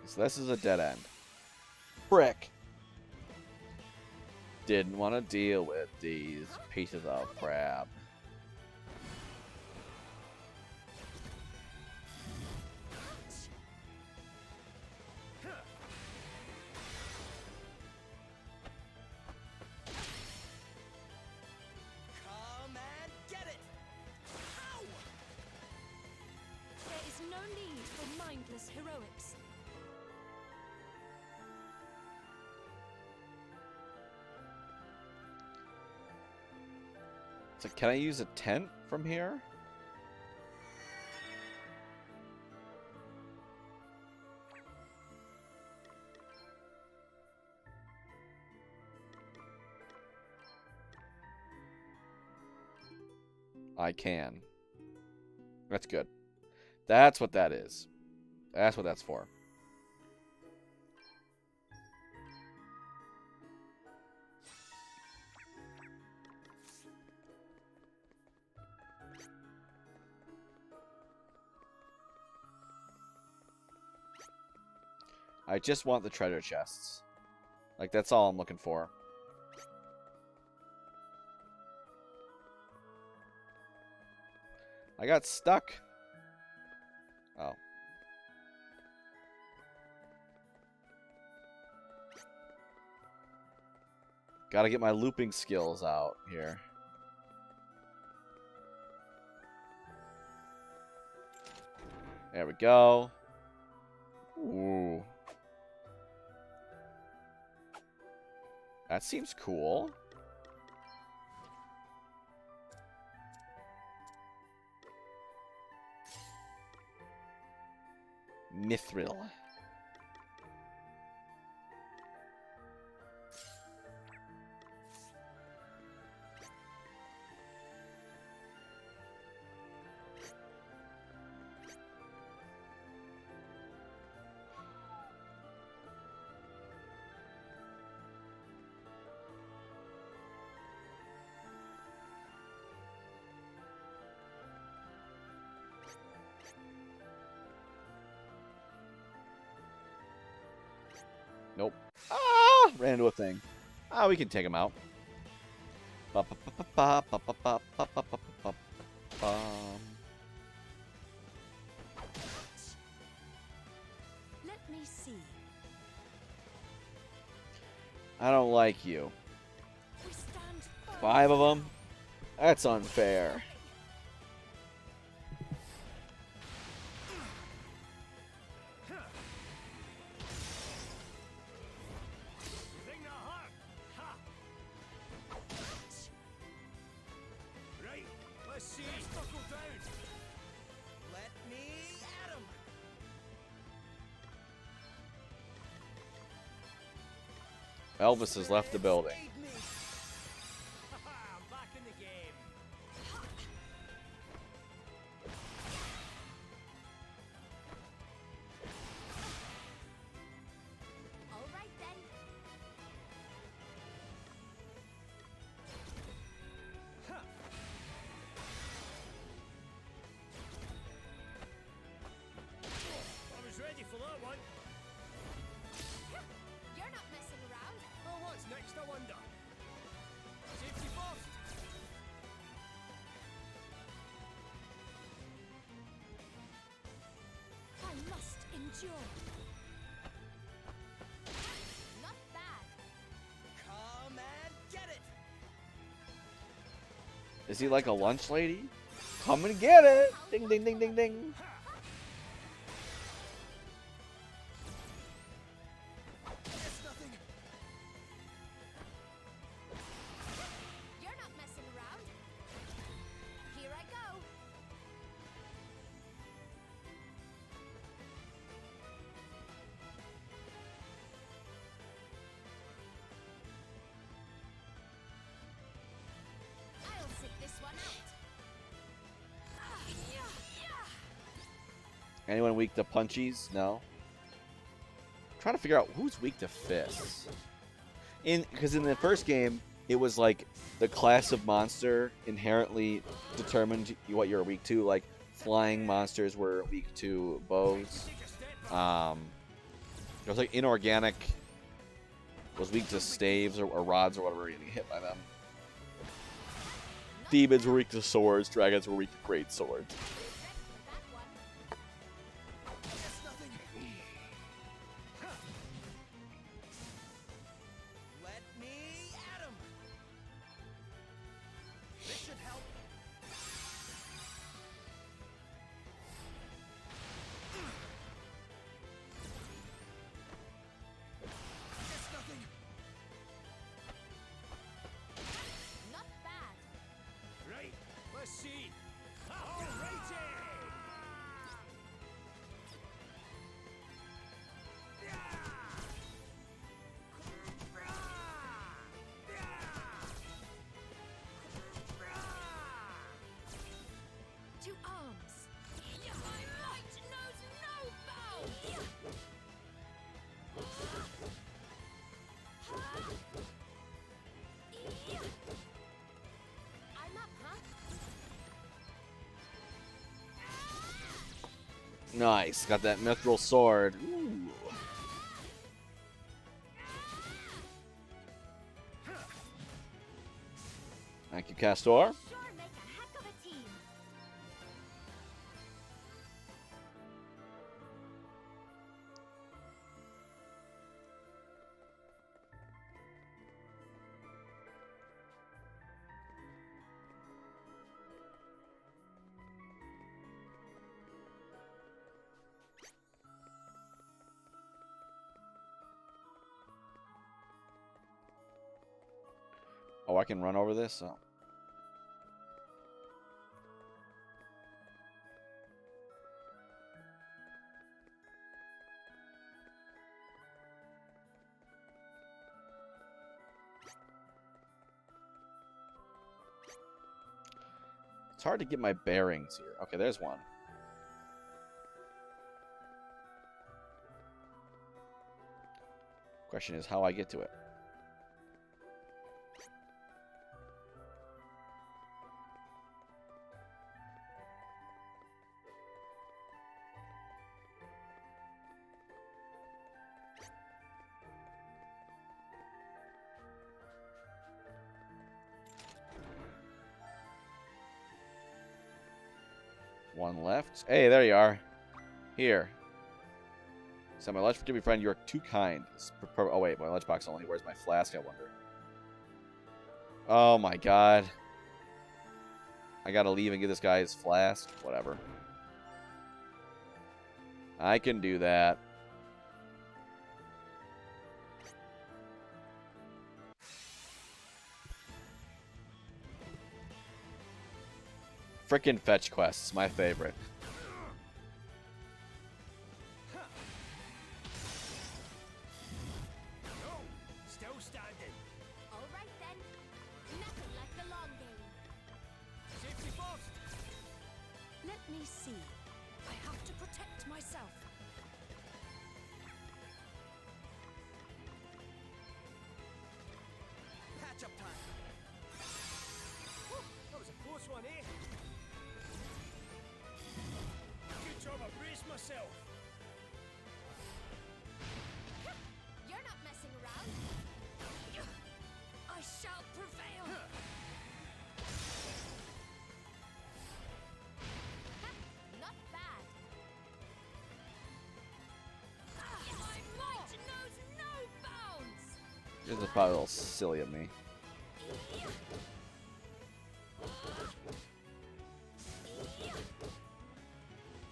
So this is a dead end. Frick! Didn't want to deal with these pieces of crap. Come and get it! Ow! There is no need for mindless heroics. So can I use a tent from here? I can. That's good. That's what that is. That's what that's for. I just want the treasure chests. Like, that's all I'm looking for. I got stuck. Oh. Gotta get my looping skills out here. There we go. Ooh. That seems cool. Mithril. Nope. Ah! Ran into a thing. Ah, we can take him out. Ba, ba, ba, ba, ba, ba, ba, ba, ba, ba, ba, ba. Let me see. I don't like you. We stand firm. 5 of them? That's unfair. Thing the heart. Ha! Right, let's see. Buckle down. Let me at him. Elvis has left the building. I'm back in the game. All right then. I was ready for that one. You're not messing around. Well, what's next, I wonder? Safety first. I must endure. Not bad. Come and get it. Is he like a lunch lady? Come and get it! Ding, ding, ding, ding, ding. It's nothing. You're not messing around. Here I go. I'll sit this one out. Anyone weak to punchies? No. I'm trying to figure out who's weak to fists. Because in the first game, it was like the class of monster inherently determined what you're weak to. Like flying monsters were weak to bows. It was like inorganic was weak to staves or rods or whatever, getting hit by them. Demons were weak to swords. Dragons were weak to great swords. Let me at him. This should help. It's nothing. Not bad. Right, let's see. Alrighty. To arms. My might knows no bounds. I'm up, huh? Nice. Got that mithril sword. Ooh. Thank you, Castor. Sure make a heck of a team. Oh, I can run over this? Oh. It's hard to get my bearings here. Okay, there's one. Question is how I get to it. One left. Hey, there you are. Here. So my lunch to be friend, you're too kind. Oh wait, my lunchbox only. Where's my flask, I wonder? Oh my god. I gotta leave and give this guy his flask. Whatever. I can do that. Frickin' fetch quests, my favorite. Still standing. All right then. Nothing like the long game. Safety first. Let me see. I have to protect myself. Patch up time. Whew, that was a close one, eh? Good job, I braced myself. You're not messing around. I shall prevail. Not bad. My might knows no bounds. This is probably a little silly of me.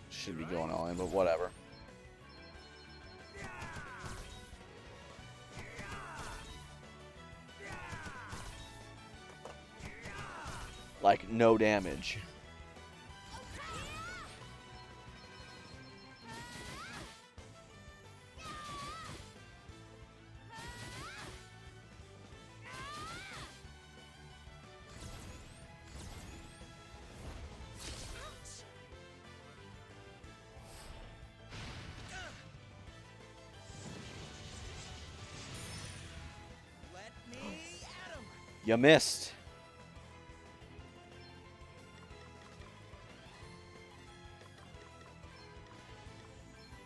Should be going all in, but whatever. Like, no damage. Let me at him. You missed.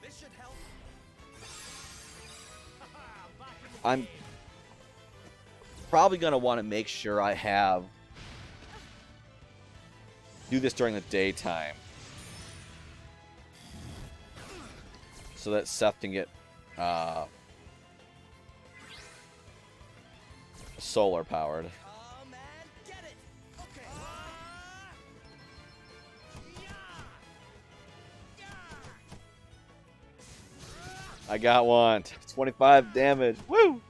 This should help. I'm probably going to want to make sure I do this during the daytime so that Seth can get solar powered. Come and get it. Okay. I got one. 25 damage. Woo!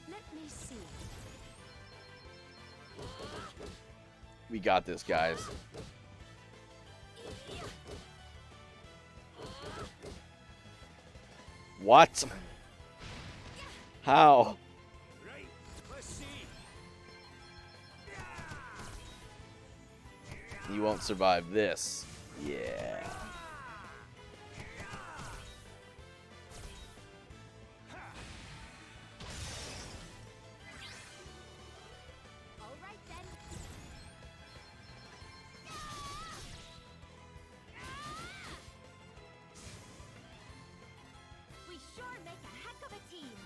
Let me see. We got this, guys. What? How? Right. Let's see. You won't survive this. Yeah. All right then. We sure make a heck of a team.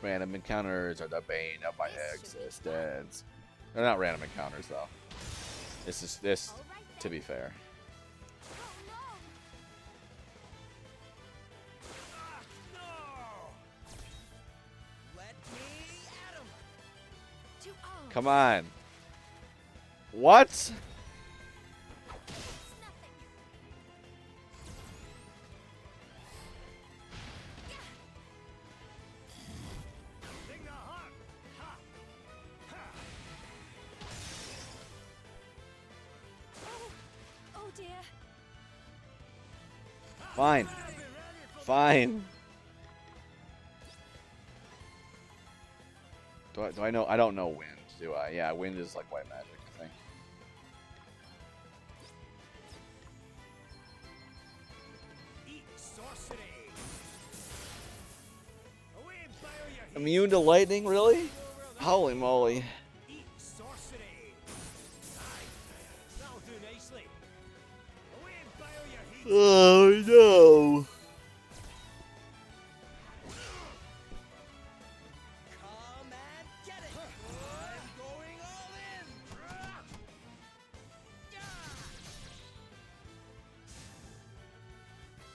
Random encounters are the bane of my existence. They're not random encounters, though. This is this, to be fair. Let me at him. To arms. Come on. What? Sing the heart. Ha. Ha. Oh dear. Fine. Fine. Do I know? I don't know wind, do I? Yeah, wind is like white magic, I think. Immune to lightning, really? Holy moly. Oh no.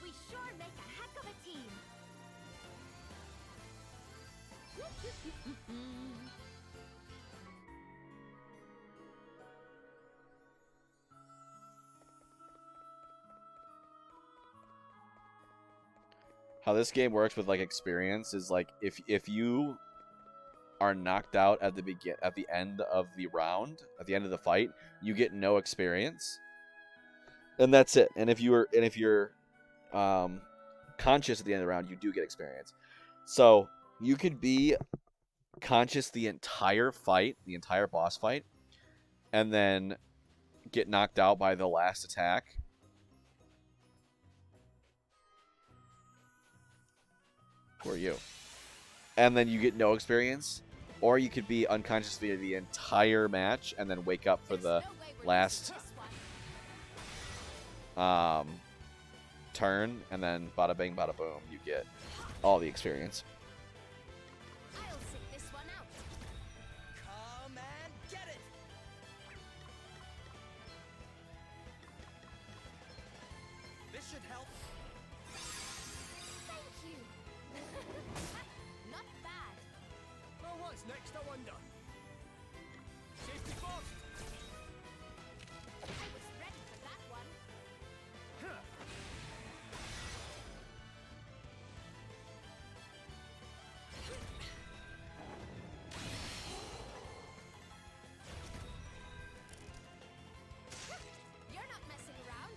We sure make a heck of a team. How this game works with like experience is like if you are knocked out at the end of the round, at the end of the fight, you get no experience. And that's it. And if you're conscious at the end of the round, you do get experience. So you could be conscious the entire fight, the entire boss fight, and then get knocked out by the last attack. Who are you? And then you get no experience. Or you could be unconscious via the entire match and then wake up for the last turn, and then bada bing, bada boom, you get all the experience. I'll sit this one out. Come and get it! This should help. Thank you. Not bad. Well, what's next, I wonder? Safety first! I was ready for that one. You're not messing around.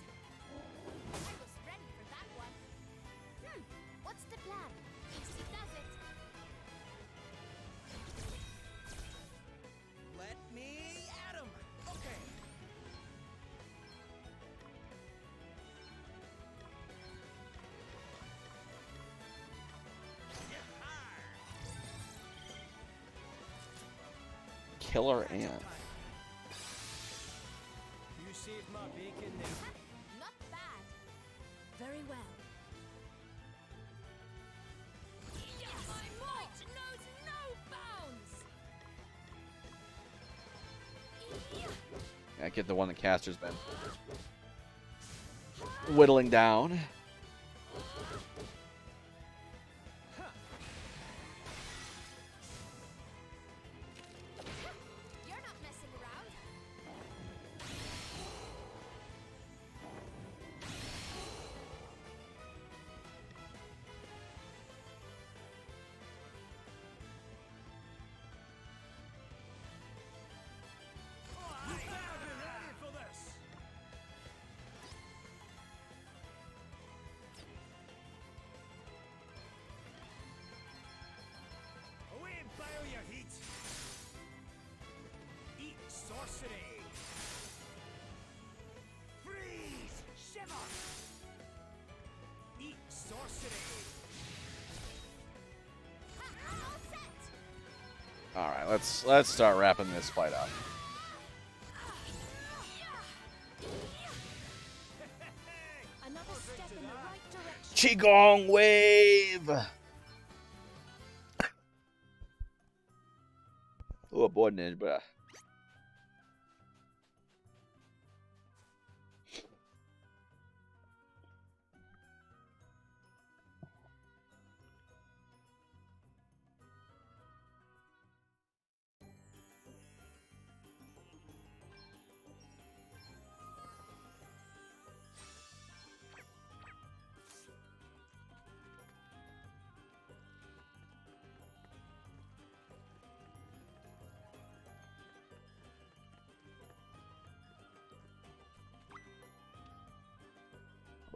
I was ready for that one. What's the plan? Easy does it. Let me at him! Okay. Killer Ant. You saved my bacon there. Not bad. Very well. My might knows no bounds. I get the one that Caster's been whittling down. You're not messing around. You better be ready for this! Away and boil your heat! Eat sorcery! Freeze! Shiver! Eat sorcery! All set. All right, let's start wrapping this fight up. Another step in the right direction. Qigong wave. Oh, boy, ninja, but.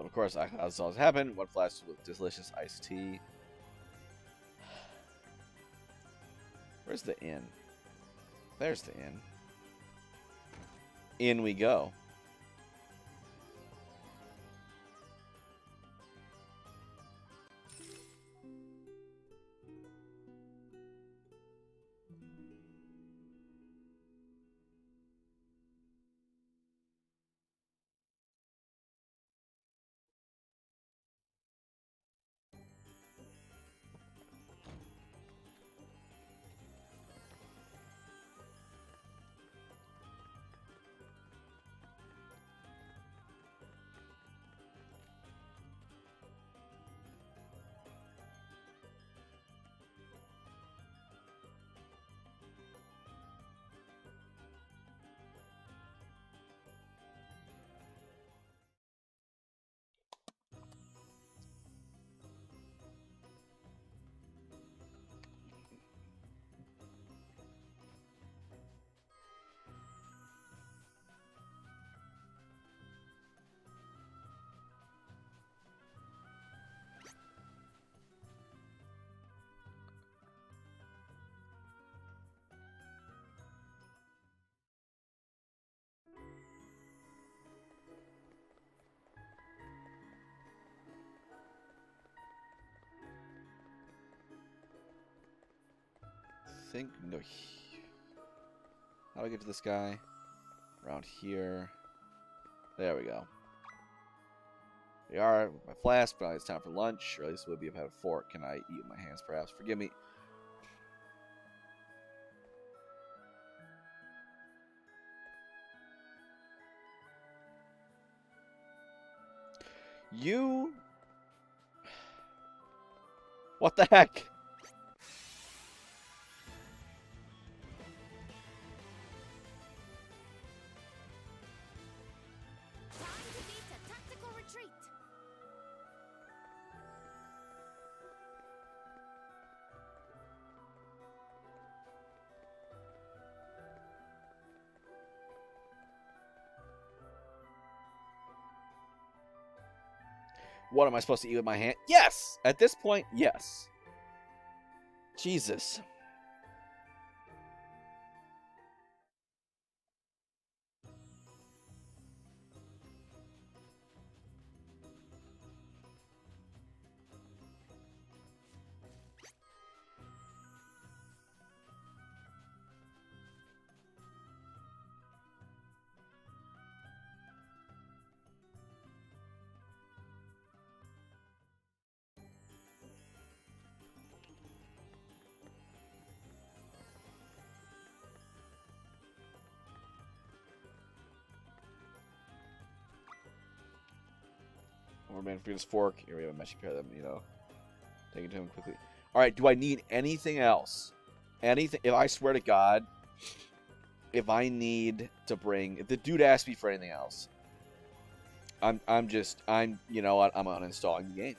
Of course, as always happen, one flash with delicious iced tea. Where's the inn? There's the inn. In we go. Think no. How do I get to this guy? Around here. There we go. We are with my flask, but it's time for lunch, or at least it would be if I had a fork. Can I eat with my hands, perhaps? Forgive me. You... What the heck? What am I supposed to eat with my hand? Yes! At this point, yes. Jesus. Man for his fork. Here we have a meshing pair of them, you know. Take it to him quickly. Alright, do I need anything else? Anything? If I swear to God, if I need to bring, if the dude asks me for anything else, you know what, I'm uninstalling the game.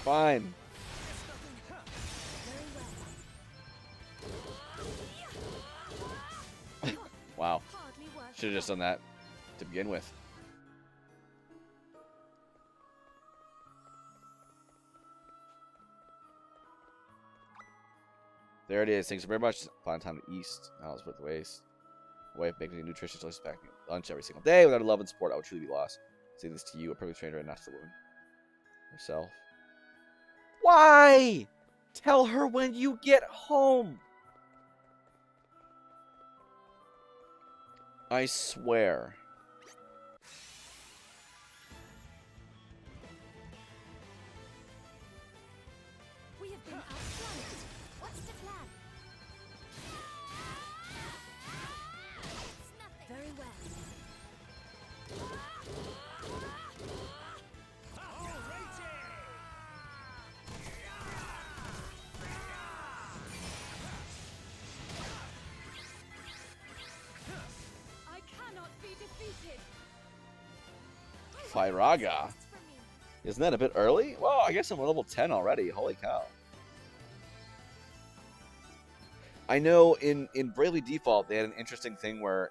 Fine. Wow. Should have just done that to begin with. There it is. Thanks very much. Fine time to east. Now it's worth the waste. Way of making a nutritious, delicious back lunch every single day without a love and support, I would truly be lost. Saying this to you, a perfect stranger, and not for woman. Yourself. Why? Tell her when you get home. I swear. We have been outflanked. What's the plan? It's nothing. Very well. I cannot be defeated. Firaga. Isn't that a bit early? Well, I guess I'm level 10 already. Holy cow. I know in Bravely Default, they had an interesting thing where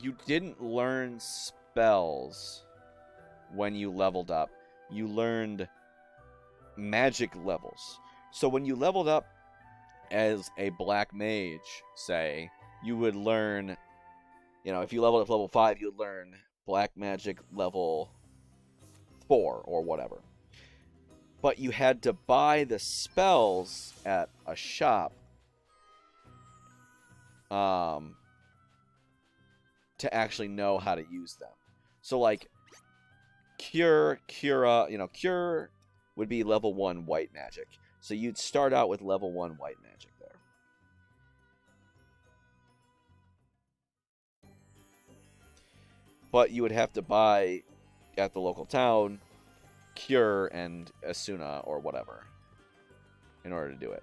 you didn't learn spells when you leveled up. You learned magic levels. So when you leveled up as a black mage, say, you would learn, you know, if you leveled up level 5, you'd learn black magic level 4 or whatever. But you had to buy the spells at a shop to actually know how to use them. So like Cure would be level 1 white magic. So you'd start out with level 1 white magic there. But you would have to buy at the local town Cure and Asuna or whatever in order to do it.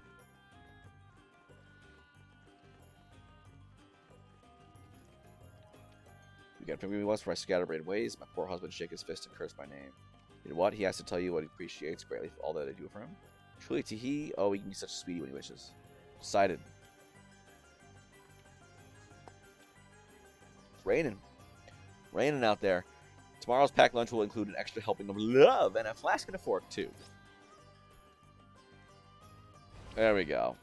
You got to forgive me once for my scatterbrained ways. My poor husband shake his fist and curse my name. You know what? He has to tell you what he appreciates greatly for all that I do for him. Truly, Teehee. Oh, he can be such a sweetie when he wishes. Decided. It's raining. Raining out there. Tomorrow's packed lunch will include an extra helping of love and a flask and a fork, too. There we go.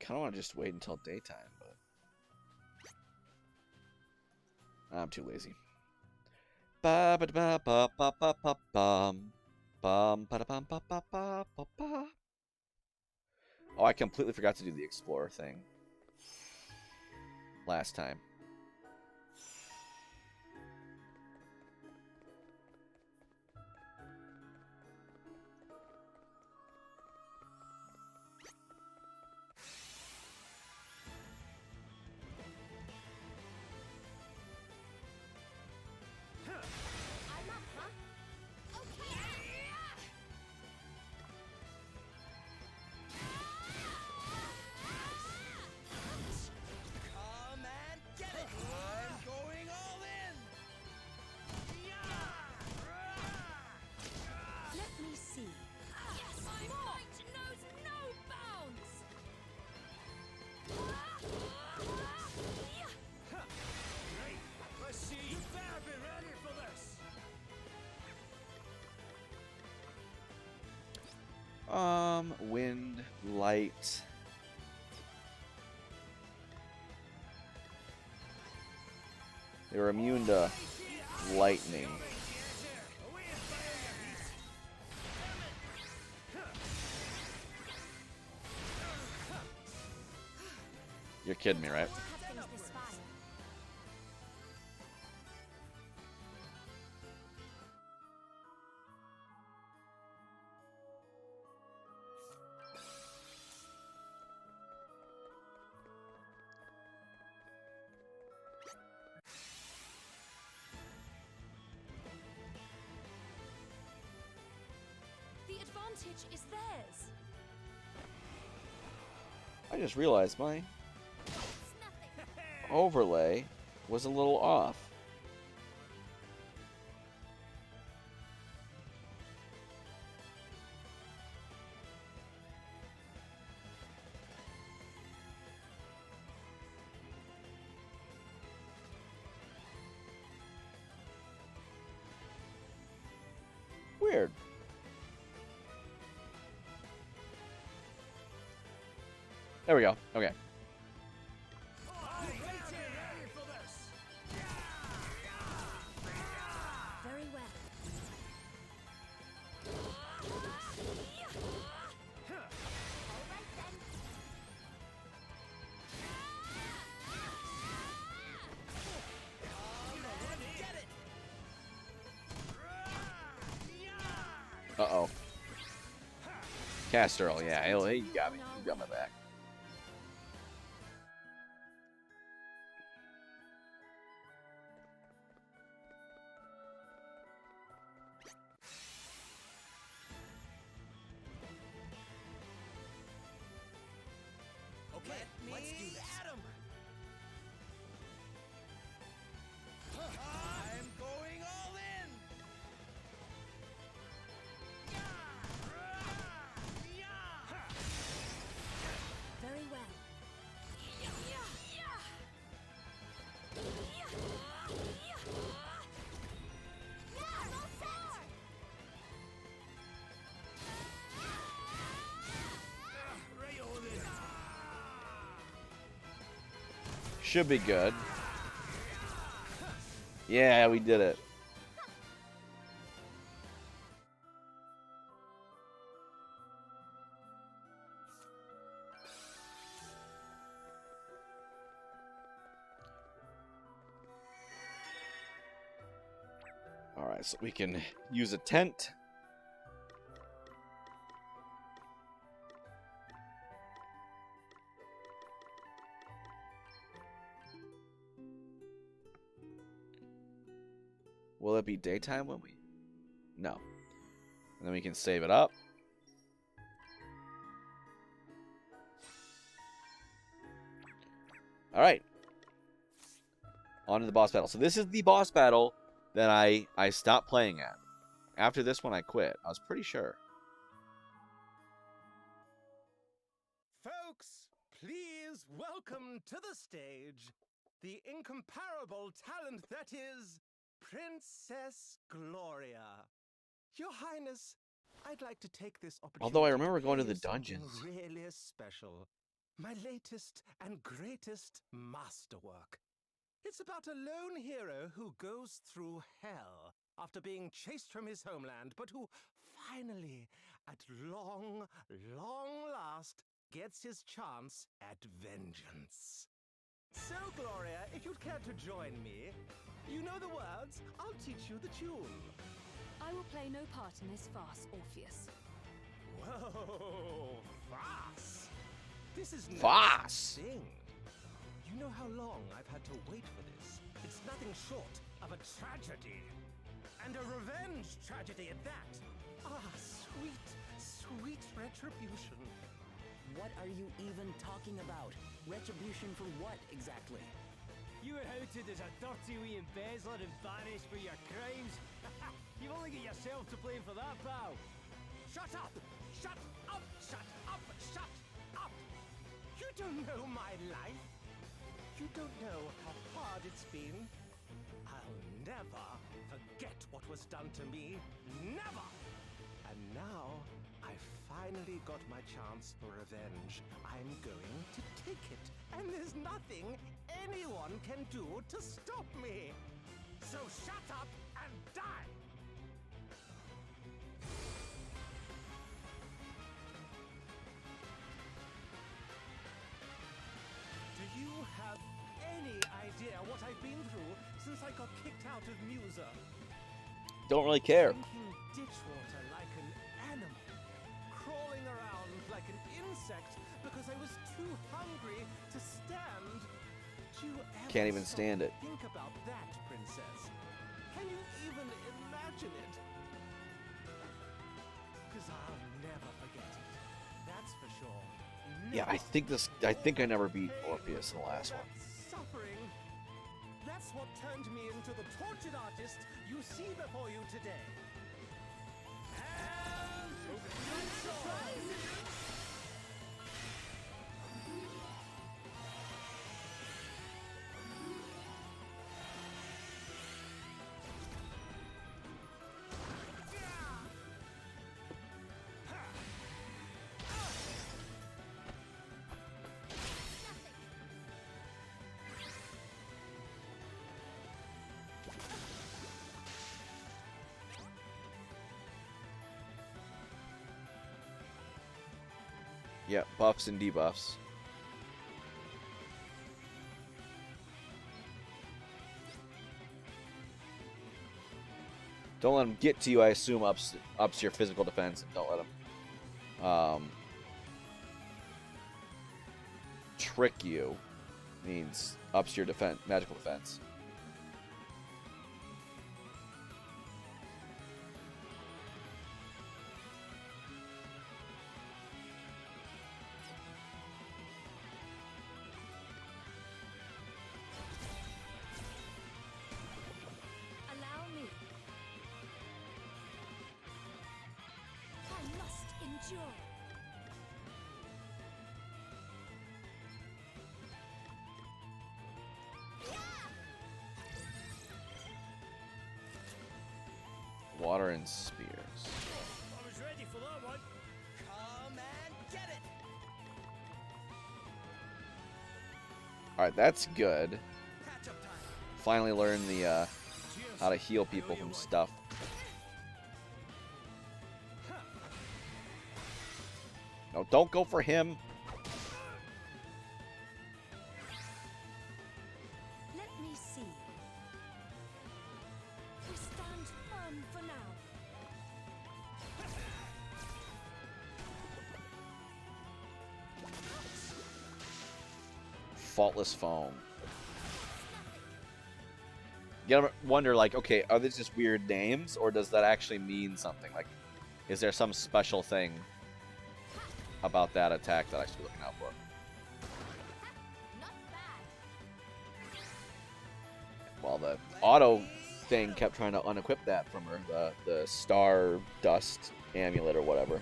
I kind of want to just wait until daytime, but I'm too lazy. Ba ba ba ba ba ba ba bum bum ba bum ba ba ba ba ba. Oh, I completely forgot to do the explorer thing last time. Wind, light. They're immune to lightning. You're kidding me, right? Is theirs. I just realized my overlay was a little off. weird. There we go. Okay. Very well. Uh-oh. Cast Earl, yeah, he got me. He got my back. Okay, let's do this. I'm going all in. Very well. Right on in. Should be good. Yeah, we did it. Alright, so we can use a tent. Will it be daytime when we... No. And then we can save it up. Alright. On to the boss battle. So this is the boss battle that I stopped playing at. After this one, I quit. I was pretty sure. Folks, please welcome to the stage the incomparable talent that is Princess Gloria. Your Highness, I'd like to take this opportunity. Although I remember going to play the something dungeons. really special. My latest and greatest masterwork. It's about a lone hero who goes through hell after being chased from his homeland, but who finally, at long, long last, gets his chance at vengeance. So, Gloria, if you'd care to join me, you know the words, I'll teach you the tune. I will play no part in this farce, Orpheus. Whoa, farce! This is no Farce! thing. You know how long I've had to wait for this? It's nothing short of a tragedy. And a revenge tragedy at that. Ah, sweet, sweet retribution. What are you even talking about? Retribution for what, exactly? You were outed as a dirty wee embezzler and banished for your crimes. You've only got yourself to blame for that, pal. Shut up! Shut up! Shut up! Shut up! You don't know my life. You don't know how hard it's been. I'll never forget what was done to me. Never! And now, I finally got my chance for revenge. I'm going to take it. And there's nothing anyone can do to stop me. So shut up and die! Do you have any idea what I've been through since I got kicked out of Musa? Don't really care. Drinking ditch water like an animal. Crawling around like an insect because I was too hungry to stand. Do you ever Can't even stop stand it. to think about that, Princess? Can you even imagine it? Because I'll never forget it. That's for sure. Yeah, I think I never beat Orpheus in the last one. Suffering. That's what turned me into the tortured artist you see before you today. Yeah, buffs and debuffs. Don't let him get to you. I assume ups your physical defense. And don't let him trick you. Means ups your defense, magical defense. Allow me. I must endure. Water and spears. I was ready for that one. Come and get it. Alright, that's good. Finally learn the how to heal people from stuff. No, don't go for him. Let me see. We stand firm for now. Faultless foam. You gotta wonder, like, okay, are these just weird names, or does that actually mean something? Like, is there some special thing about that attack that I should be looking out for? Well, the auto thing kept trying to unequip that from her, the star dust amulet or whatever.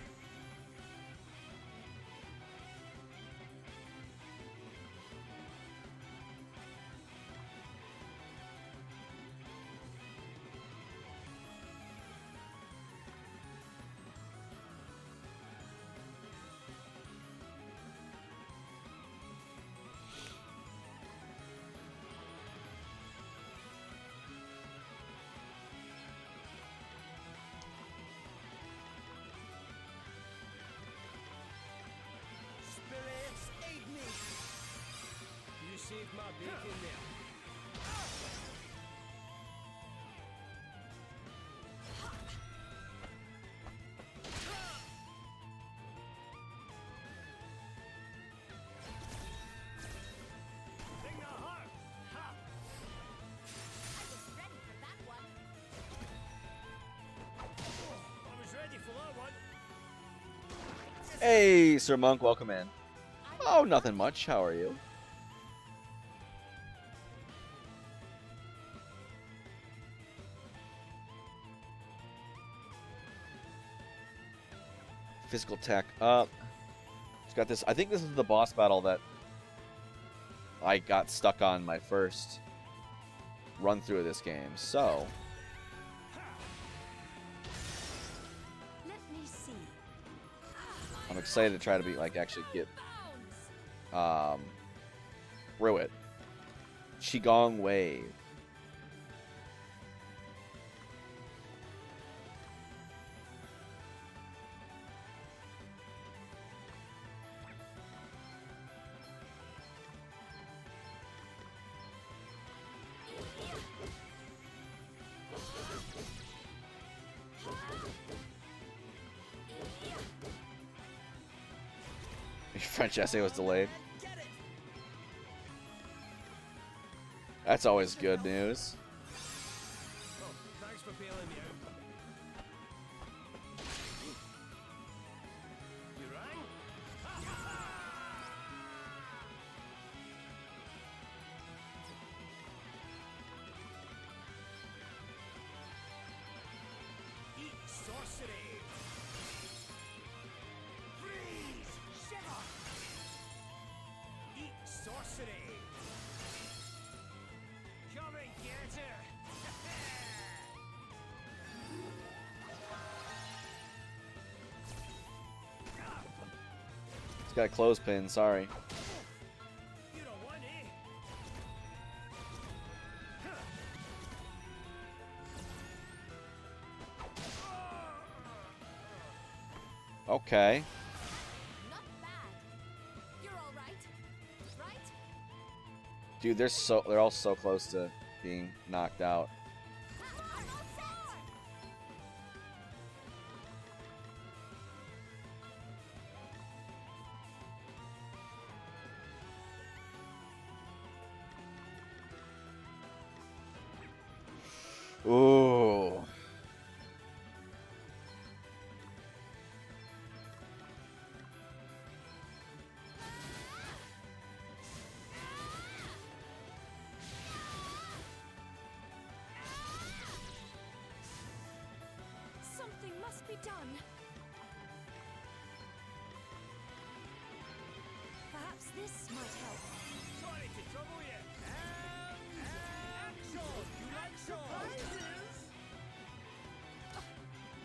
Spirits, aid me. You saved my bacon there. Thing the heart. Ha! I was ready for that one. I was ready for that one. Hey, Sir Monk, welcome in. Oh, nothing much. How are you? Physical attack up. It's got this. I think this is the boss battle that I got stuck on my first run through of this game. So, Let me see. I'm excited to try to be like actually get through it. Qigong Wave. Your French essay was delayed. That's always good news. Oh, thanks for bailing me out. You rang? Eat sorcery. Freeze! Shiver! Eat sorcery. Come and get her! It's got a clothespin, sorry. You don't want it. Okay. Not bad. Dude, they're all so close to being knocked out. Ooh. Something must be done. Perhaps this might help. Sorry to trouble you. Action! You like surprises?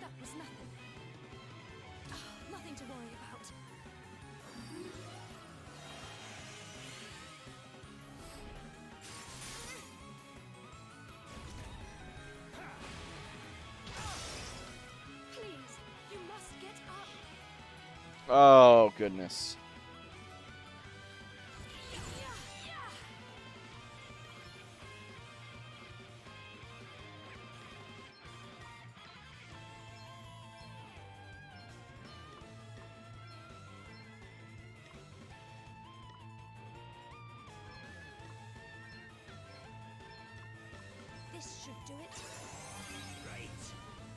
That was nothing. Nothing to worry about. Please, you must get up. Oh, goodness. This should do it. Right.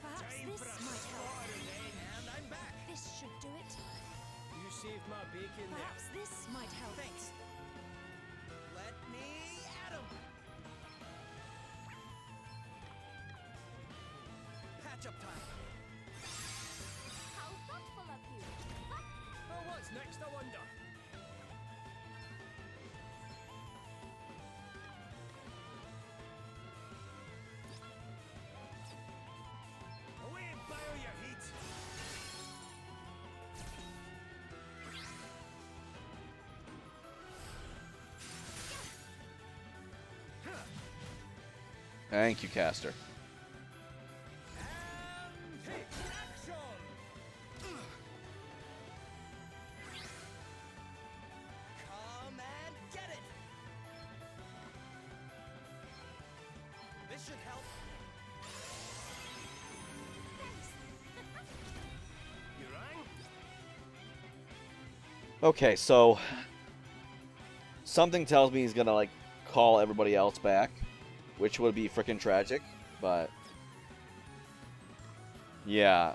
Perhaps Time this for a might help. slaughter then, and I'm back. This should do it. You saved my bacon there. Perhaps this might help. Thanks. Let me at 'em. Patch up time. How thoughtful of you. Well, what's next, I wonder? Away and bio your heat. Thank you, Caster. And take action. Come and get it. This should help. You rang? Okay, so something tells me he's gonna like call everybody else back, which would be freaking tragic, but yeah,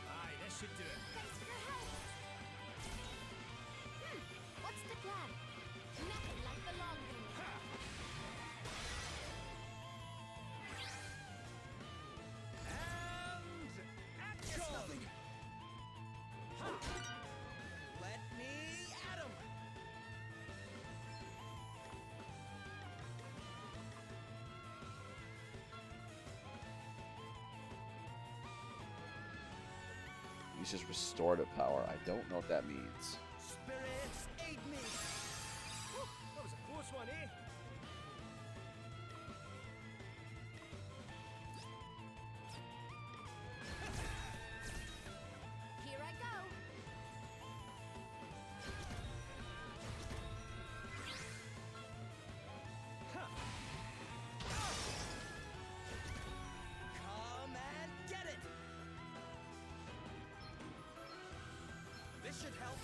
Aye, this should do it. Thanks for the help. What's the plan? Nothing like the long game. And action. Ha. Let me at 'em. he's just restorative power. I don't know what that means. Spirits, aid me. That was a close one, eh? Here I go. Come and get it. This should help.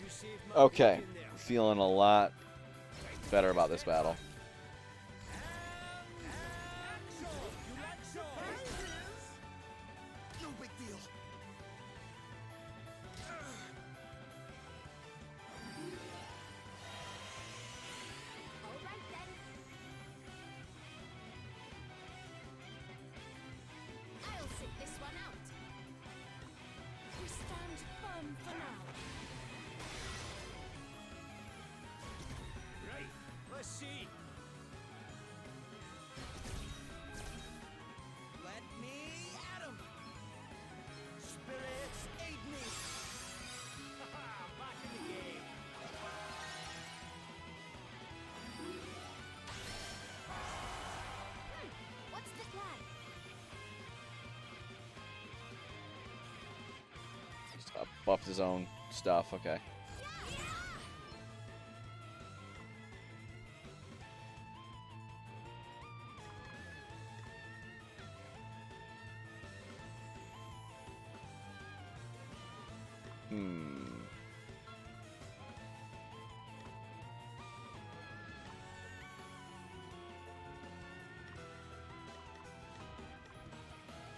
You saved my Okay, bacon there. feeling a lot better about this battle. Action. You like surprises? No big deal. All right then. I'll sit this one out. We stand firm for now. Right, let's see. Let me at 'em. Spirits, aid me. Haha, back in the game. buffed his own stuff. Okay.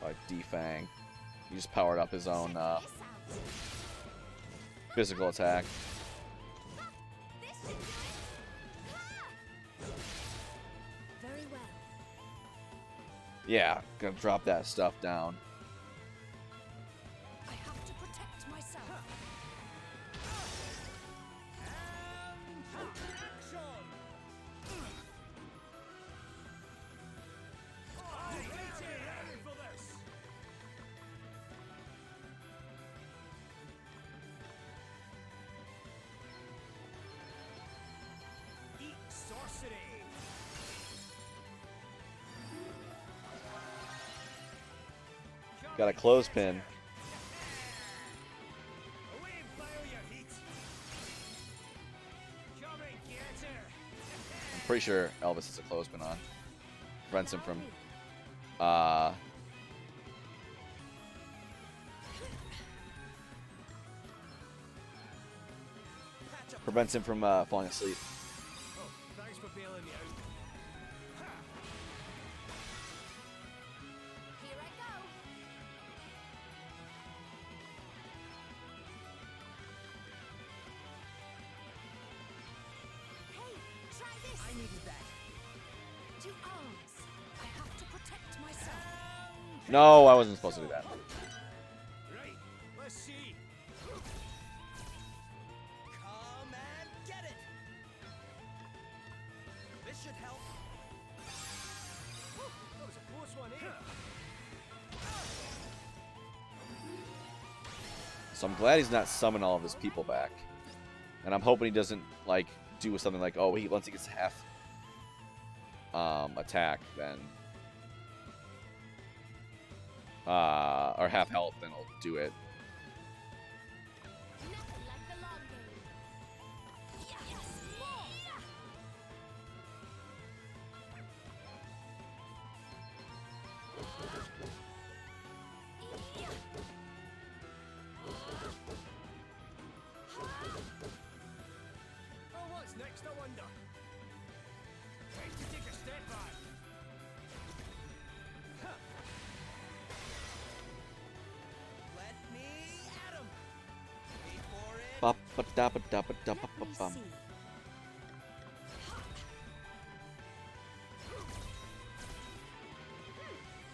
Like Defang. He just powered up his own physical attack. Very well. Yeah, gonna drop that stuff down. I have to protect myself. Eat sorcery. Got a clothespin. Away, fire your heat. Come and get her. I'm pretty sure Elvis has a clothespin on. Prevents him from falling asleep. Oh, thanks for bailing me out. Here I go. Hey, try this. I needed that. To arms. I have to protect myself. No, I wasn't supposed to do that. Right, let's see. Come and get it. This should help. Whew, that was a close one, eh? So I'm glad he's not summoning all of his people back. And I'm hoping he doesn't like do something like, oh, once he gets half attack, then or half health, then he'll do it. Nothing like the long game. Yes, more. Oh, what's next? I wonder. Time to take a step back. Let me at him. Wait for it. Ba-ba-da-ba-da-ba-da-ba-ba-bum.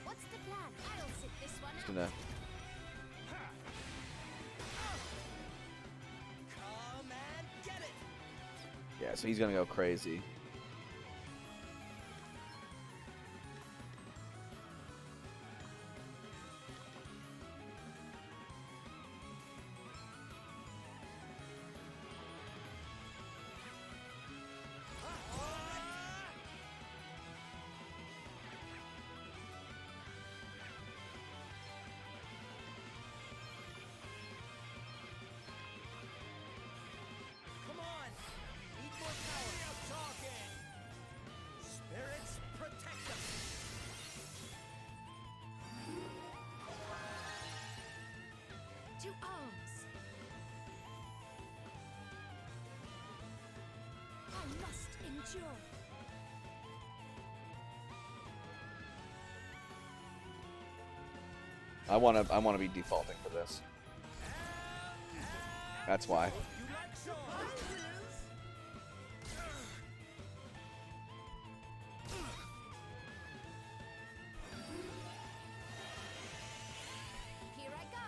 What's the plan? I'll sit this one Just out. gonna Come and get it. yeah, so he's gonna go crazy. Come on. Need more power. Spirits protect us. To arms. I must endure. I wanna be defaulting for this. That's why. You like surprises? Here I go.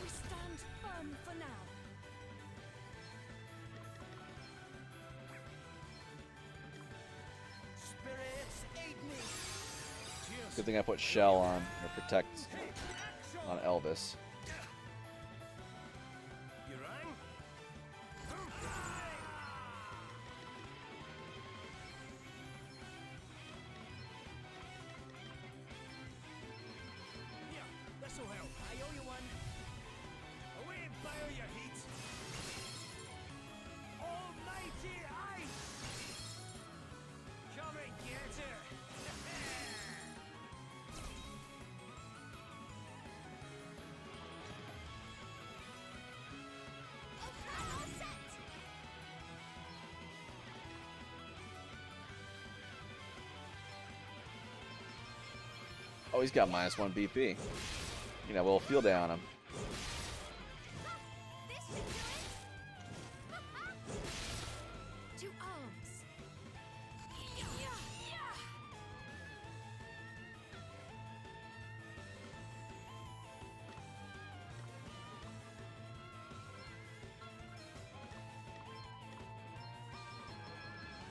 We stand firm for now. Spirits aid me. Good thing I put Shell on or Protect on Elvis. You rang? Oh, he's got -1 BP. You know, we'll field day on him. To arms.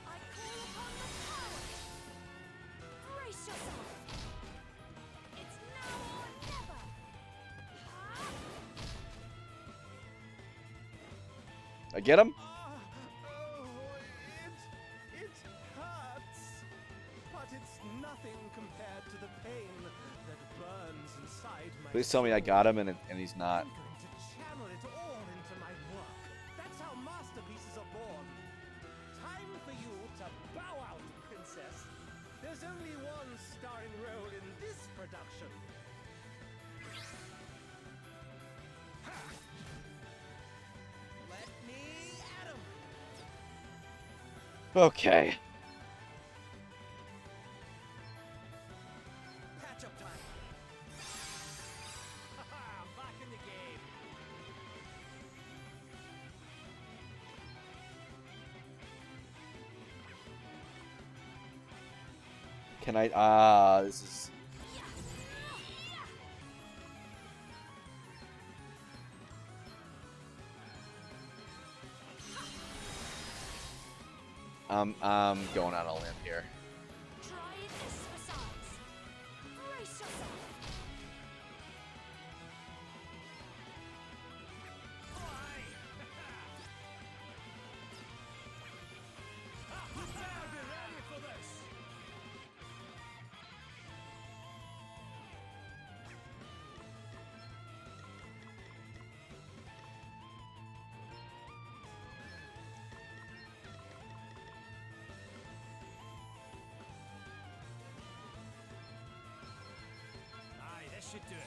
I call upon the power. Brace yourself. It's now or never. I get him? It hurts. But it's nothing compared to the pain that burns inside my Please tell me I got him and he's not. I'm going to channel it all into my work. That's how masterpieces are born. Time for you to bow out, princess. There's only one starring role in this production. Let me at him. Okay. Patch up time. I'm back in the game. Can I? This is. I'm going out on a limb here. Try this for size. Brace yourself. You better be ready for this. Aye, this should do it.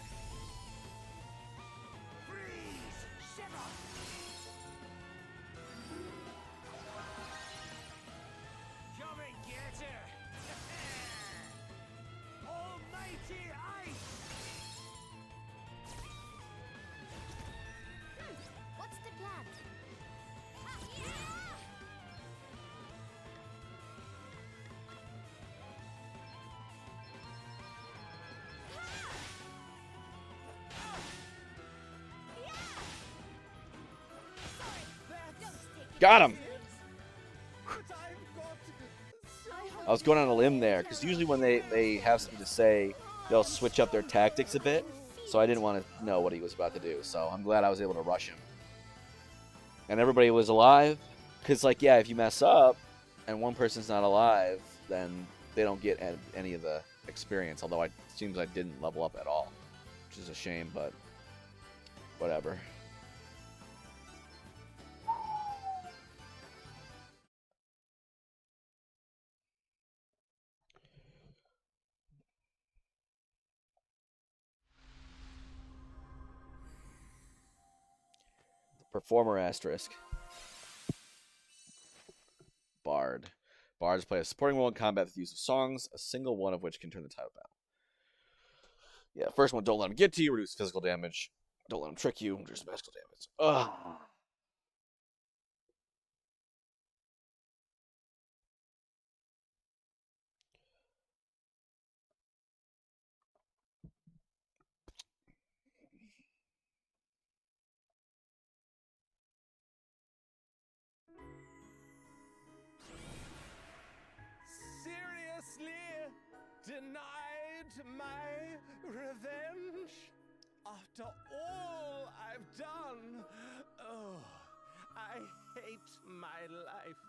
Freeze! Shiver! Come and get her! Almighty ice! What's the plan? Got him. I was going on a limb there because usually when they have something to say, they'll switch up their tactics a bit. So I didn't want to know what he was about to do. So I'm glad I was able to rush him. And everybody was alive. Because, like, yeah, if you mess up and one person's not alive, then they don't get any of the experience. Although it seems I didn't level up at all, which is a shame, but whatever. Performer asterisk. Bard. Bards play a supporting role in combat with the use of songs, a single one of which can turn the tide of battle. Yeah, first one, don't let him get to you, reduce physical damage. Don't let him trick you, reduce magical damage. Ugh. Seriously? Denied my revenge? After all I've done? Oh, I hate my life.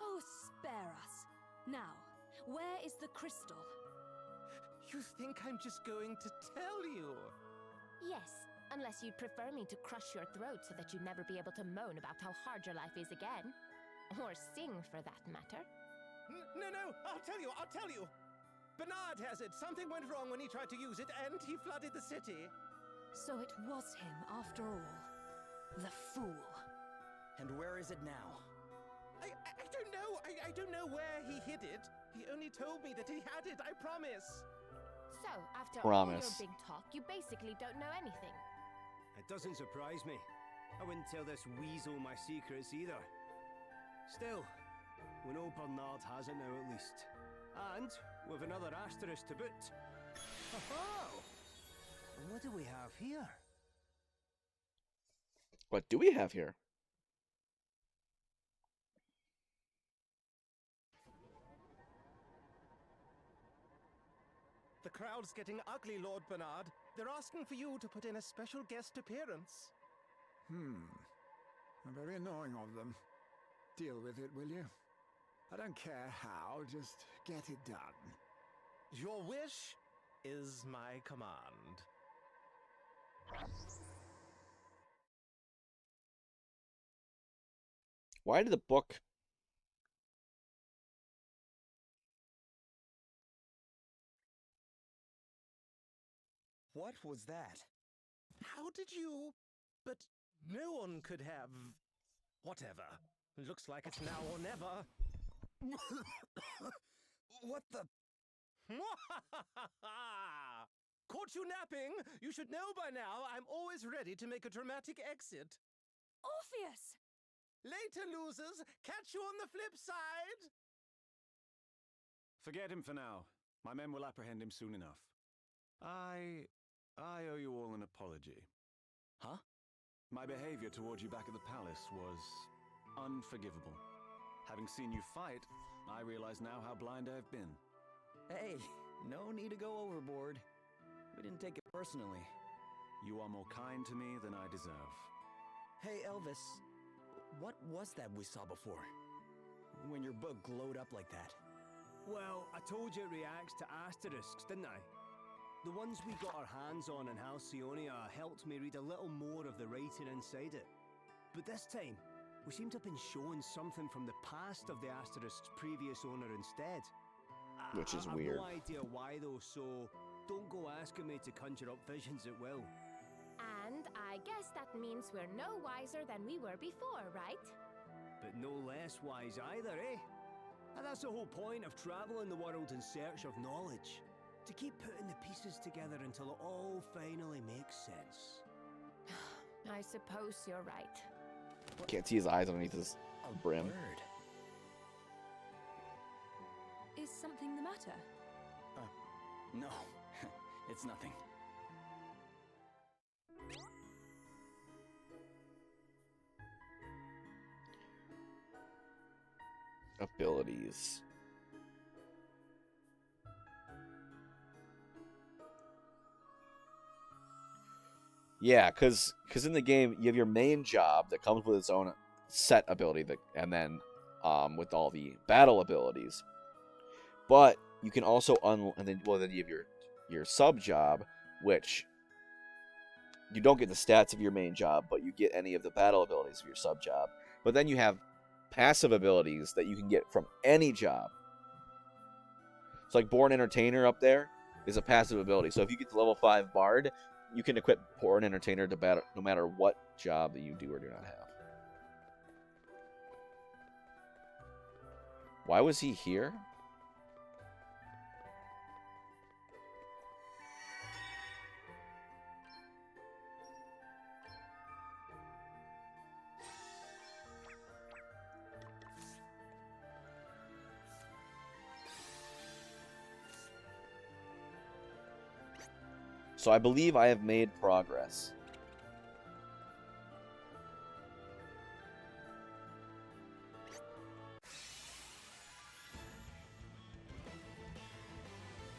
Oh, spare us. Now, where is the crystal? You think I'm just going to tell you? Yes, unless you'd prefer me to crush your throat so that you'd never be able to moan about how hard your life is again. Or sing, for that matter. No, I'll tell you. Bernard has it. Something went wrong when he tried to use it, and he flooded the city. So it was him, after all. The fool. And where is it now? I don't know. I don't know where he hid it. He only told me that he had it, I promise. So, after Promise. all your big talk, you basically don't know anything. It doesn't surprise me. I wouldn't tell this weasel my secrets either. Still, we know Bernard has it now at least. And with another asterisk to boot. Oh, what do we have here? What do we have here? The crowd's getting ugly, Lord Bernard. They're asking for you to put in a special guest appearance. Very annoying of them. Deal with it, will you? I don't care how, just get it done. Your wish is my command. Why did the book... What was that? How did you... But no one could have... Whatever. Looks like it's now or never. What the... Caught you napping? You should know by now I'm always ready to make a dramatic exit. Orpheus! Later, losers. Catch you on the flip side. Forget him for now. My men will apprehend him soon enough. I owe you all an apology. Huh? My behavior towards you back at the palace was unforgivable. Having seen you fight, I realize now how blind I've been. Hey, no need to go overboard. We didn't take it personally. You are more kind to me than I deserve. Hey, Elvis, what was that we saw before? When your book glowed up like that? Well, I told you it reacts to asterisks, didn't I? The ones we got our hands on in Halcyonia helped me read a little more of the writing inside it. But this time, we seem to have been shown something from the past of the asterisk's previous owner instead. Which is I've weird. no idea why though, so don't go asking me to conjure up visions at will. And I guess that means we're no wiser than we were before, right? But no less wise either, eh? And that's the whole point of traveling the world in search of knowledge. To keep putting the pieces together until it all finally makes sense. I suppose you're right. Can't see his eyes underneath his brim. Bird. Is something the matter? No, it's nothing. Abilities. Yeah, because in the game you have your main job that comes with its own set ability, and then with all the battle abilities. But you can also then you have your sub job, which you don't get the stats of your main job, but you get any of the battle abilities of your sub job. But then you have passive abilities that you can get from any job. So like Born Entertainer up there is a passive ability. So if you get the level 5 Bard, you can equip Born Entertainer to battle no matter what job that you do or do not have. Why was he here? So I believe I have made progress.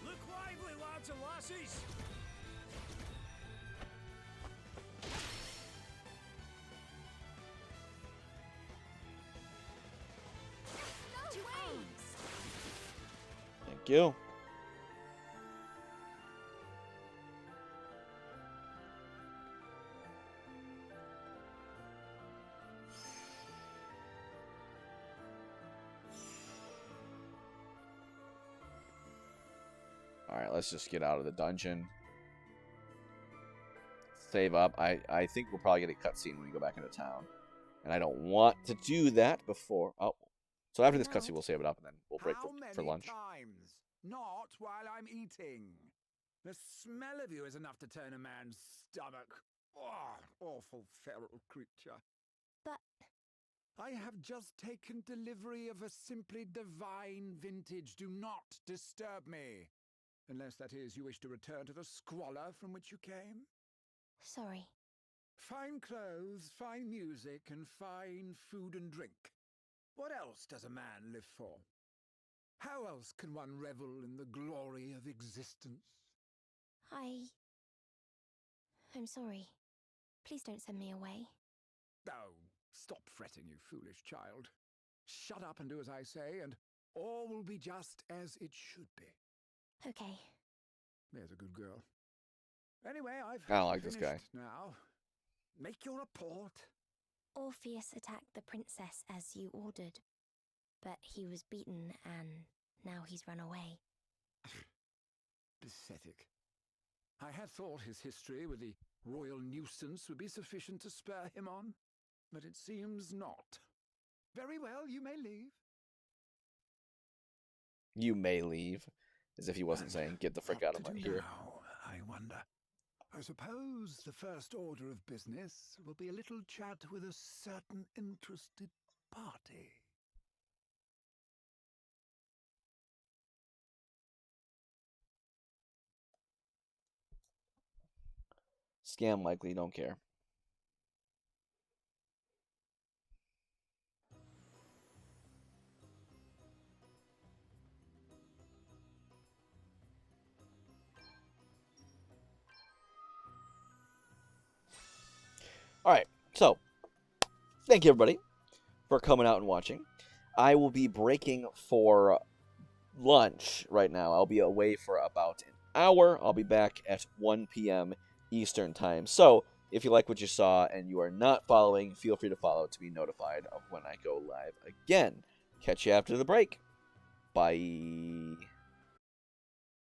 Look lively, lads and lassies! Thank you. Alright, let's just get out of the dungeon. Save up. I think we'll probably get a cutscene when we go back into town. And I don't want to do that before... Oh. So after this cutscene, we'll save it up, and then we'll break for lunch. Times? Not while I'm eating. The smell of you is enough to turn a man's stomach. Oh, awful feral creature. But... I have just taken delivery of a simply divine vintage. Do not disturb me. Unless, that is, you wish to return to the squalor from which you came. Sorry. Fine clothes, fine music, and fine food and drink. What else does a man live for? How else can one revel in the glory of existence? I'm sorry. Please don't send me away. Oh, stop fretting, you foolish child. Shut up and do as I say, and all will be just as it should be. Okay. There's a good girl. Anyway, I've I don't like this guy. Now, make your report. Orpheus attacked the princess as you ordered, but he was beaten and now he's run away. Pathetic. I had thought his history with the royal nuisance would be sufficient to spur him on, but it seems not. Very well, you may leave. You may leave. As if he wasn't saying, get the frick out of my here. Now, I wonder. I suppose the first order of business will be a little chat with a certain interested party. Scam likely, don't care. Alright, so, thank you everybody for coming out and watching. I will be breaking for lunch right now. I'll be away for about an hour. I'll be back at 1 p.m. Eastern Time. So, if you like what you saw and you are not following, feel free to follow to be notified of when I go live again. Catch you after the break. Bye.